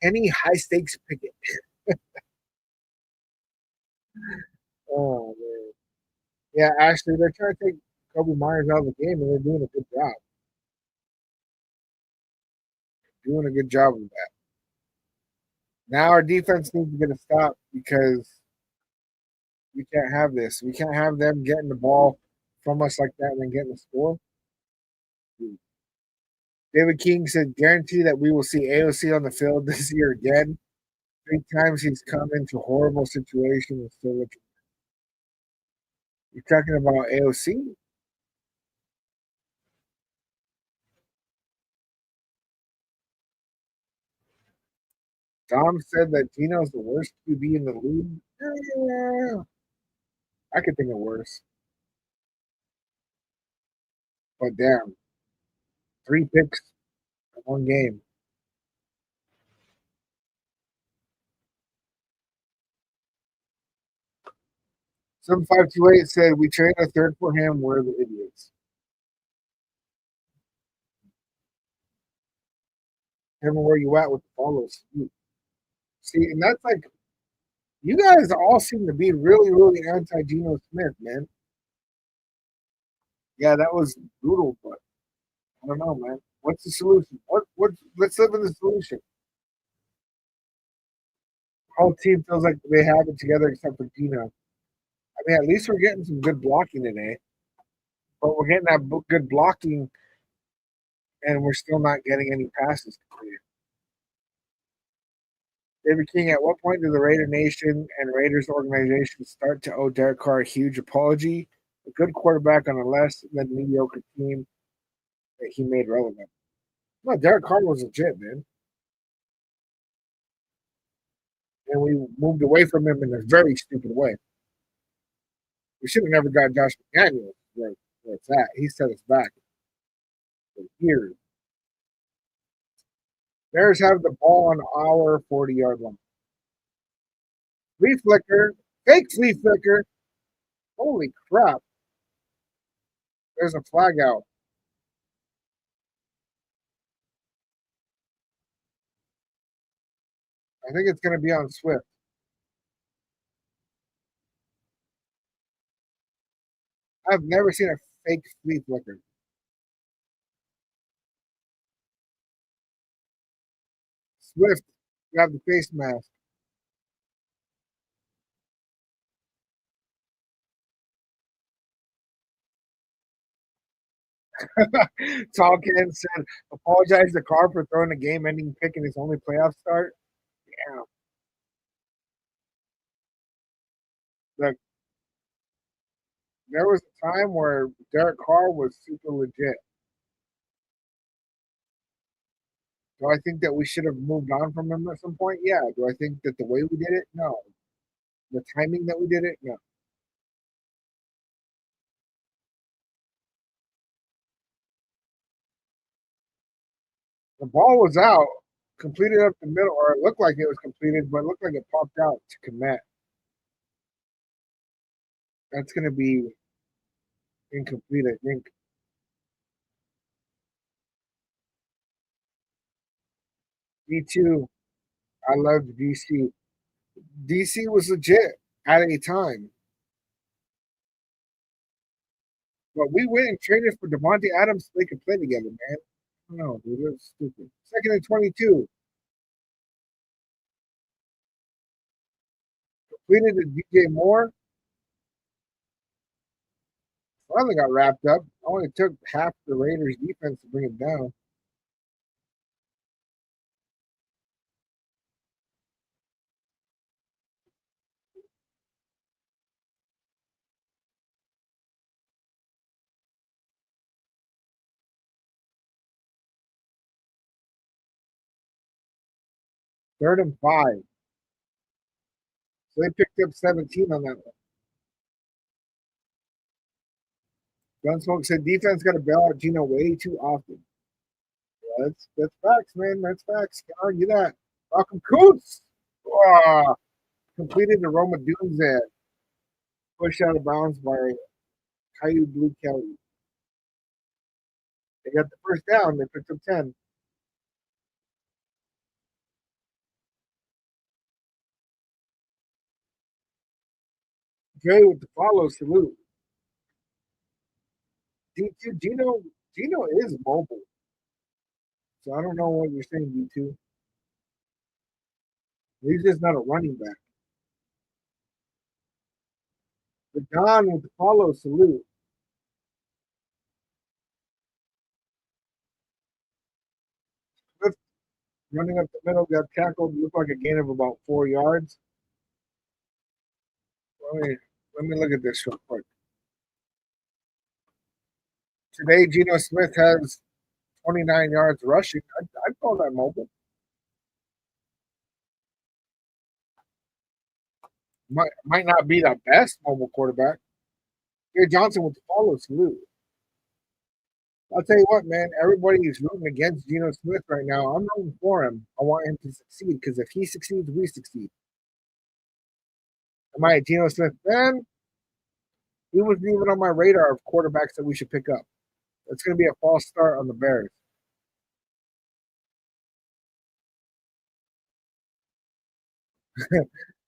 S1: Kenny High Stakes Pickett. Oh, man. Yeah, actually, they're trying to take Kobe Myers out of the game, and they're doing a good job. Doing a good job of that. Now our defense needs to get a stop because we can't have this. We can't have them getting the ball from us like that and then getting a score. David King said, guarantee that we will see AOC on the field this year again. 3 times he's come into horrible situations and still looking. You're talking about AOC? Dom said that Gino's the worst QB in the league. Yeah, I could think of worse. But damn, 3 picks in one game. 7528 said, we trade a third for him. We're the idiots. Tell me where you at with the follows. See, and that's like, you guys all seem to be really, really anti Geno Smith, man. Yeah, that was brutal, but I don't know, man. What's the solution? Let's live in the solution. The whole team feels like they have it together except for Gino. I mean, at least we're getting some good blocking today, but we're getting that good blocking, and we're still not getting any passes completed. David King, at what point do the Raider Nation and Raiders organization start to owe Derek Carr a huge apology? A good quarterback on a less than mediocre team that he made relevant. No, Derek Carr was legit, man. And we moved away from him in a very stupid way. We should have never got Josh McDaniels where it's at. He set us back for years. Bears have the ball on our 40-yard line. Flea flicker. Fake flea flicker. Holy crap. There's a flag out. I think it's going to be on Swift. I've never seen a fake flea flicker. Swift, you have the face mask. Talkin said, apologize to Carr for throwing a game ending pick in his only playoff start. Yeah. Look, there was a time where Derek Carr was super legit. Do I think that we should have moved on from him at some point? Yeah. Do I think that the way we did it? No. The timing that we did it? No. The ball was out, completed up the middle, or it looked like it was completed, but it looked like it popped out to commit. That's going to be incomplete, I think. D2. I loved DC. DC was legit at a time. But we went and traded for Devontae Adams so they could play together, man. I don't know, dude. It was stupid. Second and 22. Completed to DJ Moore. Finally got wrapped up. Only took half the Raiders defense to bring it down. Third and 5. So they picked up 17 on that one. Gunsmoke said defense got to bail out Gino way too often. Yeah, that's facts, man. That's facts. Can't argue that. Malcolm Coots. Oh, completed the Roma Doomsday. Pushed out of bounds by Caillou Blue Kelly. They got the first down. They picked up 10. Dre with the follow salute. D2 Gino is mobile. So I don't know what you're saying, D2. He's just not a running back. The Don with the follow salute. Swift running up the middle, got tackled, looked like a gain of about 4 yards. Let me, let me look at this real quick. Today, Geno Smith has 29 yards rushing. I'd call that mobile. Might not be the best mobile quarterback. Jay Johnson with the follow salute. I'll tell you what, man. Everybody is rooting against Geno Smith right now. I'm rooting for him. I want him to succeed because if he succeeds, we succeed. Am I a Geno Smith fan? He wasn't even on my radar of quarterbacks that we should pick up. It's going to be a false start on the Bears.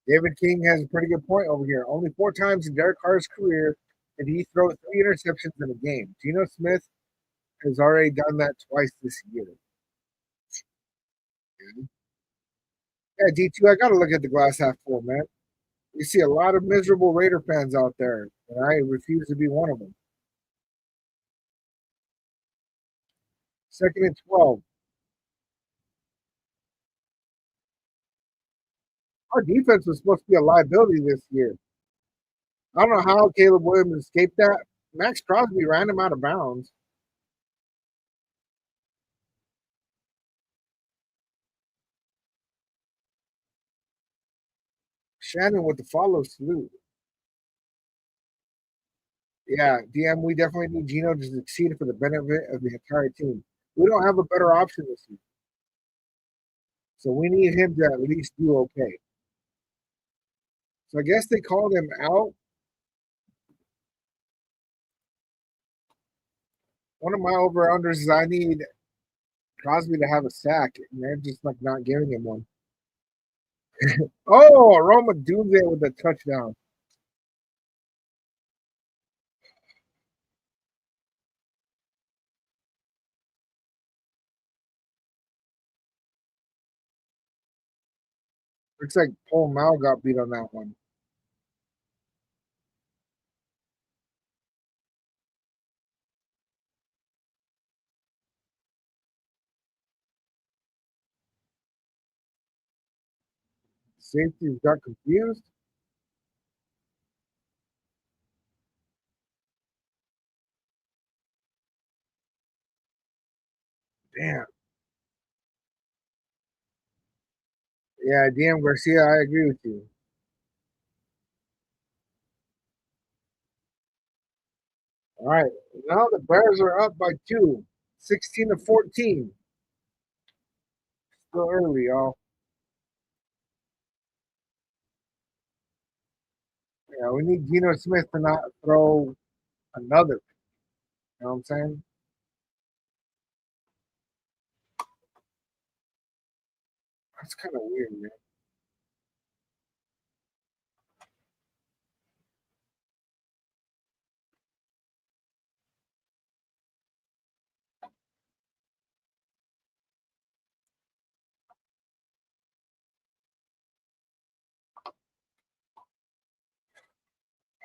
S1: David King has a pretty good point over here. Only 4 times in Derek Carr's career did he throw 3 interceptions in a game. Geno Smith has already done that twice this year. Yeah, D2, I got to look at the glass half full, man. You see a lot of miserable Raider fans out there, and I refuse to be one of them. Second and 12. Our defense was supposed to be a liability this year. I don't know how Caleb Williams escaped that. Max Crosby ran him out of bounds. Shannon with the follow salute. Yeah, DM, we definitely need Gino to succeed for the benefit of the entire team. We don't have a better option this year. So we need him to at least do okay. So I guess they called him out. One of my over-unders is I need Crosby to have a sack, and they're just like not giving him one. Oh, Roma Doomsday with a touchdown. Looks like Paul Mal got beat on that one. Safeties got confused. Damn. Yeah, DM Garcia, I agree with you. All right. Now the Bears are up by 2, 16-14. Still early, y'all. Yeah, we need Geno Smith to not throw another. You know what I'm saying? That's kind of weird, man.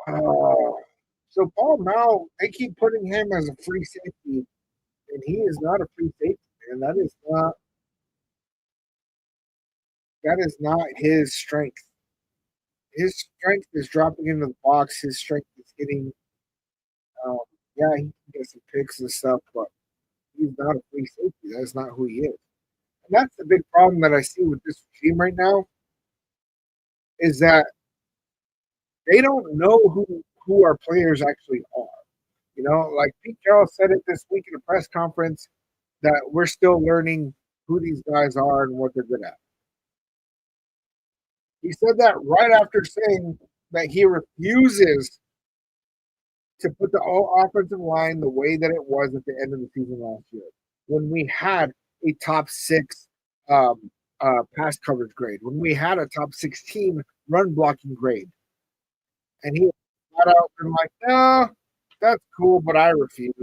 S1: Uh, so Paul Mao, they keep putting him as a free safety, and he is not a free safety, man. That is not his strength. His strength is dropping into the box. His strength is getting, um, yeah, he can get some picks and stuff, but he's not a free safety. That's not who he is. And that's the big problem that I see with this team right now is that they don't know who our players actually are. You know, like Pete Carroll said it this week in a press conference that we're still learning who these guys are and what they're good at. He said that right after saying that he refuses to put the offensive line the way that it was at the end of the season last year when we had a top six pass coverage grade, when we had a top 16 run blocking grade. And he got out and like, no, that's cool, but I refuse.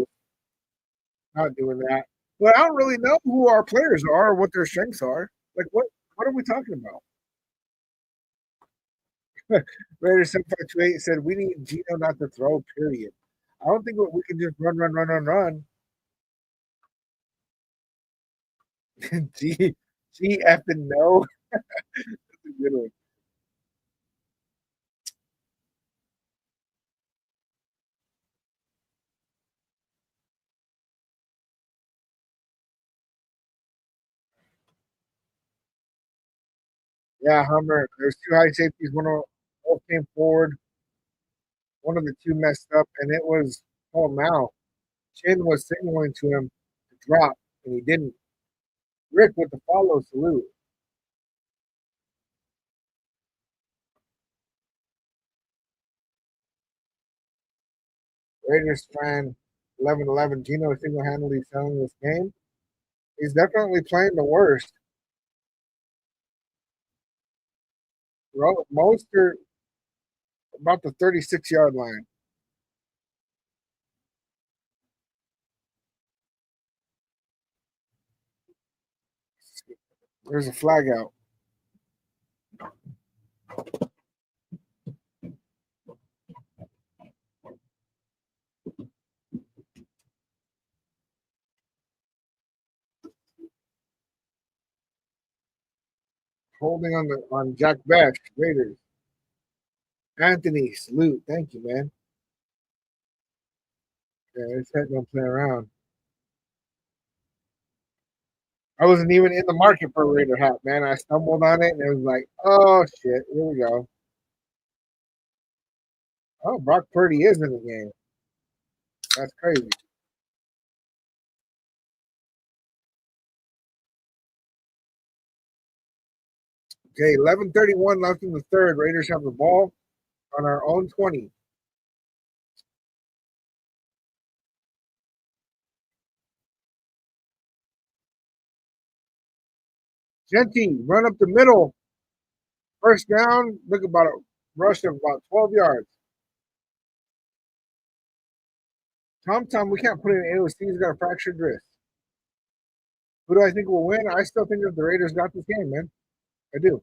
S1: Not doing that. But I don't really know who our players are or what their strengths are. Like, what are we talking about? Raiders 758 said we need Gino not to throw, period. I don't think we can just run. G, G F and no. That's a good one. Yeah, Hummer. There's two high safeties. One of both came forward. One of the two messed up, and it was Paul Mao. Chin was signaling to him to drop, and he didn't. Rick with the follow salute. Raiders fan 11-11. Gino single handedly selling this game. He's definitely playing the worst. Most are about the 36-yard line. There's a flag out. Holding on Jack Bash, Raiders. Anthony, salute. Thank you, man. Yeah, this head don't play around. I wasn't even in the market for a Raider hat, man. I stumbled on it and it was like, oh shit, here we go. Oh, Brock Purdy is in the game. That's crazy. Okay, 11:31 left in the third. Raiders have the ball on our own 20. Genty, run up the middle. First down. Look about a rush of about 12 yards. Tom, we can't put in AOC. He's got a fractured wrist. Who do I think will win? I still think that the Raiders got this game, man. I do.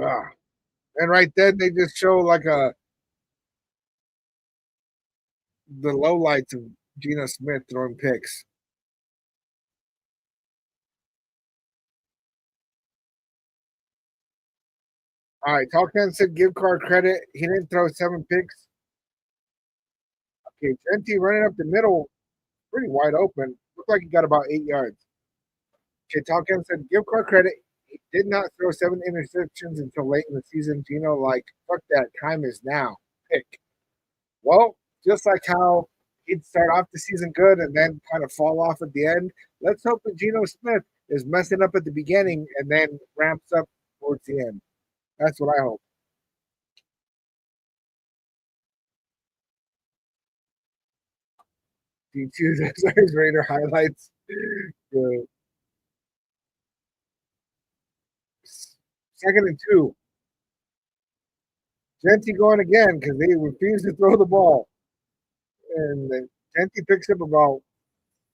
S1: Ah. And right then they just show like the low lights of Gina Smith throwing picks. All right, Talkan said give card credit. He didn't throw 7 picks. Okay, Genty running up the middle, pretty wide open. Looked like he got about 8 yards. Okay, Talkan said give card credit. He did not throw 7 interceptions until late in the season. Gino, like, fuck that. Time is now. Pick. Well, just like how he'd start off the season good and then kind of fall off at the end, let's hope that Geno Smith is messing up at the beginning and then ramps up towards the end. That's what I hope. D2 Raider highlights. The second and 2. Genty going again because they refuse to throw the ball. And then Genty picks up about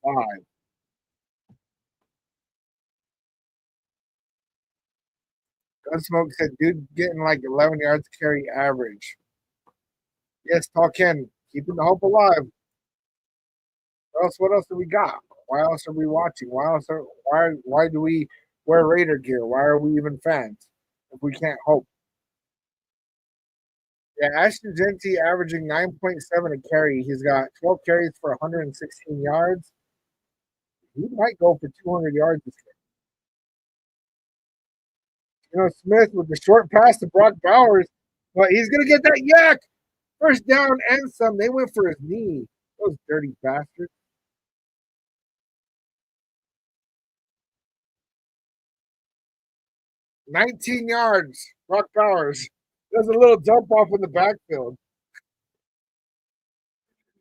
S1: 5. Gunsmoke said, dude getting like 11 yards carry average. Yes, tall Ken, keeping the hope alive. What else do we got? Why else are we watching? Why do we wear Raider gear? Why are we even fans if we can't hope? Yeah, Ashton Genty averaging 9.7 a carry. He's got 12 carries for 116 yards. He might go for 200 yards this game. Smith with the short pass to Brock Bowers, but he's going to get that yak. First down and some. They went for his knee. Those dirty bastards. 19 yards. Brock Bowers does a little dump off in the backfield.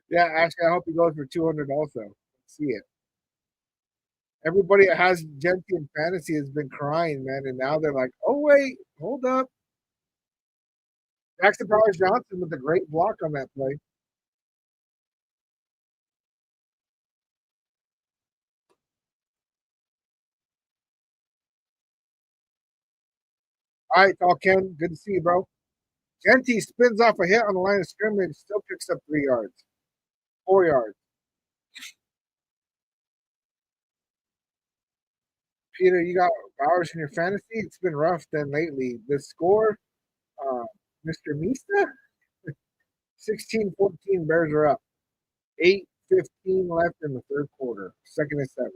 S1: Yeah, actually, I hope he goes for 200 also. Let's see it. Everybody that has Genty in fantasy has been crying, man, and now they're like, oh, wait, hold up. Jackson Powers Johnson with a great block on that play. All right, Tall Ken, good to see you, bro. Genty spins off a hit on the line of scrimmage, still picks up 3 yards, 4 yards. Peter, you got Bowers in your fantasy? It's been rough then lately. The score, uh, Mr. Mista, 16-14, Bears are up. 8:15 left in the third quarter, second and 7.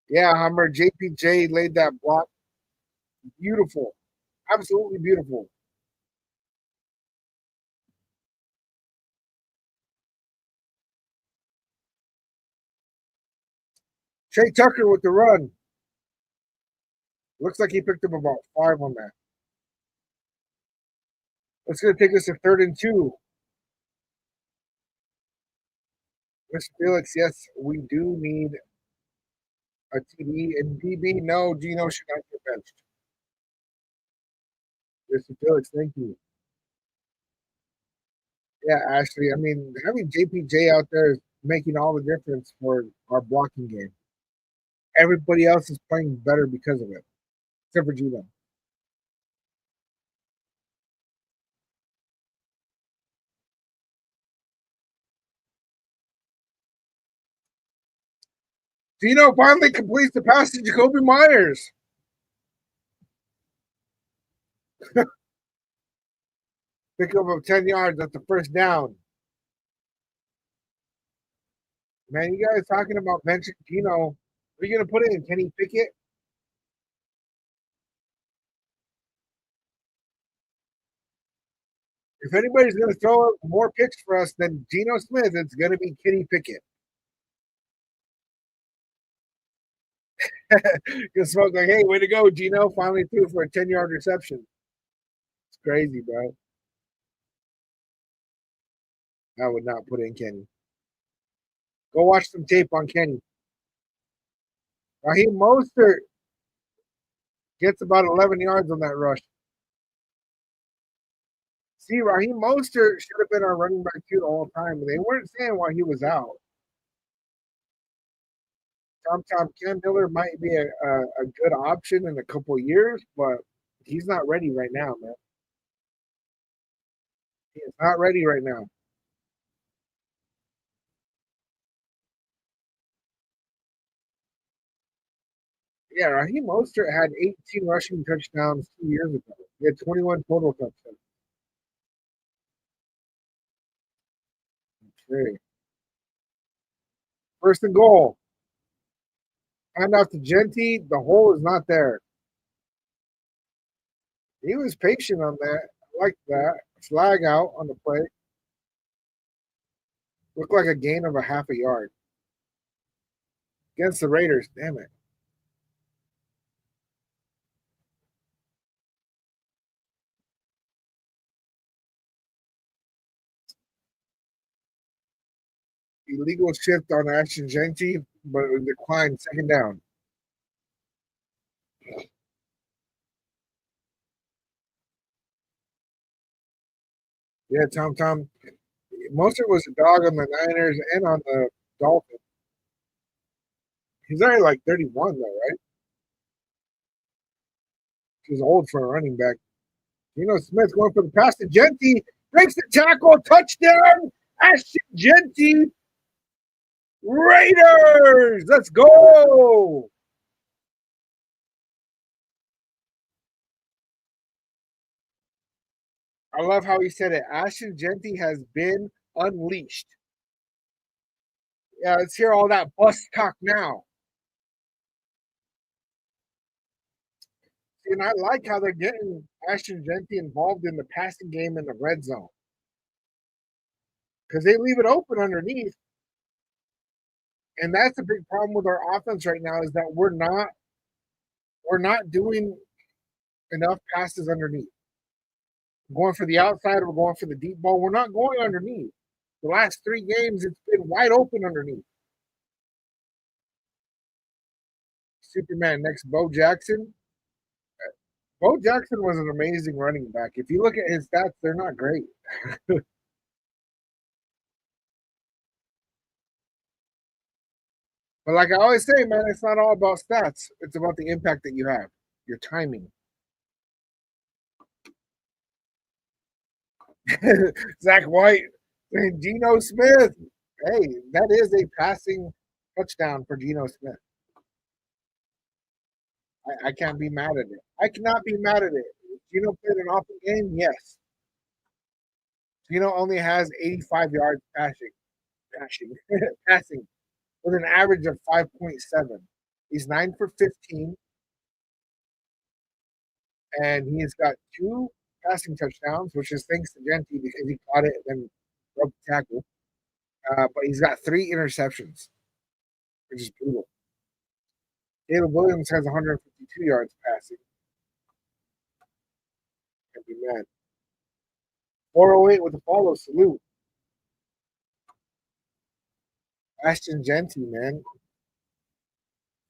S1: Yeah, Hummer, JPJ laid that block. Beautiful. Absolutely beautiful. Trey Tucker with the run. Looks like he picked up about 5 on that. That's going to take us to 3rd and 2. Mr. Felix, yes, we do need a TD. And DB, no, Gino should not get benched. Mr. Felix, thank you. Yeah, Ashley, I mean, having JPJ out there is making all the difference for our blocking game. Everybody else is playing better because of it, except for Gino. Gino finally completes the pass to Jacoby Myers. Pick up of 10 yards at the first down. Man, you guys talking about benching Gino. Are you going to put it in Kenny Pickett? If anybody's going to throw more picks for us than Geno Smith, it's going to be Kenny Pickett. Because Smoke like, hey, way to go, Gino. Finally threw for a 10-yard reception. It's crazy, bro. I would not put in Kenny. Go watch some tape on Kenny. Raheem Mostert gets about 11 yards on that rush. See, Raheem Mostert should have been our running back too the whole time. They weren't saying why he was out. Tom Ken Miller might be a good option in a couple of years, but he's not ready right now, man. He is not ready right now. Yeah, Raheem Mostert had 18 rushing touchdowns 2 years ago. He had 21 total touchdowns. Okay. First and goal. Hand off to Genty. The hole is not there. He was patient on that. I like that. Flag out on the play. Looked like a gain of a half a yard. Against the Raiders. Damn it. illegal shift on Ashton Genty, but it declined. Second down. Yeah, Tom. Mostert was a dog on the Niners and on the Dolphins. He's only like 31 though, right? He's old for a running back. Smith going for the pass to Genty. Breaks the tackle. Touchdown. Ashton Genty. Raiders. Let's go. I love how he said it. Ashton Genty has been unleashed. Yeah, let's hear all that bus talk now. And I like how they're getting Ashton Genty involved in the passing game in the red zone because they leave it open underneath. And that's a big problem with our offense right now is that we're not doing enough passes underneath. We're going for the outside, we're going for the deep ball. We're not going underneath. The last 3 games, it's been wide open underneath. Superman next, Bo Jackson. Bo Jackson was an amazing running back. If you look at his stats, they're not great. But like I always say, man, it's not all about stats. It's about the impact that you have, your timing. Zach White and Geno Smith. Hey, that is a passing touchdown for Geno Smith. I can't be mad at it. I cannot be mad at it. Geno played an awful game, yes. Geno only has 85 yards passing, passing with an average of 5.7. He's 9 for 15, and he's got 2 passing touchdowns, which is thanks to Genty because he caught it and then broke the tackle. But he's got 3 interceptions, which is brutal. Caleb Williams has 152 yards passing. Can't be mad. 408 with a follow salute. Ashton Genty, man.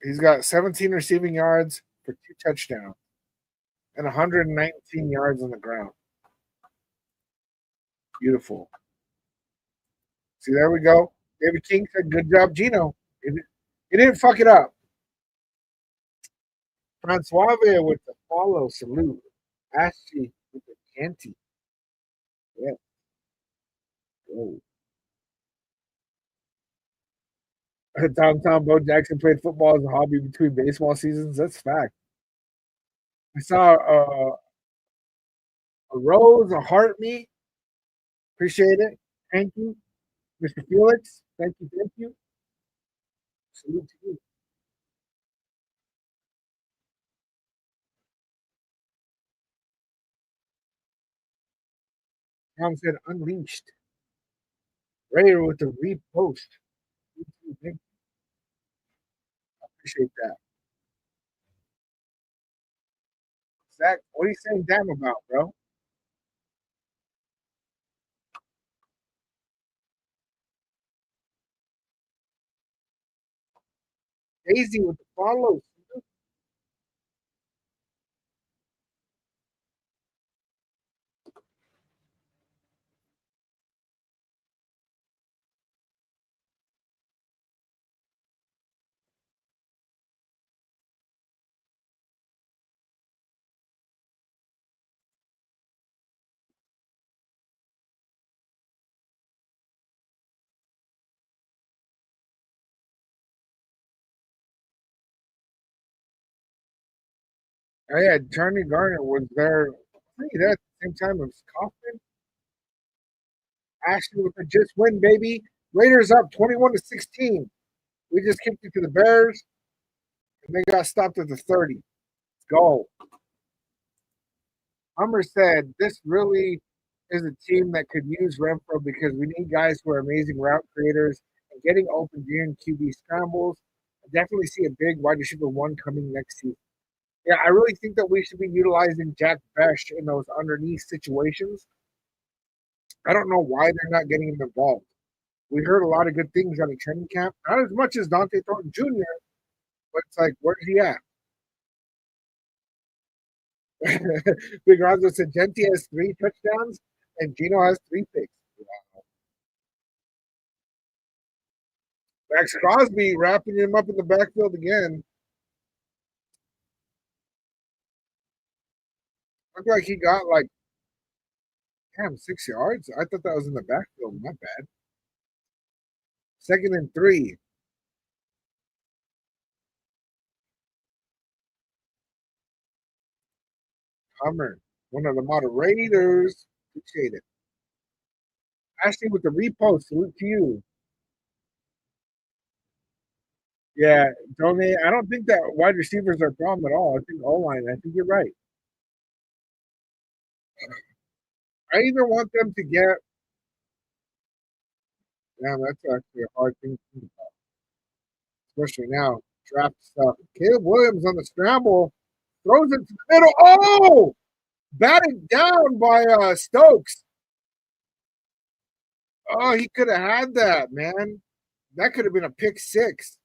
S1: He's got 17 receiving yards for 2 touchdowns and 119 yards on the ground. Beautiful. See, there we go. David King said, good job, Geno. He didn't fuck it up. Francois with the follow salute. Ashley with the canty. Yeah. Whoa. Tom Bo Jackson played football as a hobby between baseball seasons. That's fact. I saw a rose, a heart meet. Appreciate it. Thank you, Mr. Felix. Thank you. Thank you. Salute to you. Tom said unleashed. Raider with the repost. Thank I appreciate that. Zach, what are you saying damn about, bro? Daisy with the follows. Oh, yeah, Johnny Garner was there. There at the same time as Kaufman. Ashley with the just win, baby. Raiders up 21-16. We just kicked it to the Bears, and they got stopped at the 30. Let's go. Hummer said this really is a team that could use Renfro because we need guys who are amazing route creators and getting open during QB scrambles. I definitely see a big wide receiver 1 coming next season. Yeah, I really think that we should be utilizing Jack Besh in those underneath situations. I don't know why they're not getting him involved. We heard a lot of good things on the training camp. Not as much as Dante Thornton Jr., but it's like, where's he at? Big Ronzo said Genti has 3 touchdowns and Gino has 3 picks. Max Crosby wrapping him up in the backfield again. Looked like he got like, damn, 6 yards. I thought that was in the backfield. Not bad. 2nd and 3. Hummer, one of the moderators. Appreciate it. Ashley with the repost. Salute to you. Yeah, donate. I don't think that wide receivers are a problem at all. I think O line. I think you're right. I either want them to get. Damn, that's actually a hard thing to think about, especially now. Draft stuff. Caleb Williams on the scramble throws it to the middle. Oh, batted down by Stokes. Oh, he could have had that, man. That could have been a pick six.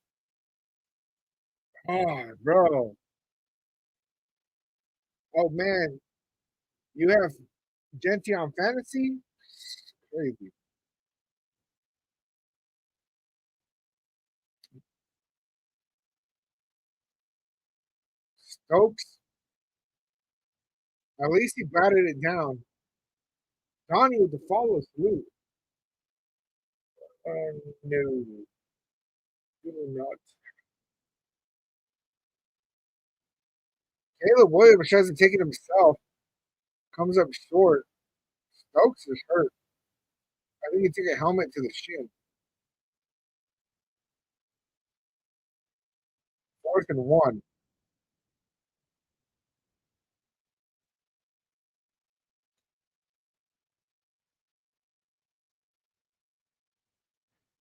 S1: Oh, bro. Oh man, you have Genti on fantasy? Crazy. Stokes, at least he batted it down. Donnie with the follow through. No, not. Caleb Williams hasn't taken himself. Comes up short. Stokes is hurt. I think he took a helmet to the shin. 4th and 1.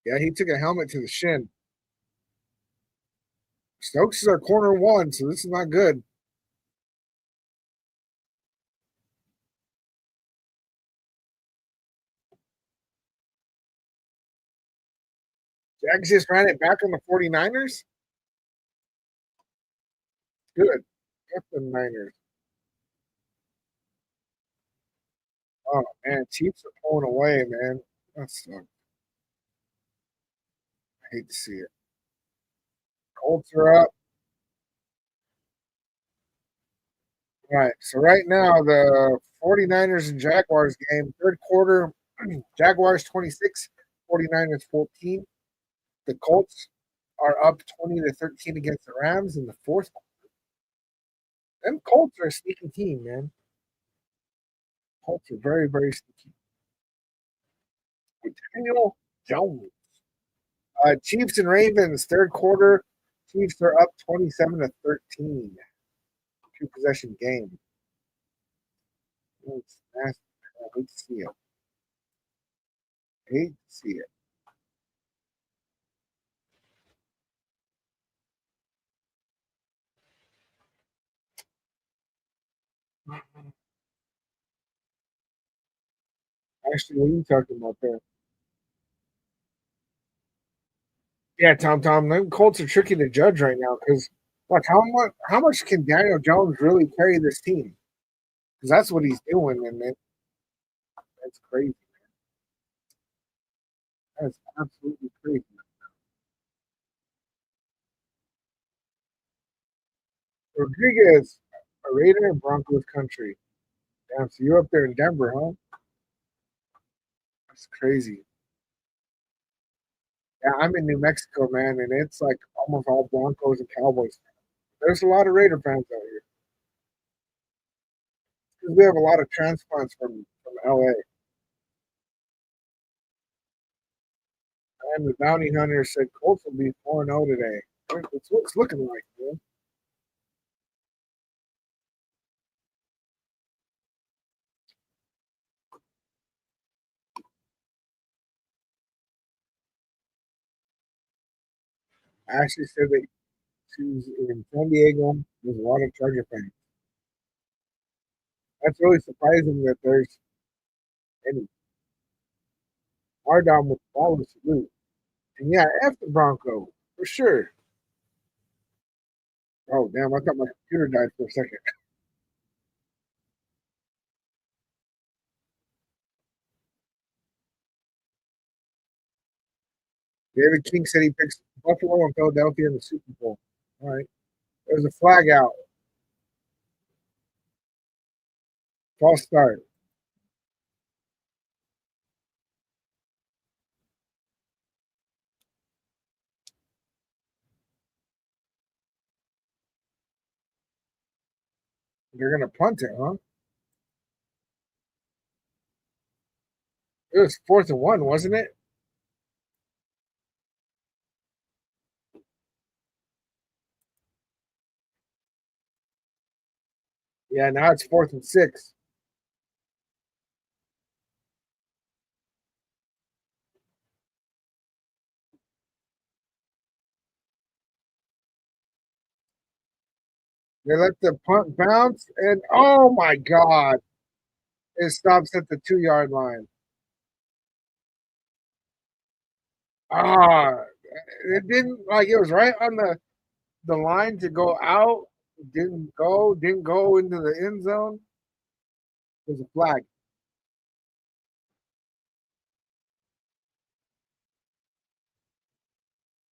S1: Yeah, he took a helmet to the shin. Stokes is our corner 1, so this is not good. Jags just ran it back on the 49ers. Good. F the Niners. Oh man, Chiefs are pulling away, man. That sucks. I hate to see it. Colts are up. All right. So right now the 49ers and Jaguars game, 3rd quarter, Jaguars 26, 49ers 14. The Colts are up 20-13 against the Rams in the 4th quarter. Them Colts are a sneaky team, man. Colts are very, very sneaky. Daniel Jones. Chiefs and Ravens, 3rd quarter. Chiefs are up 27-13. 2 possession game. It's nasty. I hate to see it. I hate to see it. Actually, what are you talking about there? Yeah, Tom. Them Colts are tricky to judge right now because, like, how much can Daniel Jones really carry this team? Because that's what he's doing, and that's crazy. That's absolutely crazy. Rodriguez, a Raider in Broncos country. Damn, so you're up there in Denver, huh? That's crazy. Yeah, I'm in New Mexico, man, and it's like almost all Broncos and Cowboys. There's a lot of Raider fans out here because we have a lot of transplants from LA. And the bounty hunter said Colts will be 4-0 today. That's what it's looking like, man. Ashley said that she's in San Diego. There's a lot of Charger fans. That's really surprising that there's any. Ardom with the ball salute. And yeah, F the Bronco for sure. Oh damn! I thought my computer died for a second. David King said he picks Buffalo and Philadelphia in the Super Bowl. All right, there's a flag out. False start. They're gonna punt it, huh? It was 4th and 1, wasn't it? Yeah, now it's 4th and 6. They let the punt bounce, and oh my god, it stops at the 2 yard line. Ah, it didn't like it was right on the line to go out. Didn't go into the end zone. There's a flag.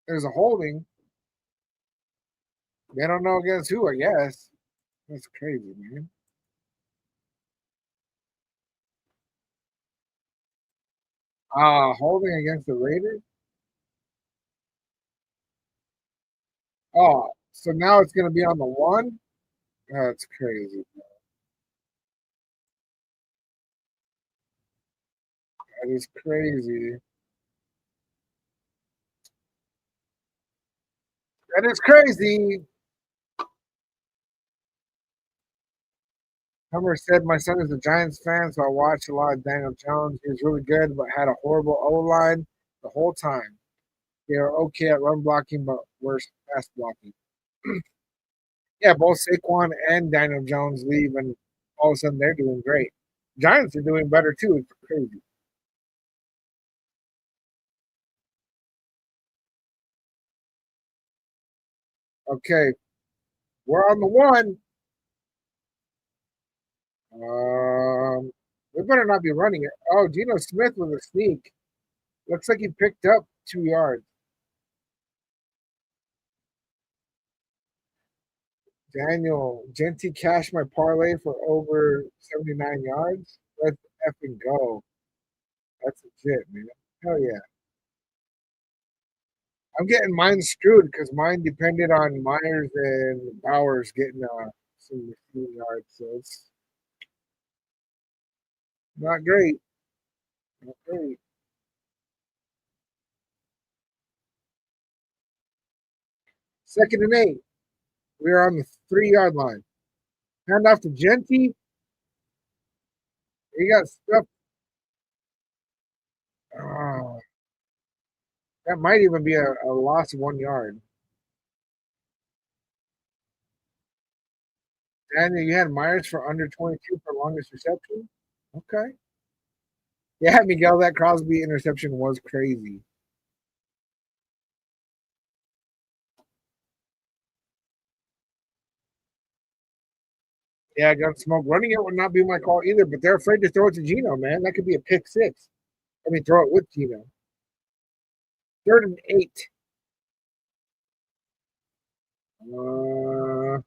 S1: There's a holding. They don't know against who, I guess. That's crazy, man. Holding against the Raiders. Oh, so now it's gonna be on the 1. That's crazy. That is crazy. That is crazy. Hummer said, "My son is a Giants fan, so I watched a lot of Daniel Jones. He was really good, but had a horrible O line the whole time. They are okay at run blocking, but worse pass blocking." Yeah, both Saquon and Daniel Jones leave, and all of a sudden they're doing great. Giants are doing better too. It's crazy. Okay, we're on the 1. We better not be running it. Oh, Geno Smith with a sneak. Looks like he picked up 2 yards. Daniel Genty cashed my parlay for over 79 yards. Let's effing go. That's legit, man. Hell yeah. I'm getting mine screwed because mine depended on Myers and Bowers getting some receiving yards. So it's not great. Not great. 2nd and 8. We are on the 3 yard line. Hand off to Genty. He got stuffed. Oh, that might even be a loss of 1 yard. Daniel, you had Myers for under 22 for longest reception? Okay. Yeah, Miguel, that Crosby interception was crazy. Yeah, I got smoke. Running it would not be my call either, but they're afraid to throw it to Gino, man. That could be a pick six. I mean, throw it with Gino. 3rd and 8. Uh,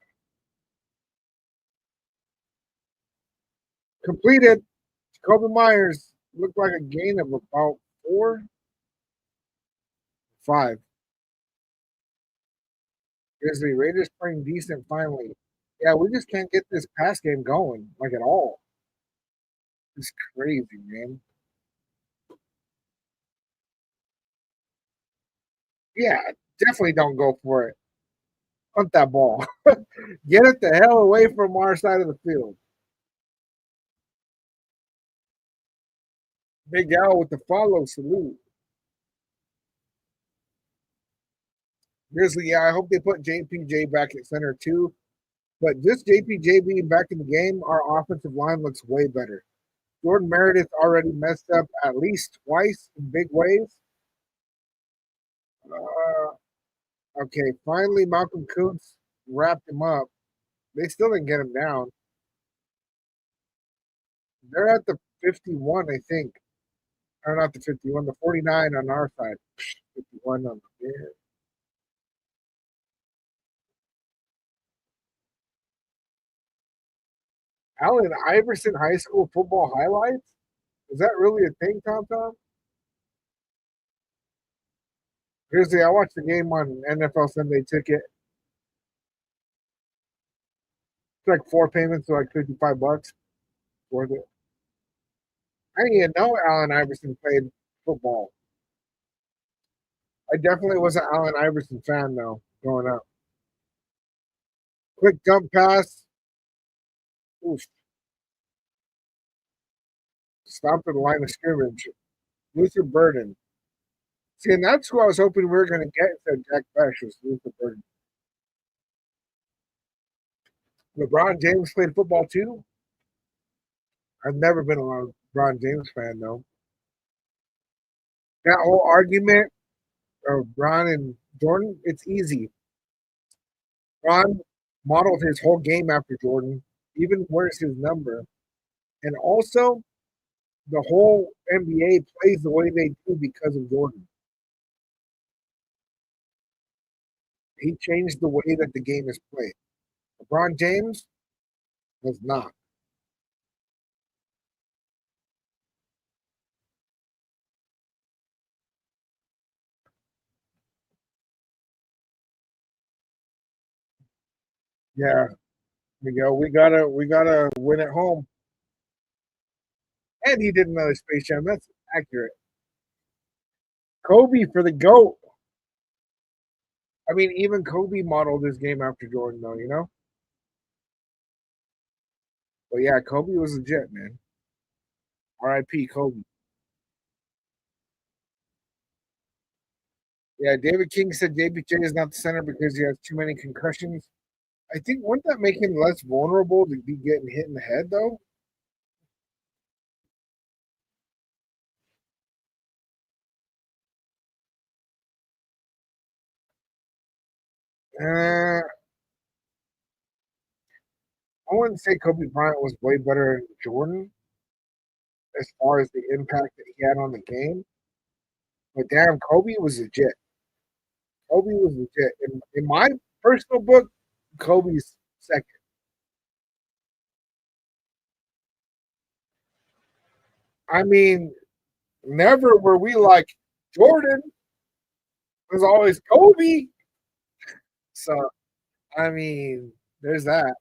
S1: Completed. Jacoby Myers looked like a gain of about 4, 5. Grizzly Raiders playing decent finally. Yeah, we just can't get this pass game going, like at all. It's crazy, man. Yeah, definitely don't go for it. Hunt that ball. Get it the hell away from our side of the field. Big Al with the follow salute. Grizzly, yeah, I hope they put JPJ back at center too. But just JPJ being back in the game, our offensive line looks way better. Jordan Meredith already messed up at least twice in big ways. Okay, finally Malcolm Kuntz wrapped him up. They still didn't get him down. They're at the 51, I think. Or not the 51, the 49 on our side. 51 on the yeah. Allen Iverson High School football highlights? Is that really a thing, Tom Tom? Here's the I watched the game on NFL Sunday Ticket. It's like 4 payments, so like $55. Worth it. I didn't even know Allen Iverson played football. I definitely was an Allen Iverson fan though, growing up. Quick dump pass. Oof. Stopped at the line of scrimmage. Luther Burden. See, and that's who I was hoping we were going to get instead of Jack Besh was Luther Burden. LeBron James played football too. I've never been a LeBron James fan though. That whole argument of Bron and Jordan, it's easy. Bron modeled his whole game after Jordan, even wears his number. And also, the whole NBA plays the way they do because of Jordan. He changed the way that the game is played. LeBron James was not. Yeah, we gotta win at home. And he did another Space Jam. That's accurate. Kobe for the GOAT. I mean, even Kobe modeled his game after Jordan, though, you know? But yeah, Kobe was legit, man. R.I.P. Kobe. Yeah, David King said JBJ is not the center because he has too many concussions. I think wouldn't that make him less vulnerable to be getting hit in the head, though? I wouldn't say Kobe Bryant was way better than Jordan as far as the impact that he had on the game. But damn, Kobe was legit. Kobe was legit. In my personal book, Kobe's second. I mean, never were we like Jordan. It was always Kobe. So I mean, there's that.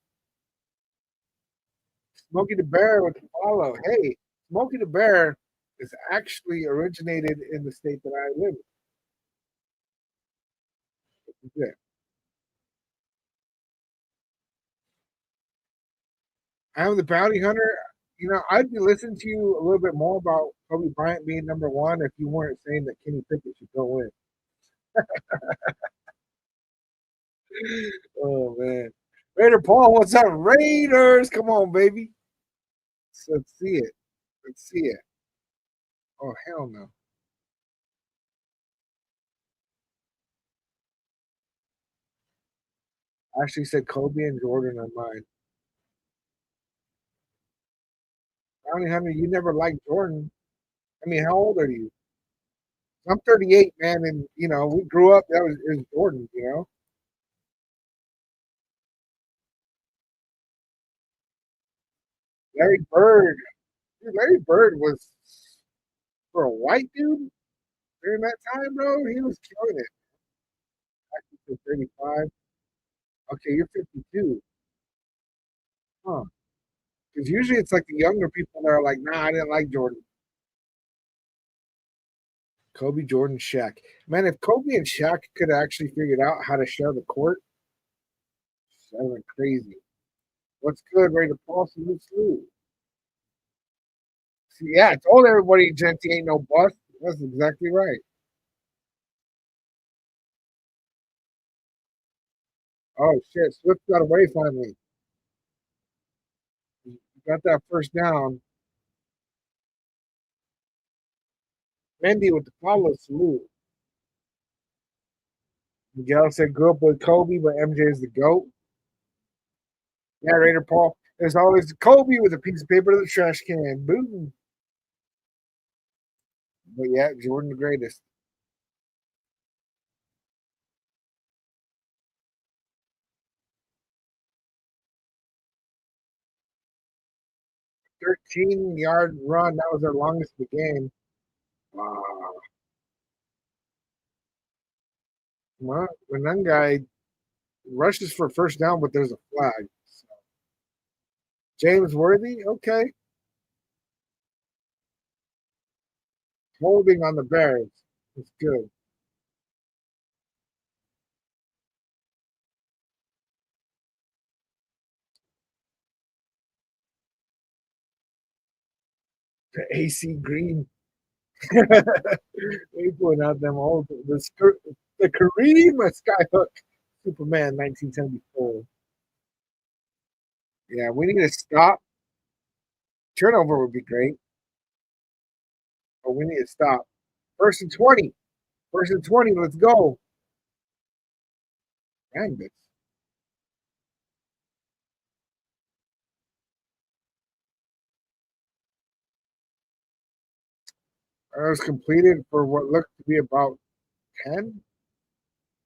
S1: Smokey the Bear with the follow. Hey, Smokey the Bear is actually originated in the state that I live in. Yeah. I'm the bounty hunter. You know, I'd be listening to you a little bit more about Kobe Bryant being number one if you weren't saying that Kenny Pickett should go in. Oh man. Raider Paul, what's up? Raiders. Come on, baby. Let's see it. Let's see it. Oh hell no. I actually said Kobe and Jordan on mine. Bounty Hunter, you never liked Jordan. I mean, how old are you? I'm 38, man, and you know, we grew up, that was it was Jordan, you know. Larry Bird. Dude, Larry Bird was for a white dude during that time, bro, he was killing it. Actually, 35. Okay, you're 52. Huh. Because usually it's like the younger people that are like, nah, I didn't like Jordan. Kobe, Jordan, Shaq. Man, if Kobe and Shaq could have actually figured out how to share the court, that would crazy. What's good, Ray Paul? Salute, salute. See, yeah, I told everybody Genty ain't no bust. That's exactly right. Oh shit, Swift got away finally. Got that first down. Mendy with the follow salute. Miguel said grew up with Kobe, but MJ is the GOAT. Yeah, Raider Paul. There's always Kobe with a piece of paper in the trash can. Boom. But yeah, Jordan the greatest. 13-yard run. That was our longest of the game. When that guy rushes for first down, but there's a flag. So, James Worthy, okay. Holding on the Bears. It's good. The AC Green. They pulling out them old the Kareem Skyhook Superman 1974. Yeah, we need to stop. Turnover would be great, but we need to stop. First and 20. First and 20. Let's go. Dang this. I was completed for what looked to be about 10,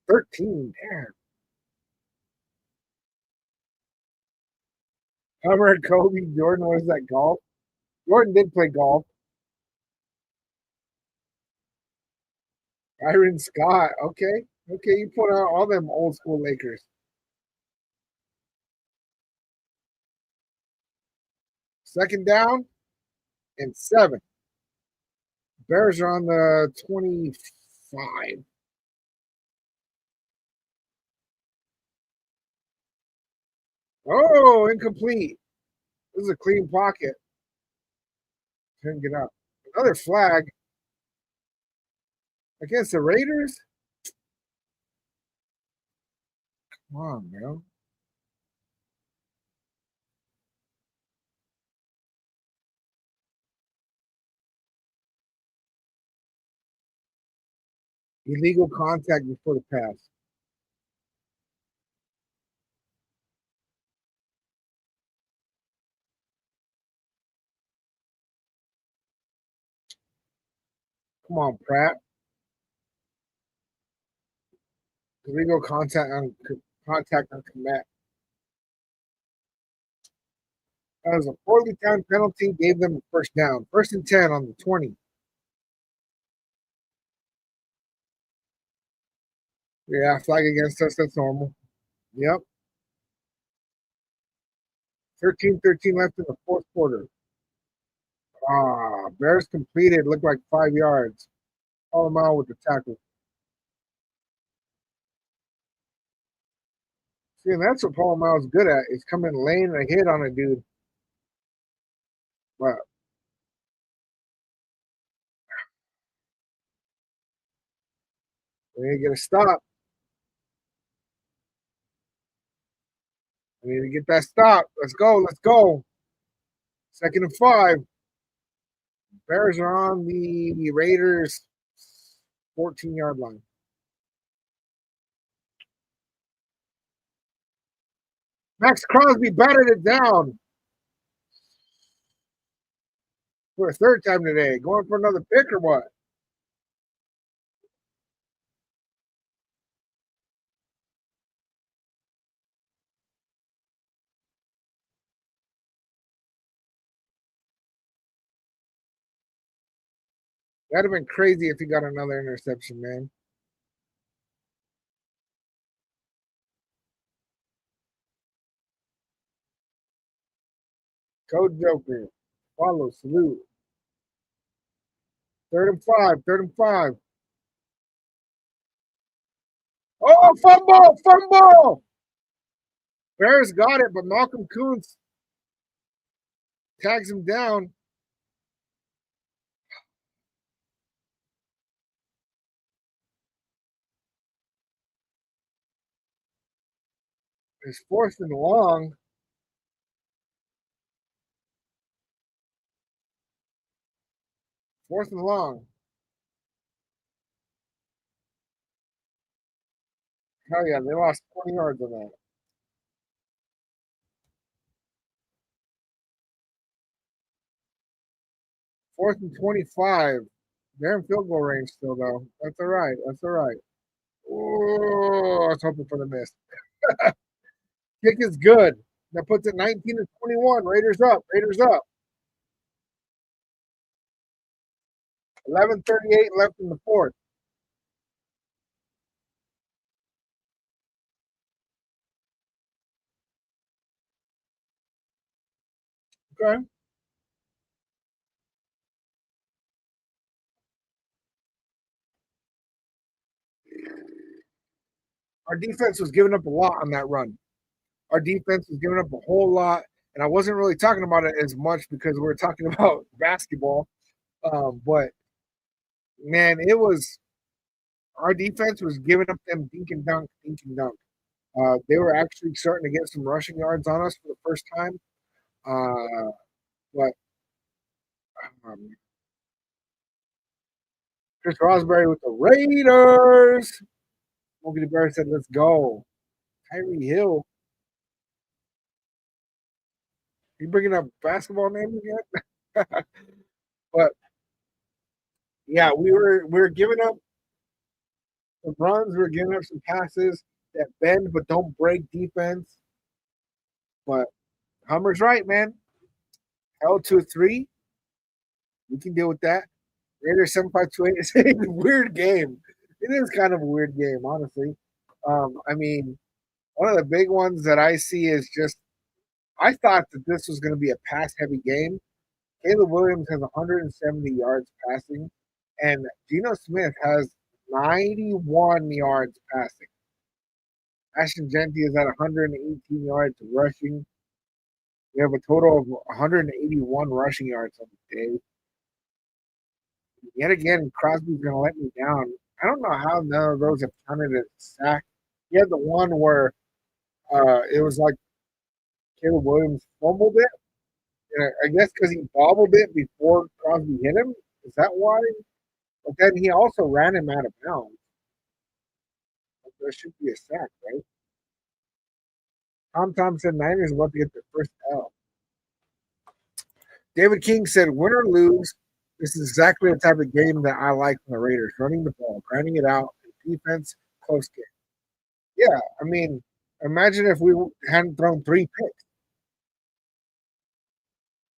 S1: 13. Damn. Hummer, Kobe, Jordan, what is that, golf? Jordan did play golf. Byron Scott. Okay. Okay, you put out all them old school Lakers. Second down and 7. Bears are on the 25. Oh, incomplete. This is a clean pocket. Couldn't get up. Another flag against the Raiders? Come on, man. Illegal contact before the pass. Come on, Pratt. Illegal contact on command. That was a poorly timed penalty. Gave them a first down. First and 10 on the 20. Yeah, flag against us. That's normal. Yep. 13-13 left in the fourth quarter. Bears completed. Looked like 5 yards. All them out with the tackle. See, and that's what Paul Miles is good at, is coming laying a hit on a dude. But we need to get a stop. We need to get that stop. Let's go. Let's go. Second and 5. Bears are on the Raiders 14-yard line. Max Crosby batted it down for a third time today. Going for another pick or what? That'd have been crazy if he got another interception, man. Code Joker. Follow, salute. Third and 5. Third and 5. Oh, fumble! Fumble! Bears got it, but Malcolm Coons tags him down. It's fourth and long. Fourth and long. Hell yeah, they lost 20 yards on that. 4th and 25. They're in field goal range still, though. That's all right. That's all right. Oh, I was hoping for the miss. Kick is good. That puts it 19 to 21. Raiders up. Raiders up. 11:38 left in the fourth. Okay. Our defense was giving up a lot on that run. Our defense was giving up a whole lot, and I wasn't really talking about it as much because we were talking about basketball. But man, it was our defense was giving up them dink and dunk, dink and dunk. They were actually starting to get some rushing yards on us for the first time. But um, Chris Rosberry with the Raiders. Smokey the Bear said, "Let's go." Tyree Hill. You bringing up basketball names yet? But yeah, we were giving up some runs. We were giving up some passes that bend but don't break defense. But Hummer's right, man. Held to a three. We can deal with that. Raiders 7528 is a weird game. It is kind of a weird game, honestly. I mean, one of the big ones that I see is just I thought that this was going to be a pass heavy game. Caleb Williams has 170 yards passing, and Geno Smith has 91 yards passing. Ashton Genty is at 118 yards rushing. We have a total of 181 rushing yards on the day. Yet again, Crosby's going to let me down. I don't know how none of those have counted as a sack. He had the one where it was like Caleb Williams fumbled it. And I guess because he bobbled it before Crosby hit him. Is that why? But then he also ran him out of bounds. There should be a sack, right? Tom Thompson, Niners about to get their first L. David King said, win or lose, this is exactly the type of game that I like from the Raiders. Running the ball, grinding it out, defense, close game. Yeah, I mean, imagine if we hadn't thrown three picks.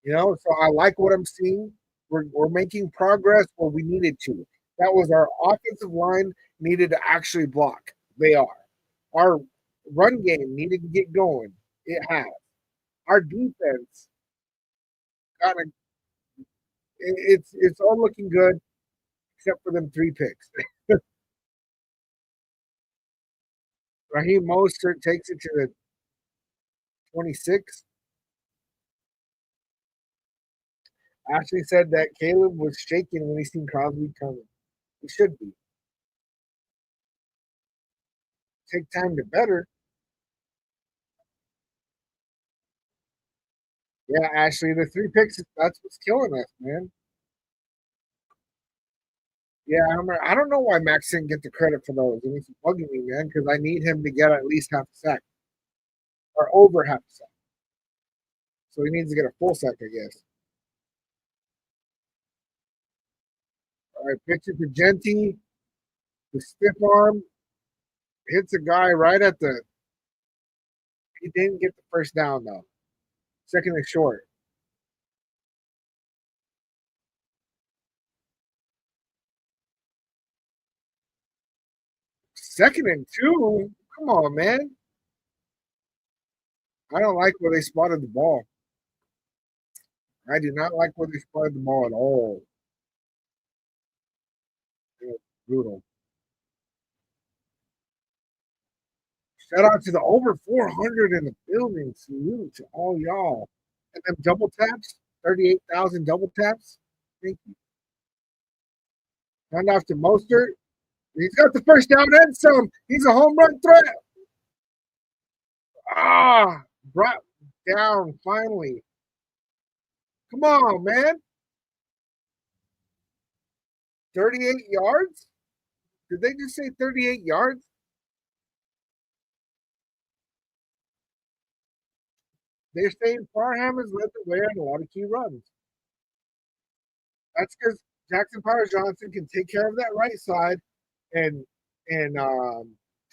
S1: So I like what I'm seeing. We're making progress where we needed to. That was our offensive line needed to actually block. They are. Our run game needed to get going. It has. Our defense kind of it's all looking good except for them three picks. Raheem Mostert takes it to the 26. Ashley said that Caleb was shaking when he seen Crosby coming. He should be. Take time to better. Yeah, Ashley, the three picks, that's what's killing us, man. Yeah, I don't know why Max didn't get the credit for those. And it's bugging me, man, because I need him to get at least half a sack or over half a sack. So he needs to get a full sack, I guess. All right, pitch it to Genty. The stiff arm hits a guy right at the. He didn't get the first down, though. Second and short. Second and two? Come on, man. I don't like where they spotted the ball. I do not like where they spotted the ball at all. It was brutal. Shout out to the over 400 in the building. Salute to all y'all. And them double taps, 38,000 double taps. Thank you. Hand off to Mostert. He's got the first down and some. He's a home run threat. Brought down finally. Come on, man. 38 yards? Did they just say 38 yards? they're saying Parham has led the way on a lot of key runs. That's because Jackson Powers Johnson can take care of that right side, and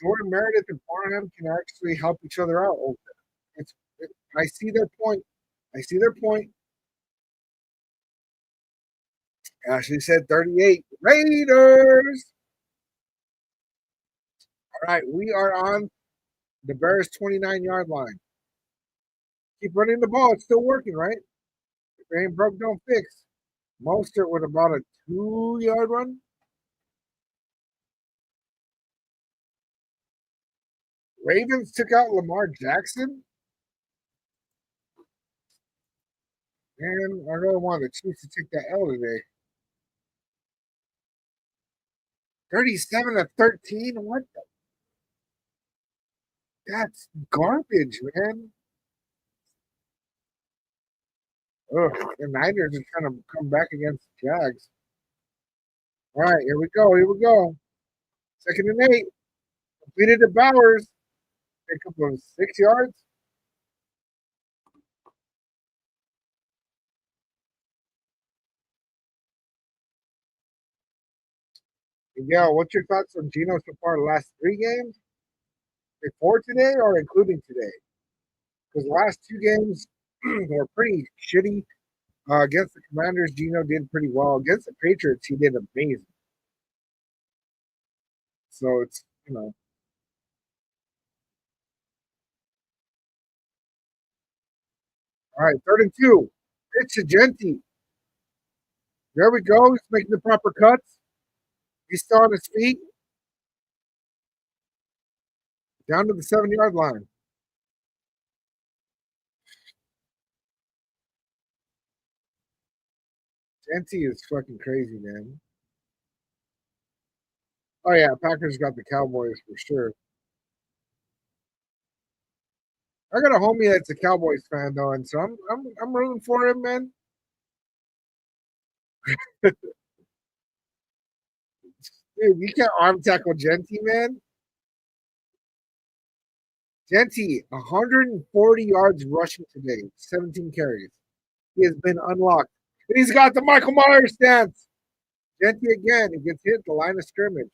S1: Jordan Meredith and Parham can actually help each other out. It's, I see their point. I see their point. Ashley said 38 Raiders. All right, we are on the Bears 29-yard line. Keep running the ball. It's still working, right? If it ain't broke, don't fix. Mostert with about a 2-yard run. Ravens took out Lamar Jackson. And I really want the Chiefs to take that L today. 37-13. What? That's garbage, man. Ugh, the Niners are trying to come back against the Jags. All right, here we go. Here we go. 2nd and 8. Completed to Bowers. Pick up of 6 yards. Yeah, what's your thoughts on Geno so far the last 3 games? Before today or including today? Because the last 2 games were pretty shitty. Against the Commanders, Geno did pretty well. Against the Patriots, he did amazing. So it's, All right, 3rd and 2. Pitch to Genty. There we go. He's making the proper cuts. He's still on his feet. Down to the 7-yard line. Genty is fucking crazy, man. Oh yeah, Packers got the Cowboys for sure. I got a homie that's a Cowboys fan though, and so I'm rooting for him, man. Dude, you can't arm tackle Genty, man. Genty, 140 yards rushing today, 17 carries. He has been unlocked. And he's got the Michael Myers stance. Genty again, he gets hit the line of scrimmage.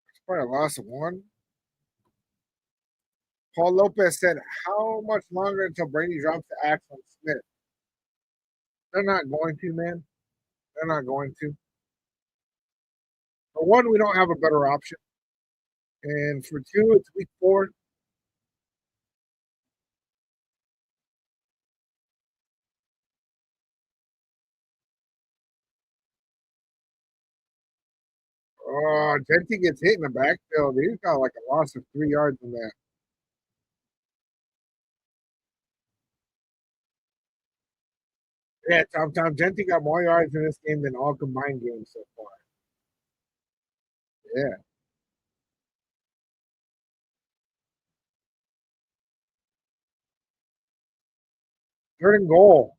S1: It's probably a loss of 1. Paul Lopez said, how much longer until Brady drops the axe on Smith? They're not going to, man. They're not going to. For one, we don't have a better option. And for 2, it's week 4. Oh, Genty gets hit in the backfield. He's got like a loss of 3 yards in that. Yeah, Tom Genty got more yards in this game than all combined games so far. Yeah. 3rd and goal.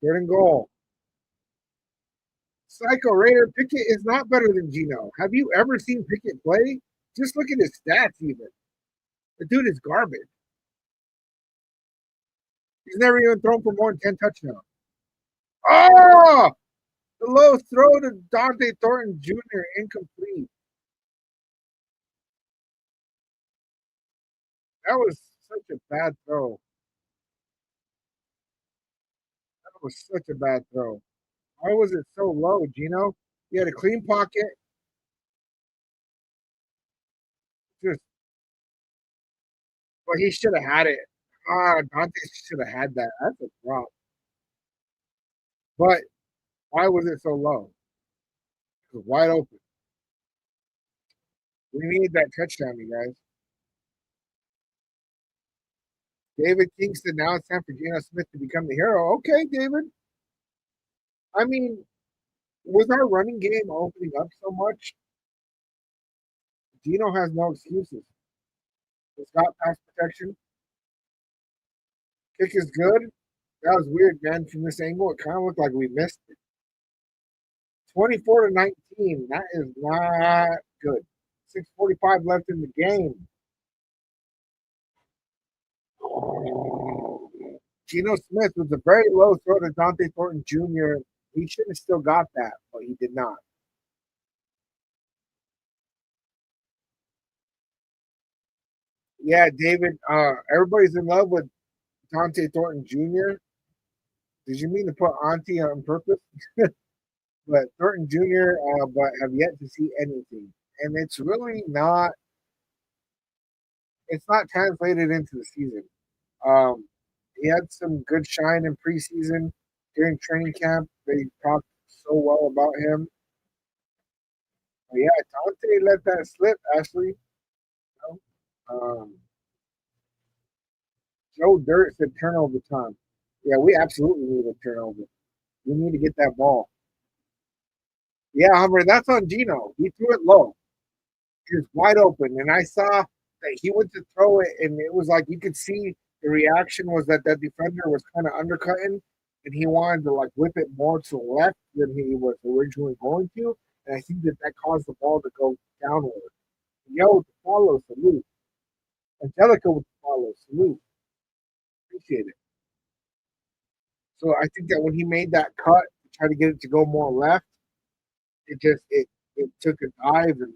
S1: 3rd and goal. Psycho Raider Pickett is not better than Geno. Have you ever seen Pickett play? Just look at his stats, even. The dude is garbage. He's never even thrown for more than 10 touchdowns. Oh! The low throw to Dante Thornton Jr. incomplete. That was such a bad throw. That was such a bad throw. Why was it so low, Geno? He had a clean pocket. Just, well, he should have had it. Dante should have had that. That's a drop. But why was it so low? It was wide open. We need that touchdown, you guys. David Kingston, now it's time for Geno Smith to become the hero. Okay, David. I mean, with our running game opening up so much, Geno has no excuses. He's got pass protection. Kick is good. That was weird, man. From this angle, it kind of looked like we missed it. 24-19. That is not good. 6:45 left in the game. Geno Smith was a very low throw to Dante Thornton Jr. He should have still got that, but he did not. Yeah, David. Everybody's in love with Dante Thornton Jr. Did you mean to put Auntie on purpose? But Thornton Jr. But have yet to see anything, and it's really not. It's not translated into the season. Um, he had some good shine in preseason during training camp. They talked so well about him. But yeah, Dante let that slip, Ashley. You know? Joe Dirt said turnover time. Yeah, we absolutely need a turnover. We need to get that ball. Yeah, Hummer, that's on Gino. He threw it low. He was wide open, and I saw that he went to throw it, and it was like you could see the reaction was that that defender was kind of undercutting, and he wanted to like whip it more to the left than he was originally going to, and I think that that caused the ball to go downward. Yo, to follow, salute. Angelica with the follow, salute. Appreciate it. So I think that when he made that cut to try to get it to go more left, it took a dive, and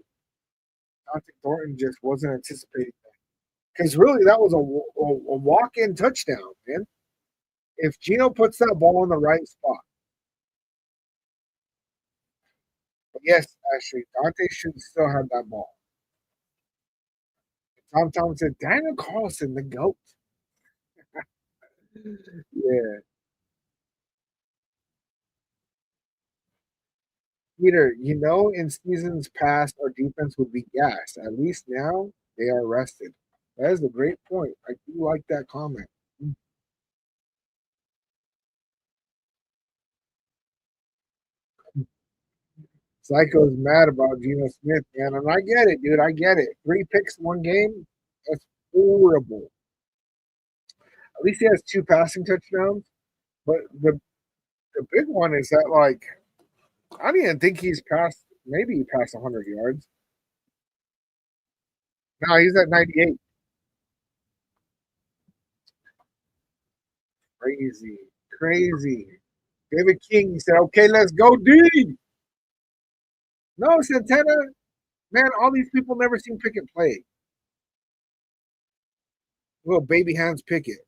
S1: Dante Thornton just wasn't anticipating that. Because really, that was a walk-in touchdown, man. If Gino puts that ball in the right spot, but yes, actually, Dante should still have that ball. Tom Thomas said, Daniel Carlson, the GOAT. Yeah. Peter, in seasons past, our defense would be gassed. At least now, they are rested. That is a great point. I do like that comment. Psycho's mad about Geno Smith, man, and I get it, dude. I get it. 3 picks, 1 game. That's horrible. At least he has 2 passing touchdowns. But the big one is that like I don't even think he's passed. Maybe he passed 100 yards. No, he's at 98. Crazy, crazy. David King. He said, "Okay, let's go, D." No, Santana. Man, all these people never seen Pickett play. Little baby hands Pickett.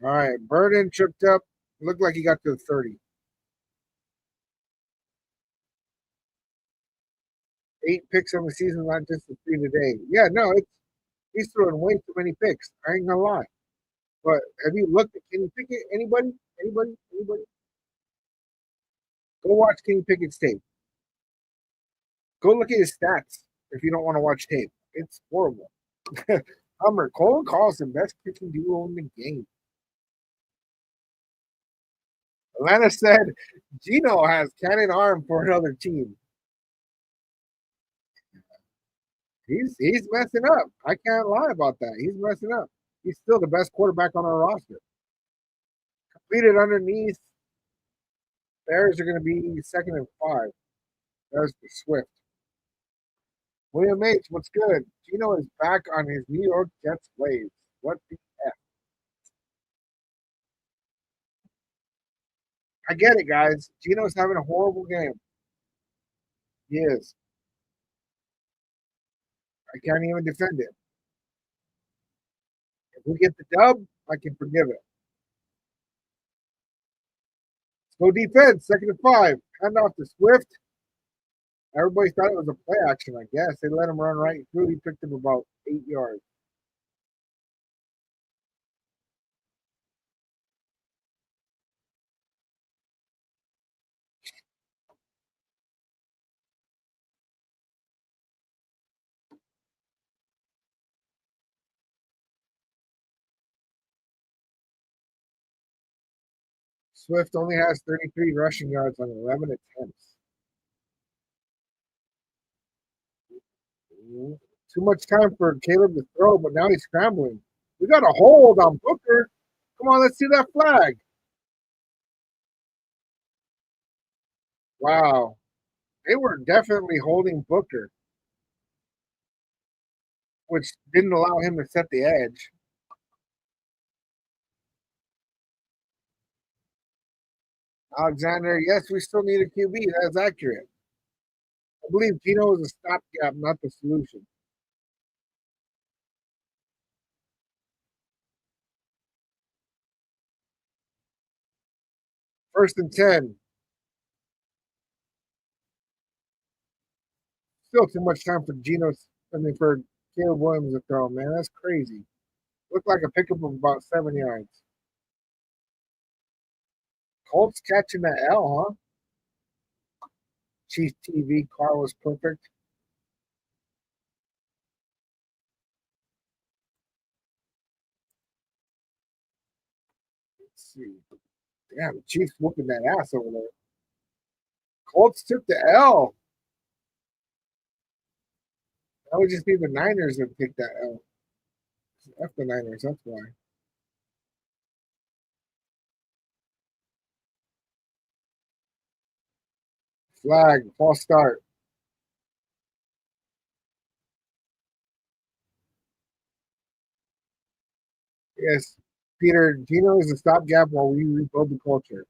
S1: All right, Burden tripped up. Looked like he got to the 30. 8 picks on the season, not just the 3 today. Yeah, no, he's throwing way too many picks. I ain't gonna lie. But have you looked at Kenny Pickett? Anybody? Anybody? Anybody? Go watch Kenny Pickett's tape. Go look at his stats if you don't want to watch tape. It's horrible. Hummer, Cole and Carlson, best pitching duo in the game. Atlanta said Gino has cannon arm for another team. He's messing up. I can't lie about that. He's messing up. He's still the best quarterback on our roster. Completed underneath. Bears are going to be 2nd and 5. There's the Swift. William H., what's good? Gino is back on his New York Jets waves. What the F? I get it, guys. Gino's having a horrible game. He is. I can't even defend it. If we get the dub, I can forgive it. Let's go defense, 2nd and 5. Hand off to Swift. Everybody thought it was a play action, I guess. They let him run right through. He picked him about 8 yards. Swift only has 33 rushing yards on 11 attempts. Too much time for Caleb to throw, but now he's scrambling. We got a hold on Booker. Come on, let's see that flag. Wow. They were definitely holding Booker, which didn't allow him to set the edge. Alexander, yes, we still need a QB. That's accurate. I believe Gino is a stopgap, not the solution. First and 10. Still too much time for for Caleb Williams to throw, man. That's crazy. Looked like a pickup of about 7 yards. Colts catching that L, huh? Chief TV car was perfect. Let's see. Damn, Chiefs whooping that ass over there. Colts took the L. That would just be the Niners that take that L. F the Niners, that's why. Flag, false start. Yes, Peter, Gino is a stopgap while we rebuild the culture.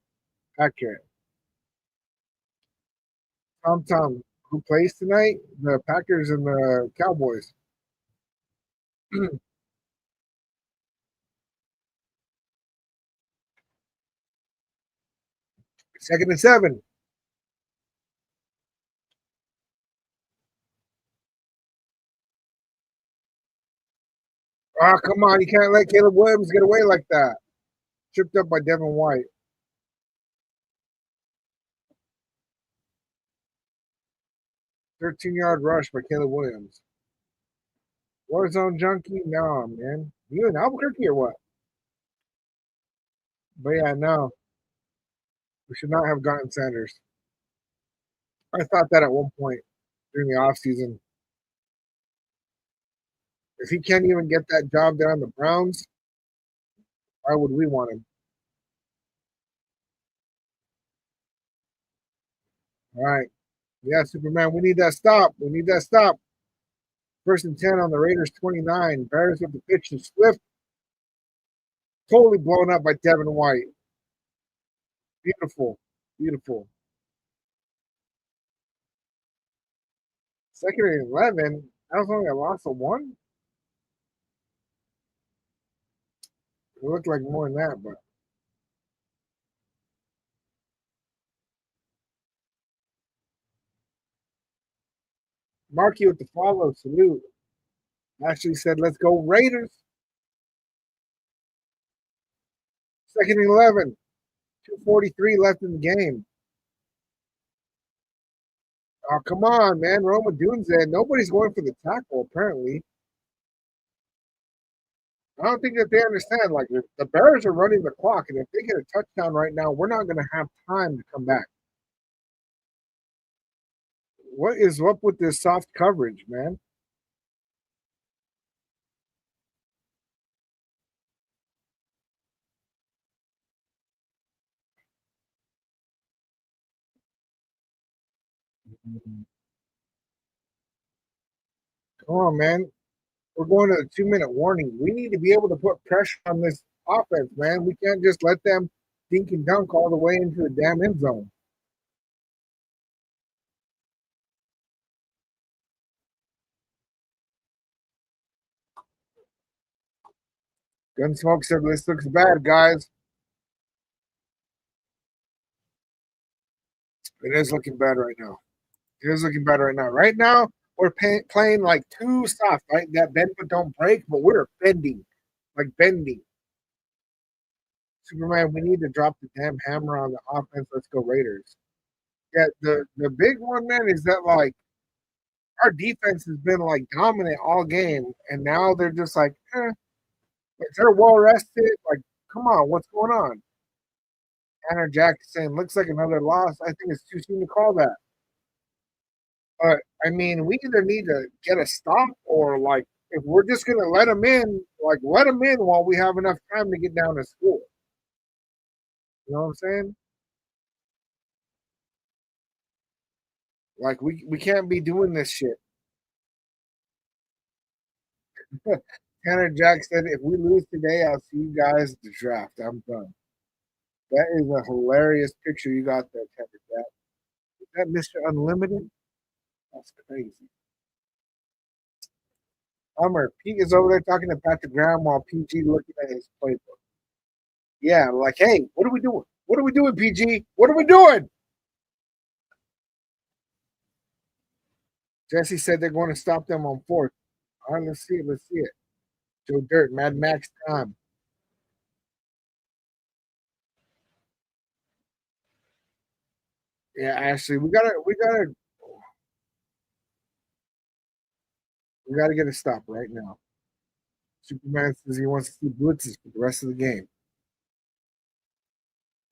S1: Accurate. Tom, who plays tonight? The Packers and the Cowboys. Second and 7. Oh, come on. You can't let Caleb Williams get away like that. Tripped up by Devin White. 13-yard rush by Caleb Williams. Warzone junkie? No, man. You in Albuquerque or what? But yeah, no. We should not have gotten Sanders. I thought that at one point during the offseason. If he can't even get that job done on the Browns, why would we want him? All right. Yeah, Superman, we need that stop. We need that stop. First and 10 on the Raiders 29. Bears with the pitch to Swift. Totally blown up by Devin White. Beautiful. Beautiful. Second and 11. That was only a loss of 1. It looked like more than that, but Markey with the follow salute. Actually said, let's go Raiders. Second and 11. 2:43 left in the game. Oh, come on, man. Roma Dunze. Nobody's going for the tackle, apparently. I don't think that they understand. Like, the Bears are running the clock, and if they get a touchdown right now, we're not going to have time to come back. What is up with this soft coverage, man? Come on, man. We're going to the 2-minute warning. We need to be able to put pressure on this offense, man. We can't just let them dink and dunk all the way into the damn end zone. Gunsmoke said this looks bad, guys. It is looking bad right now. It is looking bad right now. Right now, we're playing like too soft, right? That bend but don't break, but we're bending, like bending. Superman, we need to drop the damn hammer on the offense. Let's go Raiders. Yeah, the big one, man, is that like our defense has been like dominant all game, and now they're just like they're well rested. Like, come on, what's going on? Tanner Jackson looks like another loss. I think it's too soon to call that. I mean, we either need to get a stop or like if we're just gonna let them in, like let them in while we have enough time to get down to school. You know what I'm saying? Like we can't be doing this shit. Tanner Jack said, "If we lose today, I'll see you guys at the draft. I'm done." That is a hilarious picture you got there, Tanner Jack. Is that Mr. Unlimited? That's crazy. Hummer, Pete is over there talking to Patrick Graham while PG looking at his playbook. Yeah, like, hey, what are we doing? What are we doing, PG? What are we doing? Jesse said they're going to stop them on fourth. All right, let's see it. Let's see it. Joe Dirt, Mad Max time. Yeah, Ashley, we gotta get a stop right now. Superman says he wants to see blitzes for the rest of the game.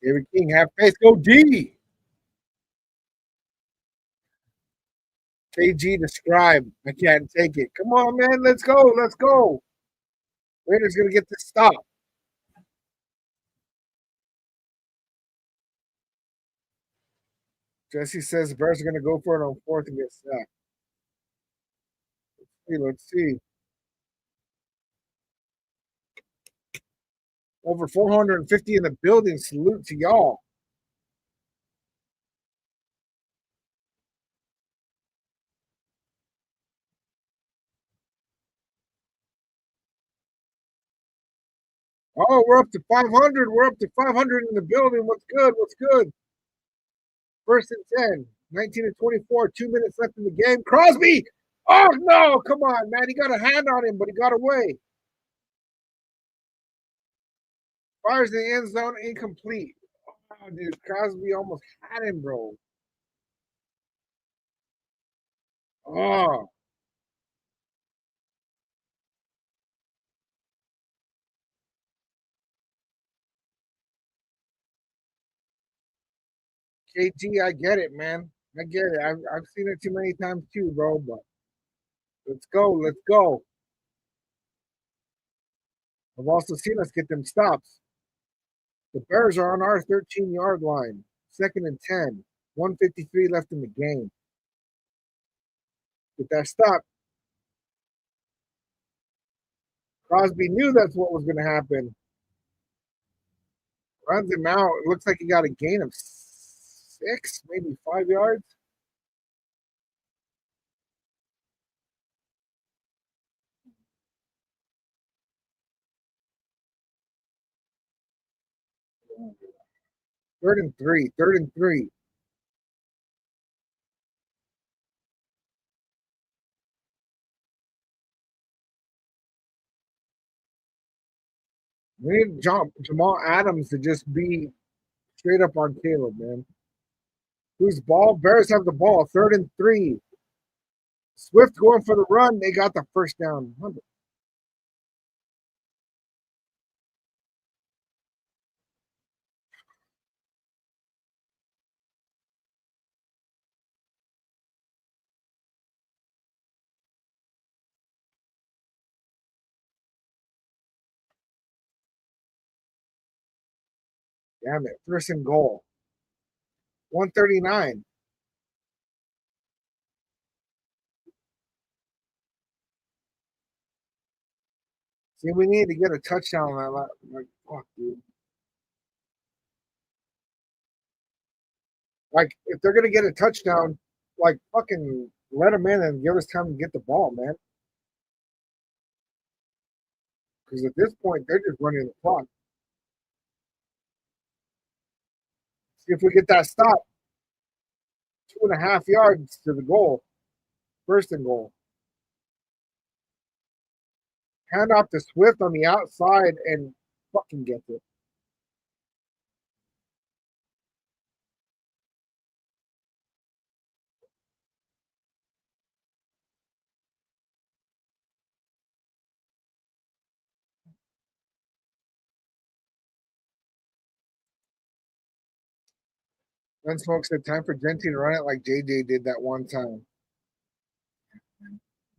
S1: David King, have faith, go D. KG describe. I can't take it. Come on, man. Let's go. Let's go. Raiders gonna get this stop. Jesse says the Bears are gonna go for it on fourth and get sacked. Let's see. Over 450 in the building. Salute to y'all. Oh, we're up to 500. We're up to 500 in the building. What's good? What's good? First and 10. 19 and 24. 2 minutes left in the game. Crosby. Oh, no. Come on, man. He got a hand on him, but he got away. Fires in the end zone. Incomplete. Oh, dude. Crosby almost had him, bro. Oh, KT, I get it, man. I get it. I've seen it too many times too, bro. But let's go. Let's go. I've also seen us get them stops. The Bears are on our 13-yard line. Second and 10. 153 left in the game. Get that stop. Crosby knew that's what was going to happen. Runs him out. It looks like he got a gain of 6, maybe 5 yards. Third and three. Third and three. We need Jamal Adams to just be straight up on Caleb, man. Whose ball? Bears have the ball. Third and three. Swift going for the run. They got the first down. Damn it. First and goal. 139. See, we need to get a touchdown on that. Like, fuck, dude. Like, if they're gonna get a touchdown, like, fucking let them in and give us time to get the ball, man. Because at this point, they're just running the clock. See if we get that stop. 2.5 yards to the goal. First and goal. Hand off to Swift on the outside and fucking gets it. Gunsmoke said time for Genty to run it like JJ did that one time.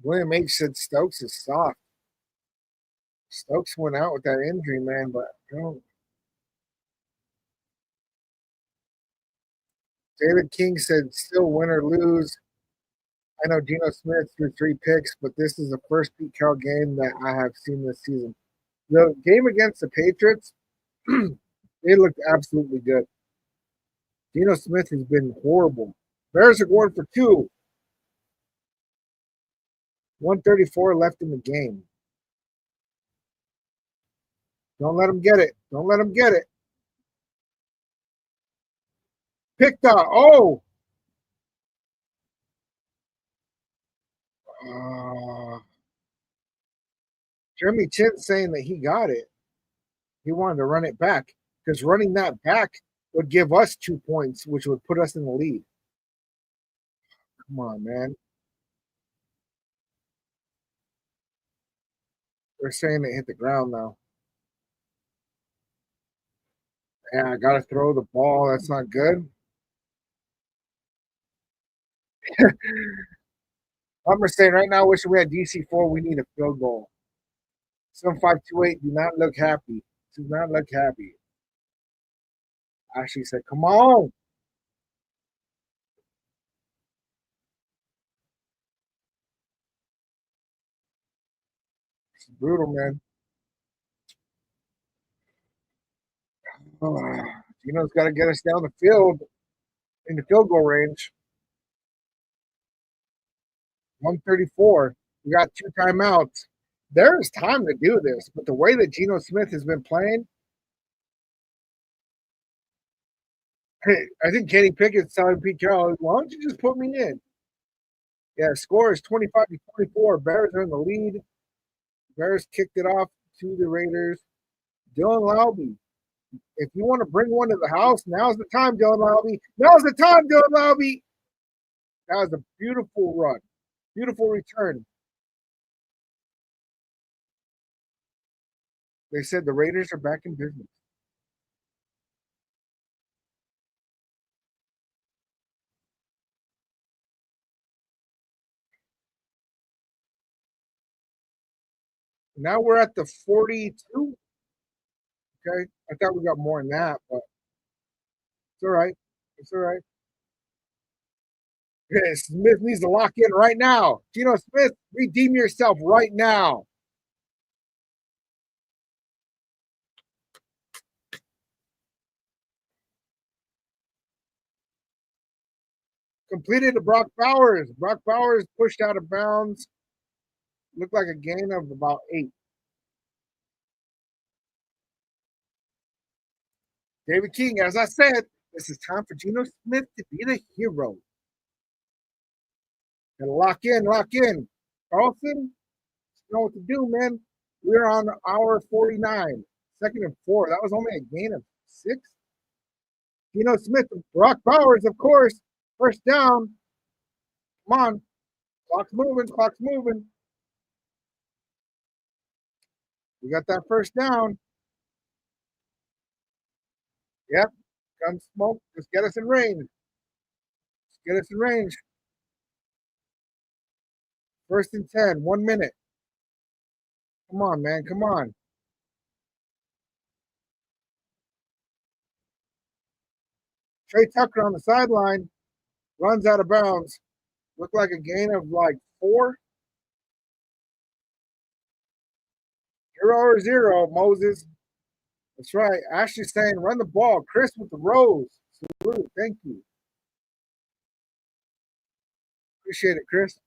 S1: William H. said Stokes is soft. Stokes went out with that injury, man, but you know, David King said still win or lose. I know Geno Smith threw 3 picks, but this is the first Pete Carroll game that I have seen this season. The game against the Patriots, they looked absolutely good. Geno Smith has been horrible. Bears are going for two. 134 left in the game. Don't let him get it. Don't let him get it. Picked up. Oh! Uh, Jeremy Chin saying that he got it. He wanted to run it back because running that back would give us 2 points, which would put us in the lead. Come on, man. They're saying it hit the ground now. Yeah, I got to throw the ball. That's not good. I'm saying right now, wishing we had DC4. We need a field goal. 7528 do not look happy. Do not look happy. Ashley said, come on. It's brutal, man. Oh, Gino's got to get us down the field in the field goal range. 134. We got 2 timeouts. There is time to do this, but the way that Geno Smith has been playing, I think Kenny Pickett's telling Pete Carroll, why don't you just put me in? Yeah, score is 25-24. Bears are in the lead. Bears kicked it off to the Raiders. Dylan Laube, if you want to bring one to the house, now's the time, Dylan Laube. Now's the time, Dylan Laube. That was a beautiful run. Beautiful return. They said the Raiders are back in business. Now we're at the 42. Okay. I thought we got more than that, but it's all right. It's all right. Yeah, Smith needs to lock in right now. Geno Smith, redeem yourself right now. Completed to Brock Bowers. Brock Bowers pushed out of bounds. Looked like a gain of about 8. David King, as I said, this is time for Geno Smith to be the hero. And lock in, lock in. Carlson, you know what to do, man. We're on hour 49. 2nd and 4. That was only a gain of 6. Geno Smith, Brock Bowers, of course. First down. Come on. Clock's moving, clock's moving. We got that first down. Yep. Gun smoke. Just get us in range. Just get us in range. 1st and 10. 1 minute. Come on, man. Come on. Trey Tucker on the sideline runs out of bounds. Looked like a gain of like 4. 0 or 0, Moses. That's right. Ashley's saying run the ball. Chris with the rose. Salute. Thank you. Appreciate it, Chris.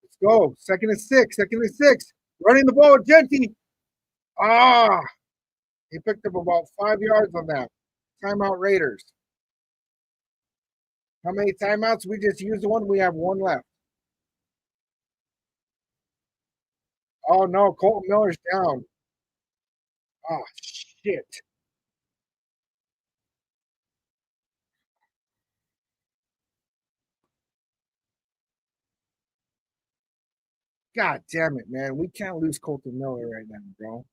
S1: Let's go. 2nd and 6. 2nd and 6. Running the ball with Genty. Ah, he picked up about 5 yards on that. Timeout Raiders. How many timeouts? We just used one. We have one left. Oh no, Colton Miller's down. Oh shit. God damn it, man. We can't lose Colton Miller right now, bro.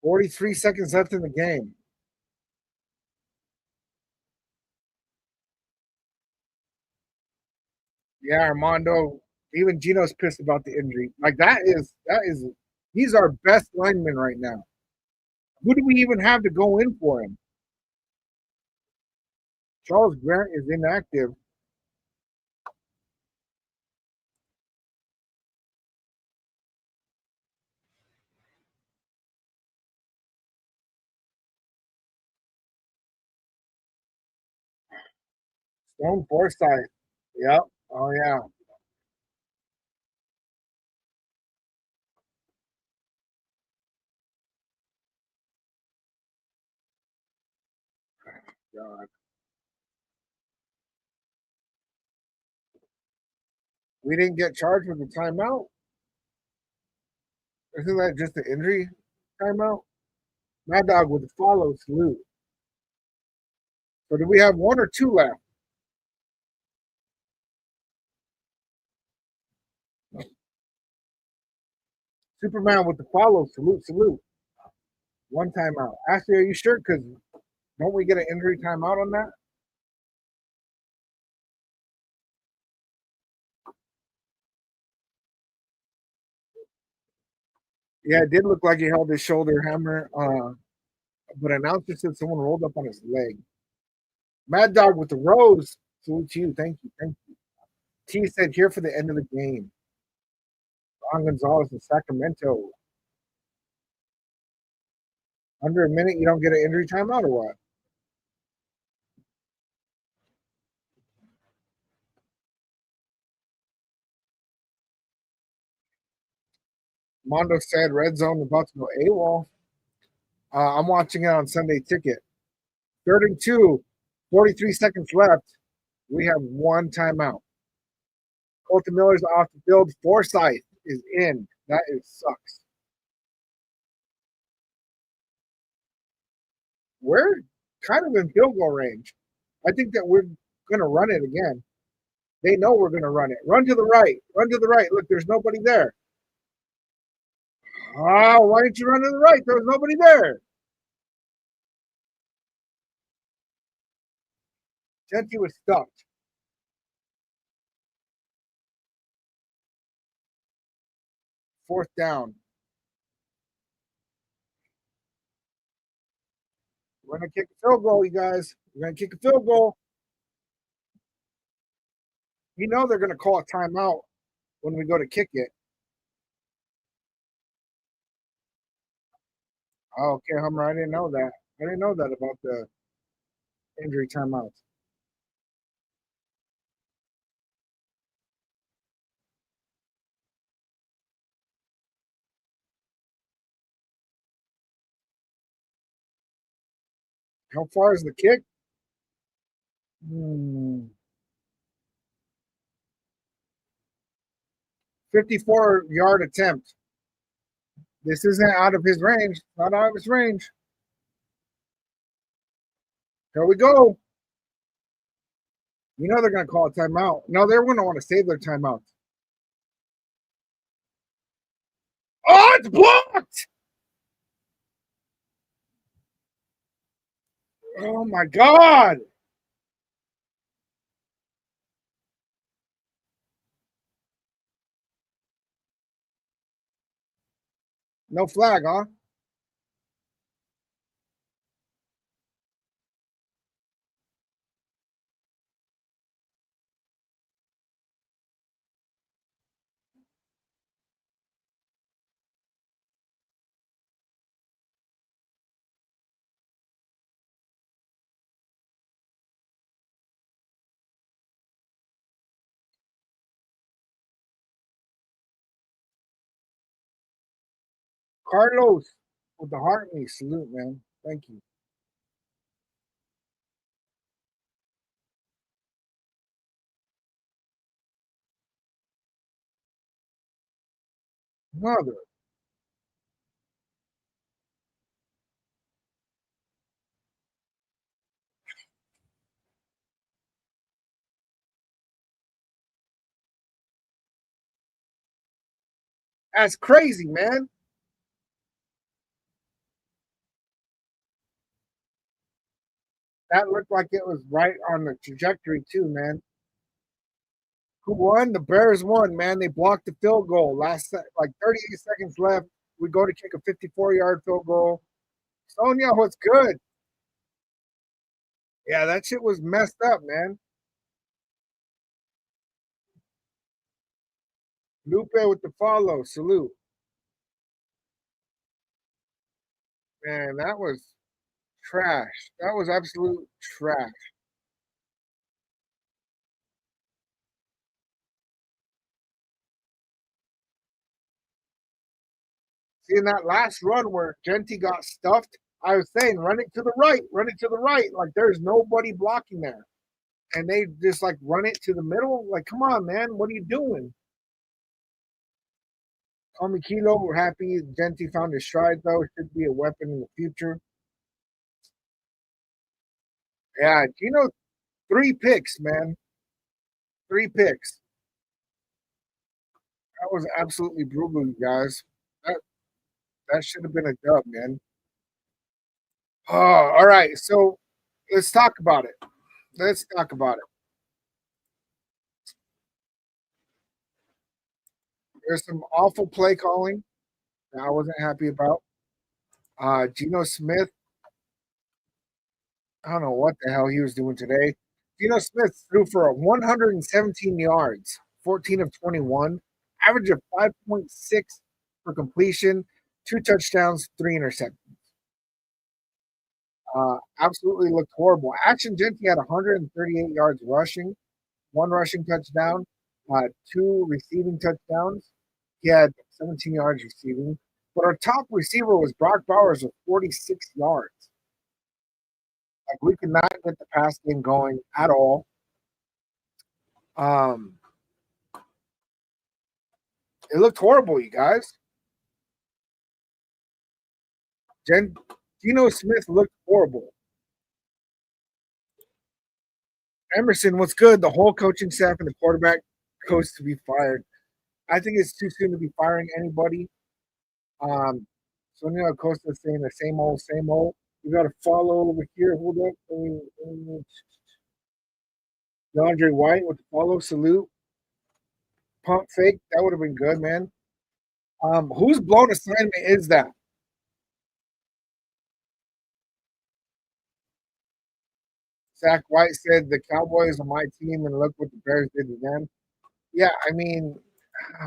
S1: 43 seconds left in the game. Yeah, Armando. Even Gino's pissed about the injury. Like that is he's our best lineman right now. Who do we even have to go in for him? Charles Grant is inactive. Stone Forsythe. Yep. Oh yeah. God. We didn't get charged with the timeout. Isn't that just the injury timeout? Mad Dog with the follow salute. So do we have one or two left? Superman with the follow salute salute. One timeout. Actually, are you sure? Because don't we get an injury timeout on that? Yeah, it did look like he held his shoulder hammer, but announcer said someone rolled up on his leg. Mad Dog with the rose. Salute to you. Thank you. Thank you. T said here for the end of the game. Ron Gonzalez in Sacramento. Under a minute, you don't get an injury timeout or what? Mondo said red zone about to go AWOL. I'm watching it on Sunday Ticket. Third and two, 43 seconds left. We have one timeout. Colton Miller's off the field. Forsythe is in. That is sucks. We're kind of in field goal range. I think that we're going to run it again. They know we're going to run it. Run to the right. Run to the right. Look, there's nobody there. Oh, why didn't you run to the right? There was nobody there. Genty was stuffed. Fourth down. We're going to kick a field goal, you guys. We're going to kick a field goal. You know they're going to call a timeout when we go to kick it. Oh, okay, Hummer. I didn't know that. I didn't know that about the injury timeouts. How far is the kick? 54-yard attempt. This isn't out of his range. Not out of his range. Here we go. You know they're going to call a timeout. No, they're going to want to save their timeouts. Oh, it's blocked! Oh my God! No flag, huh? Carlos with the heart me salute, man. Thank you. Mother. That's crazy, man. That looked like it was right on the trajectory too, man. Who won? The Bears won, man. They blocked the field goal. Like 38 seconds left. We go to kick a 54-yard field goal. Sonia, what's good? Yeah, that shit was messed up, man. Lupe with the follow. Salute. Man, that was trash. That was absolute trash. See, in that last run where Genty got stuffed, I was saying, run it to the right, run it to the right. Like there's nobody blocking there. And they just like run it to the middle. Like, come on, man, what are you doing? Call me Kilo. We're happy Genty found his stride, though. Should be a weapon in the future. Yeah, Gino, 3 picks, man. 3 picks. That was absolutely brutal, you guys. That that should have been a dub, man. Oh, all right. So let's talk about it. Let's talk about it. There's some awful play calling that I wasn't happy about. Geno Smith, I don't know what the hell he was doing today. Geno Smith threw for 117 yards, 14 of 21, average of 5.6 for completion, 2 touchdowns, 3 interceptions. Absolutely looked horrible. Action Genty had 138 yards rushing, 1 rushing touchdown, 2 receiving touchdowns. He had 17 yards receiving. But our top receiver was Brock Bowers with 46 yards. Like we could not get the pass game going at all. Um, it looked horrible, you guys. Geno Smith looked horrible. Emerson, what's good? The whole coaching staff and the quarterback coach to be fired. I think it's too soon to be firing anybody. Um, Sonia Acosta saying the same old, same old. We got to follow over here. Hold up. DeAndre White with the follow. Salute. Pump fake. That would have been good, man. Whose blown assignment is that? Zach White said the Cowboys are my team, and look what the Bears did to them. Yeah, I mean,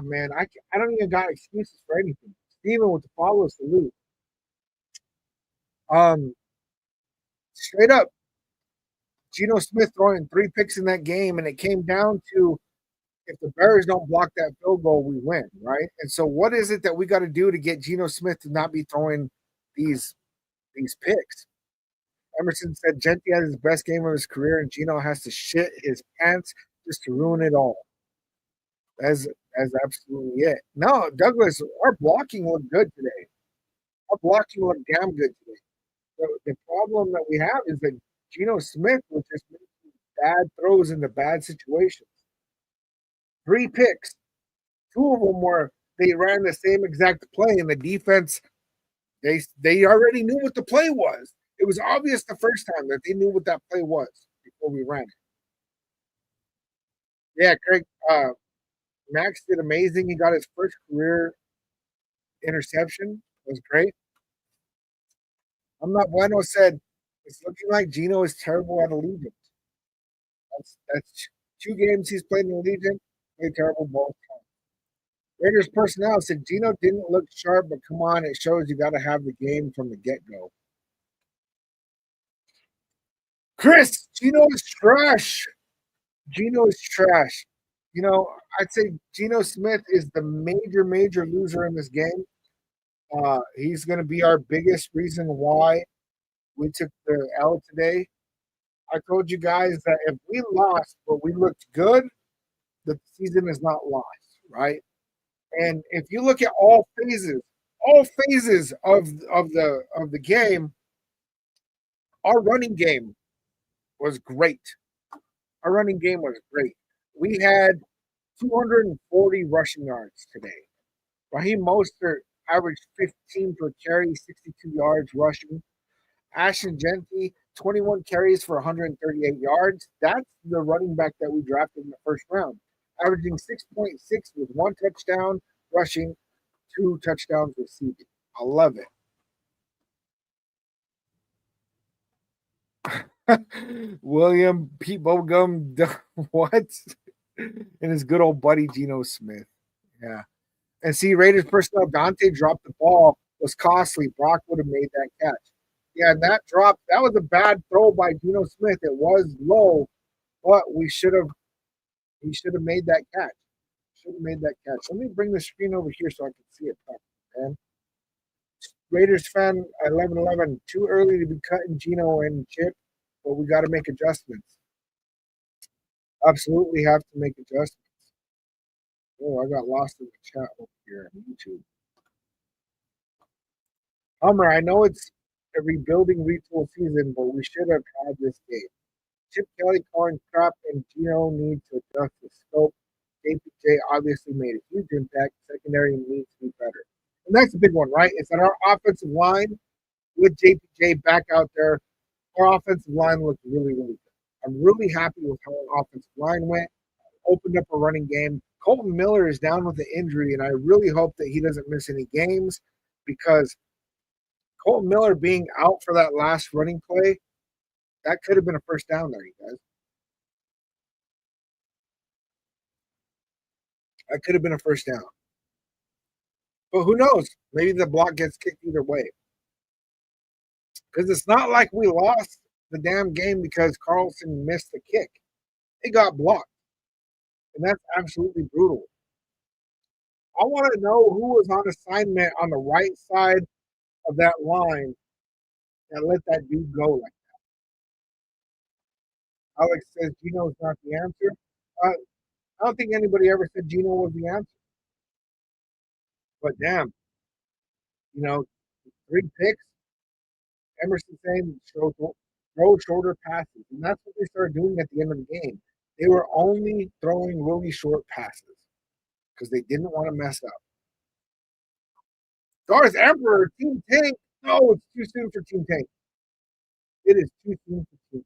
S1: man, I don't even got excuses for anything. Steven with the follow. Salute. Um, Straight up, Geno Smith throwing 3 picks in that game, and it came down to if the Bears don't block that field goal, we win, right? And so, what is it that we got to do to get Geno Smith to not be throwing these these picks? Emerson said Genty had his best game of his career, and Geno has to shit his pants just to ruin it all. That's absolutely it. No, Douglas, our blocking looked good today. Our blocking looked damn good today. The problem that we have is that Geno Smith was just making bad throws into bad situations. 3 picks. 2 of them were they ran the same exact play, and the defense they already knew what the play was. It was obvious the first time that they knew what that play was before we ran it. Yeah, Craig. Max did amazing. He got his first career interception. It was great. I'm not bueno said it's looking like Geno is terrible at Allegiant. That's 2 games he's played in Allegiant. Played terrible both times. Raiders personnel said Geno didn't look sharp, but come on, it shows you got to have the game from the get go. Chris, Geno is trash. Geno is trash. You know, I'd say Geno Smith is the major loser in this game. He's going to be our biggest reason why we took the L today. I told you guys that if we lost, but we looked good, the season is not lost, right? And if you look at all phases of the game, our running game was great. Our running game was great. We had 240 rushing yards today. Raheem Mostert averaged 15 per carry, 62 yards rushing. Ashton Genty, 21 carries for 138 yards. That's the running back that we drafted in the first round, averaging 6.6 with 1 touchdown rushing, 2 touchdowns receiving. I love it. William Pete Bogum, what? And his good old buddy Geno Smith. Yeah. And see, Raiders personnel, Dante dropped the ball, was costly. Brock would have made that catch. Yeah, and that drop, that was a bad throw by Geno Smith. It was low, but he should have made that catch. Should have made that catch. Let me bring the screen over here so I can see it properly, man. Raiders fan 11-11, too early to be cutting Geno and Chip, but we got to make adjustments. Absolutely have to make adjustments. Oh, I got lost in the chat over here on YouTube. Hummer, I know it's a rebuilding retool season, but we should have had this game. Chip Kelly calling crap, and Geno needs to adjust the scope. JPJ obviously made a huge impact. Secondary needs to be better. And that's the big one, right? Is that our offensive line with JPJ back out there, our offensive line looks really, really good. I'm really happy with how our offensive line went. Opened up a running game. Colton Miller is down with an injury, and I really hope that he doesn't miss any games because Colton Miller being out for that last running play, that could have been a first down there, you guys. That could have been a first down. But who knows? Maybe the block gets kicked either way. Because it's not like we lost the damn game because Carlson missed the kick. It got blocked. And that's absolutely brutal. I want to know who was on assignment on the right side of that line and let that dude go like that. Alex says Geno's not the answer. I don't think anybody ever said Geno was the answer. But damn, you know, 3 picks, Emerson saying throw shorter passes. And that's what they started doing at the end of the game. They were only throwing really short passes because they didn't want to mess up. Darth Emperor, Team Tank. No, it's too soon for Team Tank. It is too soon for Team Tank.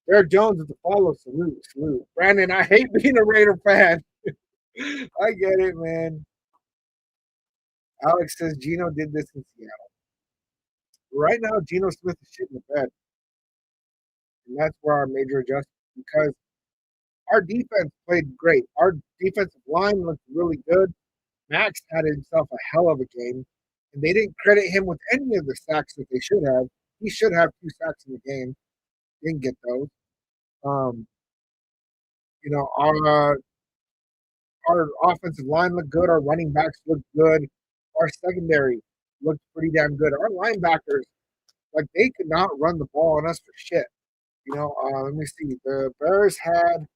S1: Eric Jones with the follow. Salute. Brandon, I hate being a Raider fan. I get it, man. Alex says Geno did this in Seattle. Right now, Geno Smith is shit in the bed. And that's where our major adjustment because our defense played great. Our defensive line looked really good. Max had himself a hell of a game, and they didn't credit him with any of the sacks that they should have. He should have 2 sacks in the game. Didn't get those. Um, you know, our offensive line looked good. Our running backs looked good. Our secondary looked pretty damn good. Our linebackers, like they could not run the ball on us for shit. Let me see. The Bears had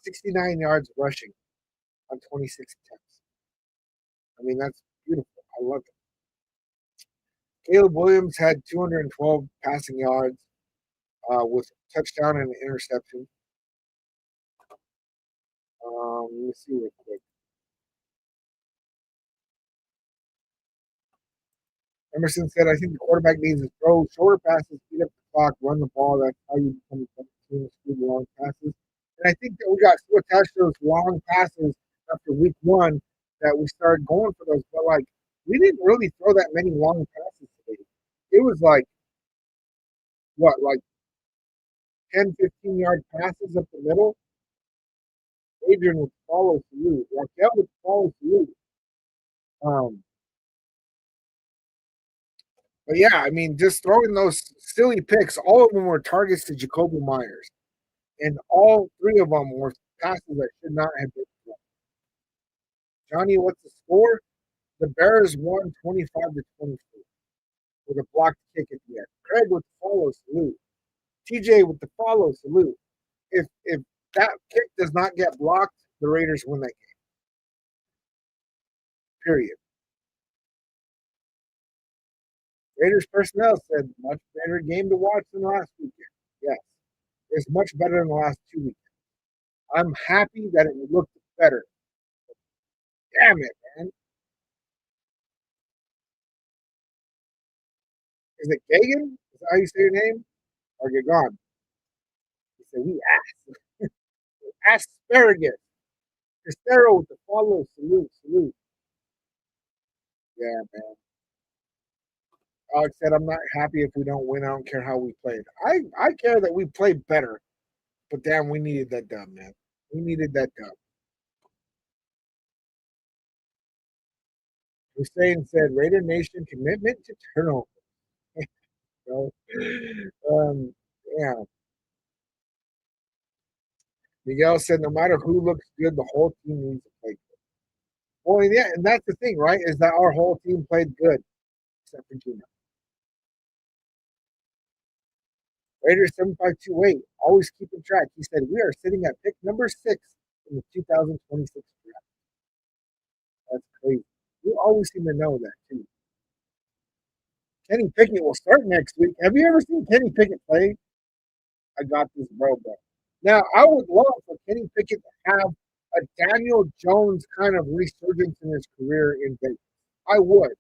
S1: 69 yards rushing on 26 attempts. I mean, that's beautiful. I love it. Caleb Williams had 212 passing yards with a touchdown and an interception. Let me see real quick. Emerson said, I think the quarterback needs to throw shorter passes, speed up the clock, run the ball. That's how you become a team with long passes. And I think that we got so attached to those long passes after week 1 that we started going for those. But, like, we didn't really throw that many long passes today. It was like, like 10, 15-yard passes up the middle? Adrian would follow salute. Raquel would follow salute. But yeah, I mean, just throwing those silly picks, all of them were targets to Jacoby Myers. And all 3 of them were passes that should not have been thrown. Johnny, what's the score? The Bears won 25-24 with a blocked kick at the end. Craig with the follow salute. TJ with the follow salute. If that kick does not get blocked, the Raiders win that game. Period. Raiders personnel said much better game to watch than last weekend. Yes, it's much better than the last 2 weekends. I'm happy that it looked better. Damn it, man. Is it Gagan? Is that how you say your name? Or Gagan? He said, we asparagus. Castero with the follow. Salute, salute. Yeah, man. Alex said, I'm not happy if we don't win. I don't care how we played. I care that we played better. But damn, we needed that dub, man. We needed that dub. Hussein said, Raider Nation commitment to turnover. So, yeah. Miguel said, no matter who looks good, the whole team needs to play good. Well, yeah, and that's the thing, right? Is that our whole team played good, except for Gino. Raiders 7528, always keeping track. He said, we are sitting at pick number 6 in the 2026 draft. That's crazy. You always seem to know that, too. Kenny Pickett will start next week. Have you ever seen Kenny Pickett play? I got this bro. Now, I would love for Kenny Pickett to have a Daniel Jones kind of resurgence in his career in Vegas. I would.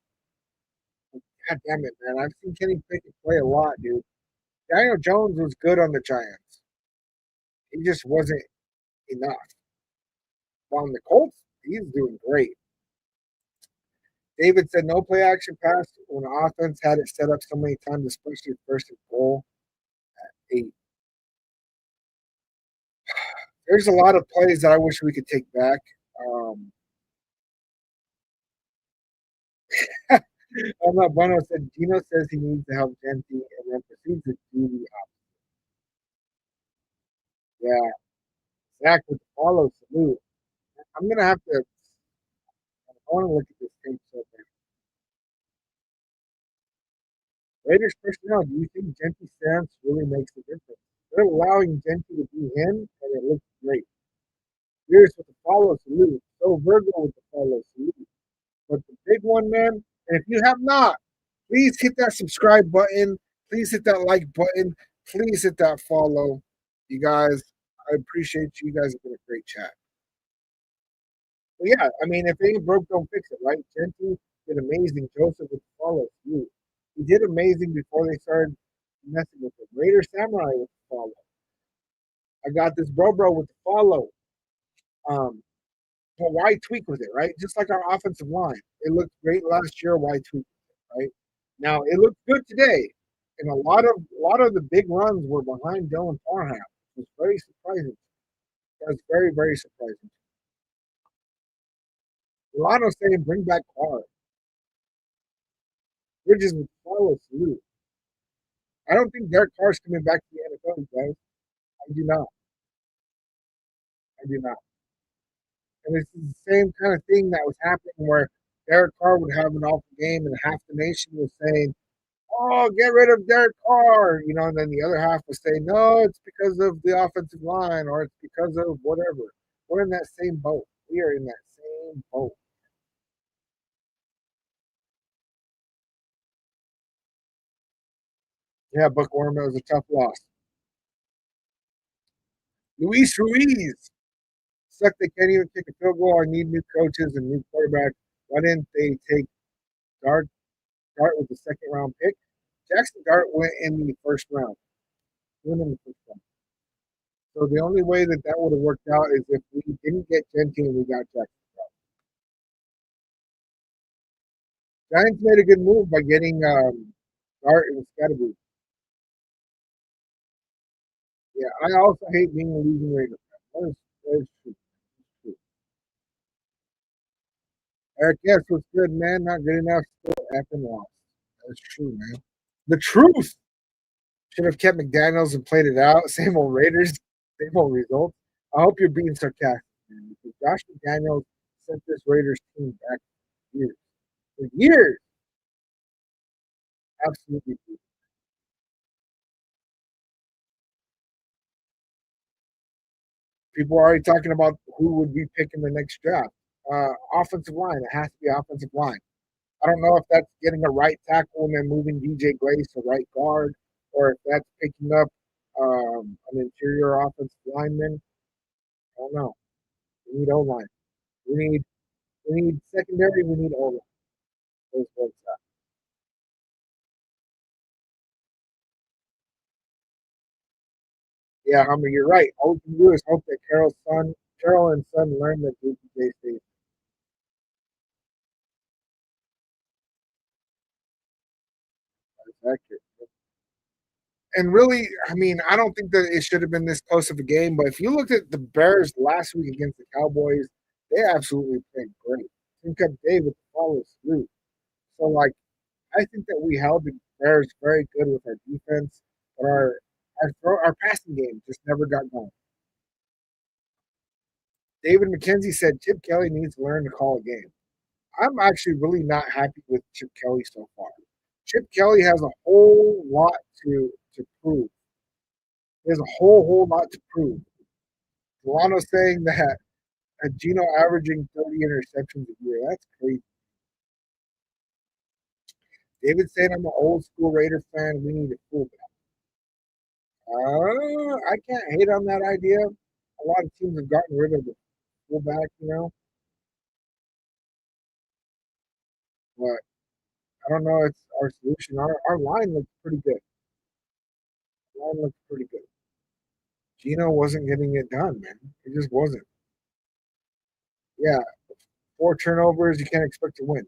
S1: God damn it, man. I've seen Kenny Pickett play a lot, dude. Daniel Jones was good on the Giants. He just wasn't enough. On the Colts, he's doing great. David said no play action pass when the offense had it set up so many times, especially first and goal at 8. There's a lot of plays that I wish we could take back. Um, I'm not Bono said Gino says he needs to help Genti and then proceeds to do the yeah, Zach with the follow salute. I'm gonna have to I want to look at this tape so bad. Raiders personnel, do you think Genti's stance really makes a difference? They're allowing Genti to be him and it looks great. Here's with the follow salute. So Virgo with the follow salute. But the big one, man, and if you have not, please hit that subscribe button. Please hit that like button. Please hit that follow. You guys, I appreciate you. You guys have been a great chat. But yeah, I mean, if it ain't broke, don't fix it, right? Genti did amazing. Joseph with the follow. You. He did amazing before they started messing with him. Raider Samurai with the follow. I got this bro with the follow. Um, but why tweak with it, right? Just like our offensive line. It looked great last year. Why tweak with it, right? Now it looked good today. And a lot of the big runs were behind Dylan Farnham. It was very surprising. That was very, very surprising. Milano saying bring back Carr. Bridges with follow salute. I don't think Derek Carr's coming back to the NFL, guys. I do not. I do not. And it's the same kind of thing that was happening where Derek Carr would have an awful game and half the nation was saying, oh, get rid of Derek Carr, and then the other half was saying, no, it's because of the offensive line or it's because of whatever. We're in that same boat. We are in that same boat. Yeah, Bookworm, it was a tough loss. Luis Ruiz. Suck, they can't even kick a field goal. I need new coaches and new quarterback. Why didn't they take Dart? Dart was the second round pick. Jackson Dart went in the first round. Went in the first round. So the only way that would have worked out is if we didn't get Genti and we got Jackson Dart. Giants made a good move by getting Dart and Scatterby. Yeah, I also hate being a losing Raider fan. That is true. True. Eric, yes, what's good, man? Not good enough. Still effing lost. That's true, man. The truth. Should have kept McDaniels and played it out. Same old Raiders, same old results. I hope you're being sarcastic, man, because Josh McDaniels sent this Raiders team back for years. For years. Absolutely. People are already talking about who would be picking the next draft. Offensive line. It has to be offensive line. I don't know if that's getting a right tackle and then moving DJ Grace to right guard, or if that's picking up an interior offensive lineman. I don't know. We need O line. We need secondary. We need O line. Those folks. Yeah, Hummer, you're right. All we can do is hope that Carol and son learn that JPJ stays. Accurate. And really, I mean, I don't think that it should have been this close of a game. But if you looked at the Bears last week against the Cowboys, they absolutely played great. Think of David to follow through. So, like, I think that we held the Bears very good with our defense, but our passing game just never got going. David McKenzie said Chip Kelly needs to learn to call a game. I'm actually really not happy with Chip Kelly so far. Chip Kelly has a whole lot to prove. There's a whole lot to prove. Delano saying that Gino averaging 30 interceptions a year. That's crazy. David saying I'm an old school Raider fan. We need a fullback. I can't hate on that idea. A lot of teams have gotten rid of the fullback, but I don't know. It's our solution. Our line looks pretty good. Line looks pretty good. Gino wasn't getting it done, man. It just wasn't. Yeah, 4 turnovers. You can't expect to win.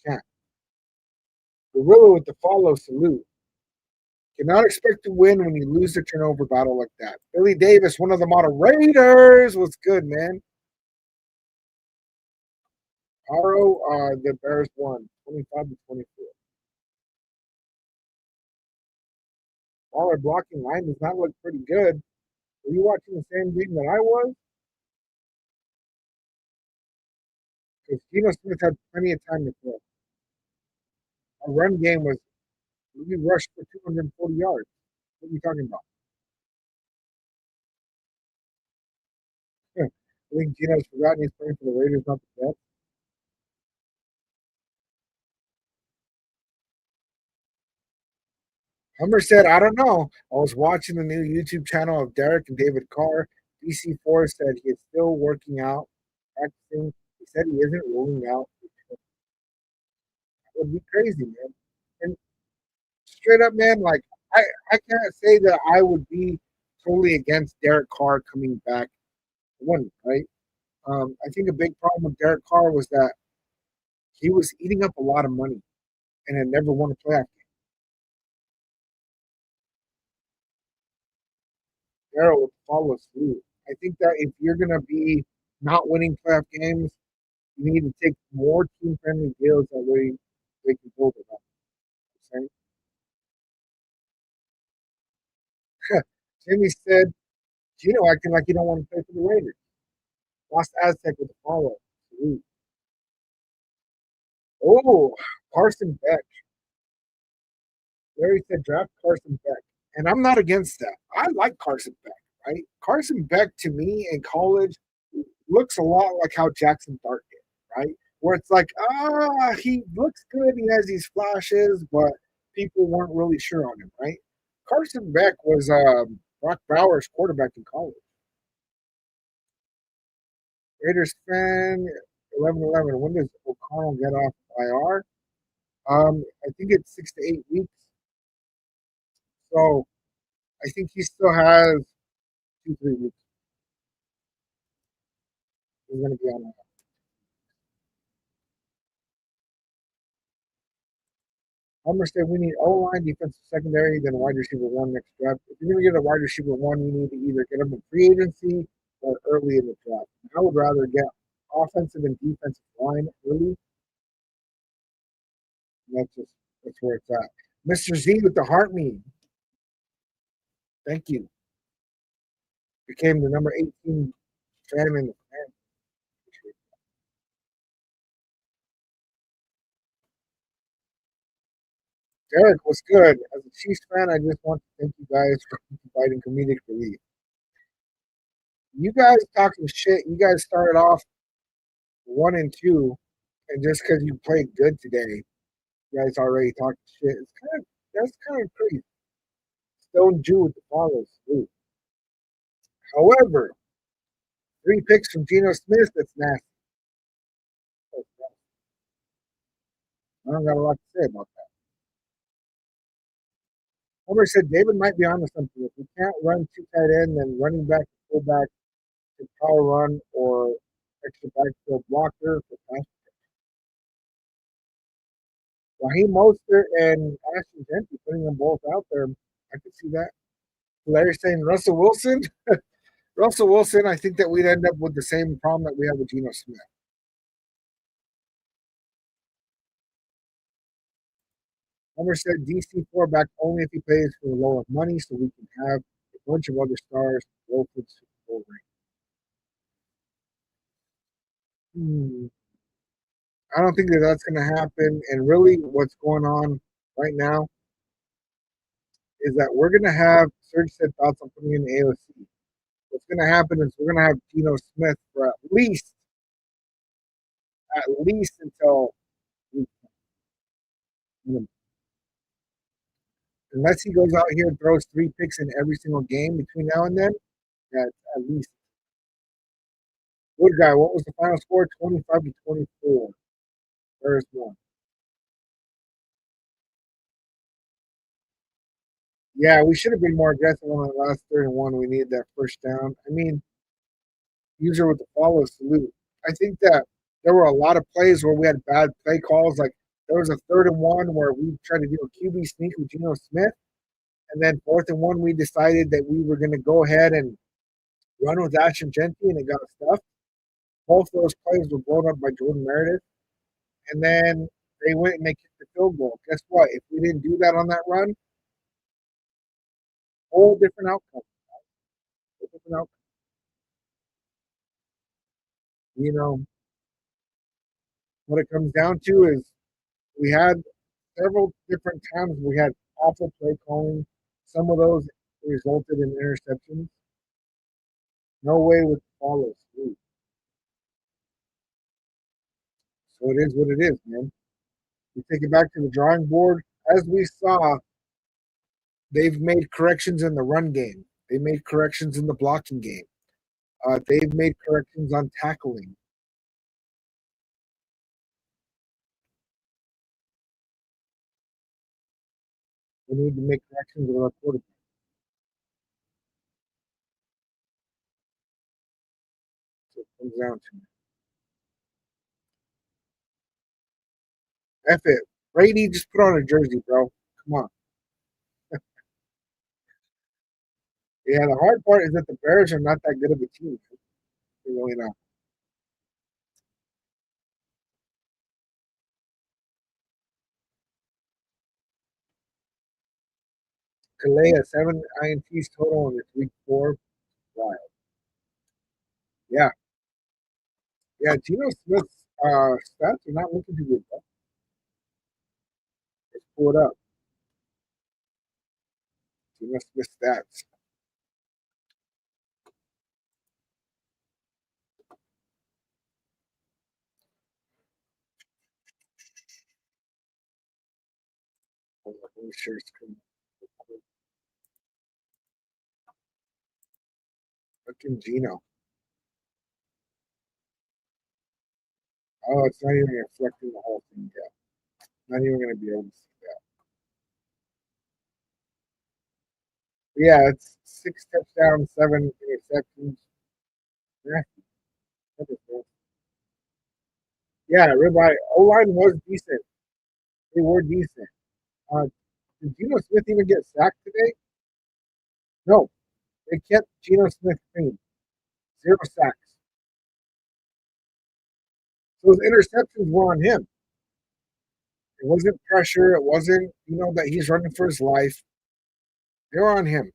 S1: Can't. Gorilla with the follow salute. Cannot expect to win when you lose the turnover battle like that. Billy Davis, one of the model Raiders, was good, man. Aro, the Bears won 25-24. While our blocking line does not look pretty good, were you watching the same game that I was? Because Geno Smith had plenty of time to throw. Our run game was we rushed for 240 yards. What are you talking about? I think Geno's forgotten he's playing for the Raiders, not the Jets. Hummer said, I don't know. I was watching the new YouTube channel of Derek and David Carr. DC4 said he is still working out, practicing. He said he isn't ruling out. That would be crazy, man. And straight up, man, like I can't say that I would be totally against Derek Carr coming back. I wouldn't, right? I think a big problem with Derek Carr was that he was eating up a lot of money and had never won a playoff game. Darrell would follow through. I think that if you're gonna be not winning playoff games, you need to take more team friendly deals that way they can build it up. Okay? Jimmy said, Gino acting like you don't want to play for the Raiders. Lost Aztec with the follow. Salute. Oh, Carson Beck. Larry said draft Carson Beck. And I'm not against that. I like Carson Beck, right? Carson Beck to me in college looks a lot like how Jackson Dart did, right? Where it's like, he looks good, he has these flashes, but people weren't really sure on him, right? Carson Beck was Brock Bowers' quarterback in college. Raiders fan 11-11. When does O'Connell get off IR? I think it's 6 to 8 weeks. So I think he still has 2, 3 weeks. He's going to be on. Homer said we need O line, defensive secondary, then wide receiver one next draft. If you're going to get a wide receiver one, you need to either get them in free agency or early in the draft. I would rather get offensive and defensive line early. That's where it's at. Mr. Z with the heart meme. Thank you. Became the number 18 fan in the fan. Derek was good. As a Chiefs fan, I just want to thank you guys for providing comedic relief. You guys talking shit. You guys started off 1-2, and just because you played good today, you guys already talking shit. That's kind of crazy. Stone Jew with the follows. Ooh. However, 3 picks from Geno Smith. That's nasty. I don't got a lot to say about that. Homer said David might be onto something. If we can't run two tight end, then running back and fullback to power run or extra backfield blocker for pass. Raheem Mostert and Ashton Jenkins, putting them both out there, I could see that. Larry saying Russell Wilson. Russell Wilson, I think that we'd end up with the same problem that we have with Geno Smith. Homer said DC4 back only if he pays for the lower money so we can have a bunch of other stars go for the Super Bowl ring. I don't think that that's going to happen. And really, what's going on right now is that we're going to have Serge said thoughts on putting in the AOC. What's going to happen is we're going to have Geno Smith for at least until unless he goes out here and throws 3 picks in every single game between now and then. That's at least. Good guy. What was the final score? 25-24. There's one. Yeah, we should have been more aggressive on that last 3-1. We needed that first down. I mean, user with the follow salute. I think that there were a lot of plays where we had bad play calls. Like there was a 3rd and 1 where we tried to do a QB sneak with Geno Smith, and then 4th and 1 we decided that we were going to go ahead and run with Ashton Jenkins, and it got stuffed. Both of those plays were blown up by Jordan Meredith, and then they went and they kicked the field goal. Guess what? If we didn't do that on that run, whole different outcome. Whole different outcome. You know, what it comes down to is we had several different times we had awful play calling. Some of those resulted in interceptions. No way with follows through. So it is what it is, man. We take it back to the drawing board. As we saw, they've made corrections in the run game. They made corrections in the blocking game. They've made corrections on tackling. We need to make corrections with our quarterback. So it comes down to F it. Brady, just put on a jersey, bro. Come on. Yeah, the hard part is that the Bears are not that good of a team. They're really not. Kalea, 7 INTs total in this week 4. Wild. Yeah. Yeah, Geno Smith's stats are not looking too good, bro. Let's pull it up. Geno Smith stats. Let me share screen. Fucking Geno. Oh, it's not even reflecting the whole thing yet. Not even going to be able to see that. But yeah, it's 6 touchdowns, 7 interceptions. Yeah, yeah, ribeye. O line was decent. They were decent. Uh, did Geno Smith even get sacked today? No, they kept Geno Smith clean. 0 sacks. So those interceptions were on him. It wasn't pressure. It wasn't, that he's running for his life. They were on him.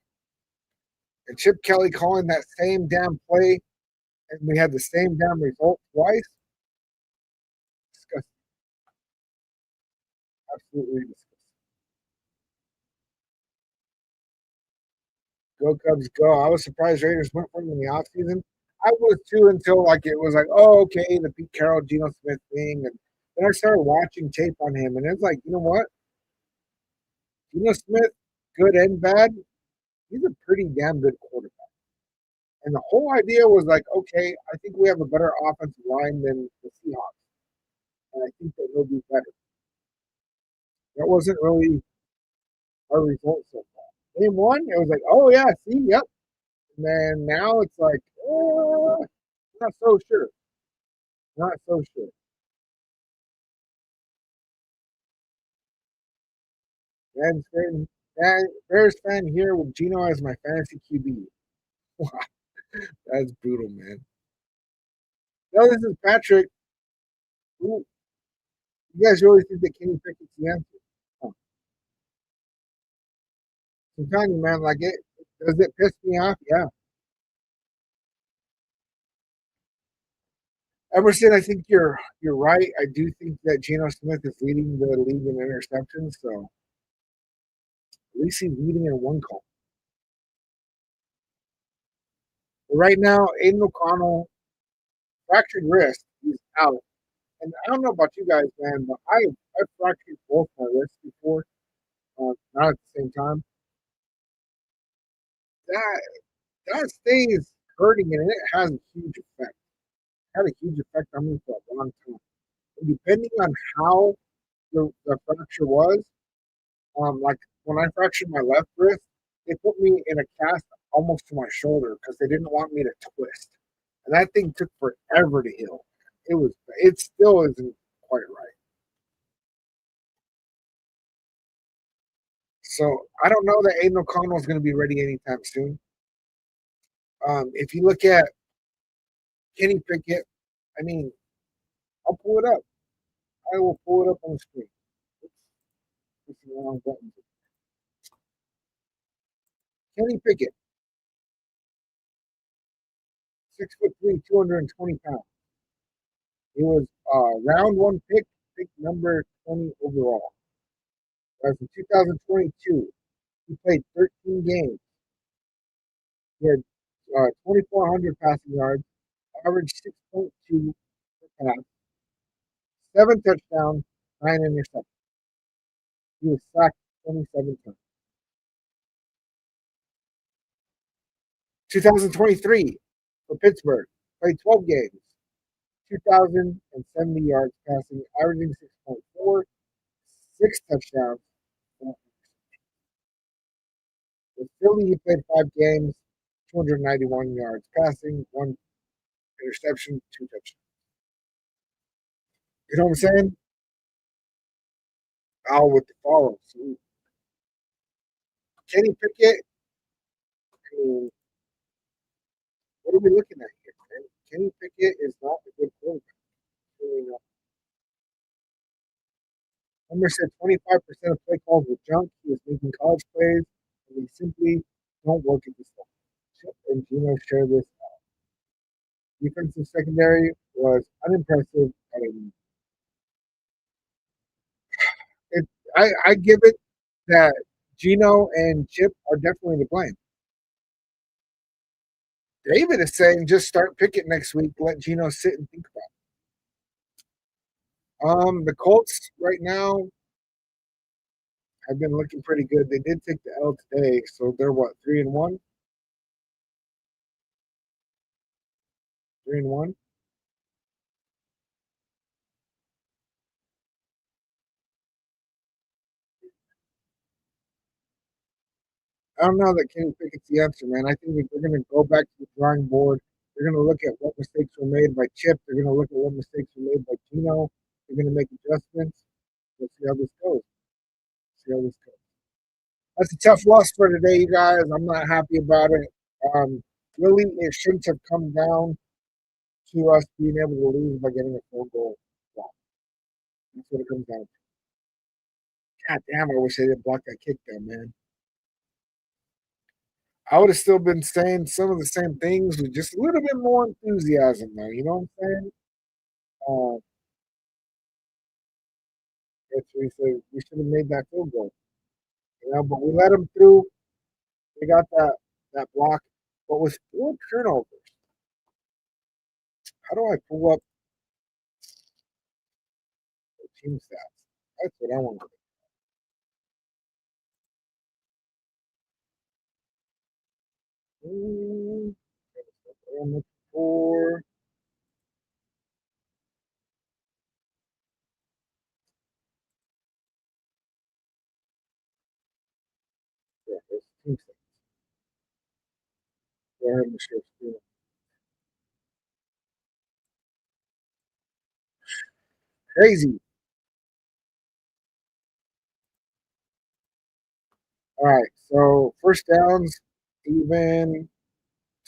S1: And Chip Kelly calling that same damn play, and we had the same damn result twice. Disgusting. Absolutely disgusting. Go Cubs, go. I was surprised Raiders went for him in the offseason. I was too until it was like, oh, okay, the Pete Carroll, Geno Smith thing. And then I started watching tape on him, and it's like, you know what? Geno Smith, good and bad, he's a pretty damn good quarterback. And the whole idea was like, okay, I think we have a better offensive line than the Seahawks. And I think that he'll do better. That wasn't really our result so far. Game one, it was like, oh yeah, see, yep. And then now it's like, not so sure. Not so sure. Bears fan here with Gino as my fantasy QB. Wow, that's brutal, man. No, this is Patrick. You guys really think that Kenny Pickett's the answer? Oh, I'm telling you, man, like does it piss me off? Yeah. Emerson, I think you're right. I do think that Geno Smith is leading the league in interceptions, so at least he's leading in one call. But right now, Aiden O'Connell fractured wrist. He's out. And I don't know about you guys, man, but I've fractured both my wrists before, not at the same time. That that stays hurting, and it has a huge effect. Had a huge effect on me for a long time. And depending on how the fracture was, like when I fractured my left wrist, they put me in a cast almost to my shoulder because they didn't want me to twist, and that thing took forever to heal. It still isn't quite right. So I don't know that Aiden O'Connell is going to be ready anytime soon. If you look at Kenny Pickett, I mean, I'll pull it up. I will pull it up on the screen. Oops, this is the wrong button. Kenny Pickett, 6'3", 220 pounds. He was round one pick number 20 overall. As in 2022, he played 13 games. He had 2,400 passing yards, averaged 6.2 per pass, 7 touchdowns, 9 interceptions. He was sacked 27 times. 2023 for Pittsburgh, played 12 games, 2,070 yards passing, averaging 6.4, 6 touchdowns. With Philly, he played 5 games, 291 yards passing, 1 interception, 2 touchdowns. You know what I'm saying? All with the follow. So Kenny Pickett, I mean, what are we looking at here, man? Kenny Pickett is not a good quarterback. Really not. Homer said 25% of play calls were junk. He was making college plays, and they simply don't work at this level. Chip and Gino share this. Defensive secondary was unimpressive. It, I give it that Gino and Chip are definitely to blame. David is saying just start Pickett next week. Let Gino sit and think about it. The Colts right now have been looking pretty good. They did take the L today, so they're what 3-1, 3-1. I don't know that Kenny Pickett's the answer, man. I think that they're going to go back to the drawing board. They're going to look at what mistakes were made by Chip. They're going to look at what mistakes were made by Gino. They're going to make adjustments. We'll see how this goes. See how this goes. That's a tough loss for today, you guys. I'm not happy about it. Really, it shouldn't have come down to us being able to lose by getting a 4 goal block. That's what it comes down to. God damn, I wish I didn't block that kick though, man. I would have still been saying some of the same things with just a little bit more enthusiasm, though. You know what I'm saying? Uh, we said we should have made that field goal, but we let them through. They got that block, but with 4 turnovers, how do I pull up the team stats? That's what I want to do. I'm looking for. Yeah, Go ahead and share screen. Crazy. All right. So first downs, even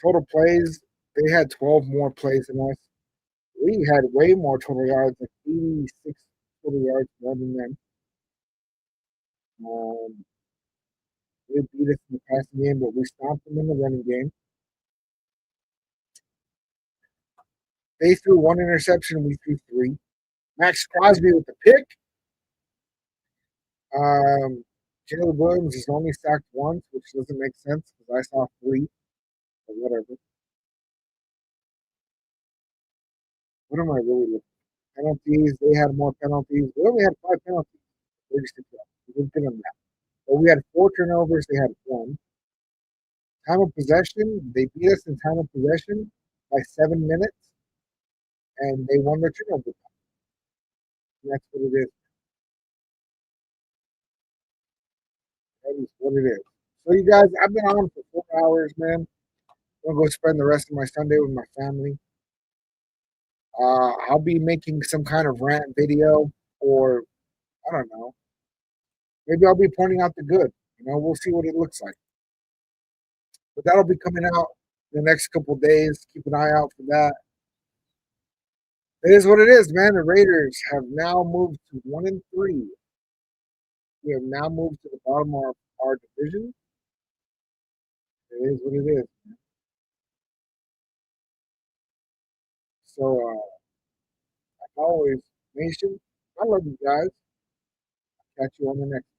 S1: total plays. They had 12 more plays than us. We had way more total yards, like 86 total yards more than them. Um, they beat us in the passing game, but we stopped them in the running game. They threw one interception, we threw three. Max Crosby with the pick. Caleb Williams is only sacked once, which doesn't make sense because I saw three, but whatever. What am I really looking at? Penalties, they had more penalties. We only had five penalties. 36 yards. We didn't get them that. But we had four turnovers, they had one. Time of possession, they beat us in time of possession by 7 minutes, and they won the turnover time. And that's what it is. That is what it is. So, you guys, I've been on for 4 hours, man. I'm gonna go spend the rest of my Sunday with my family. I'll be making some kind of rant video, or I don't know. Maybe I'll be pointing out the good. We'll see what it looks like. But that'll be coming out in the next couple of days. Keep an eye out for that. It is what it is, man. The Raiders have now moved to 1-3. We have now moved to the bottom of our division. It is what it is. So, like always, Nation, I love you guys. Catch you on the next.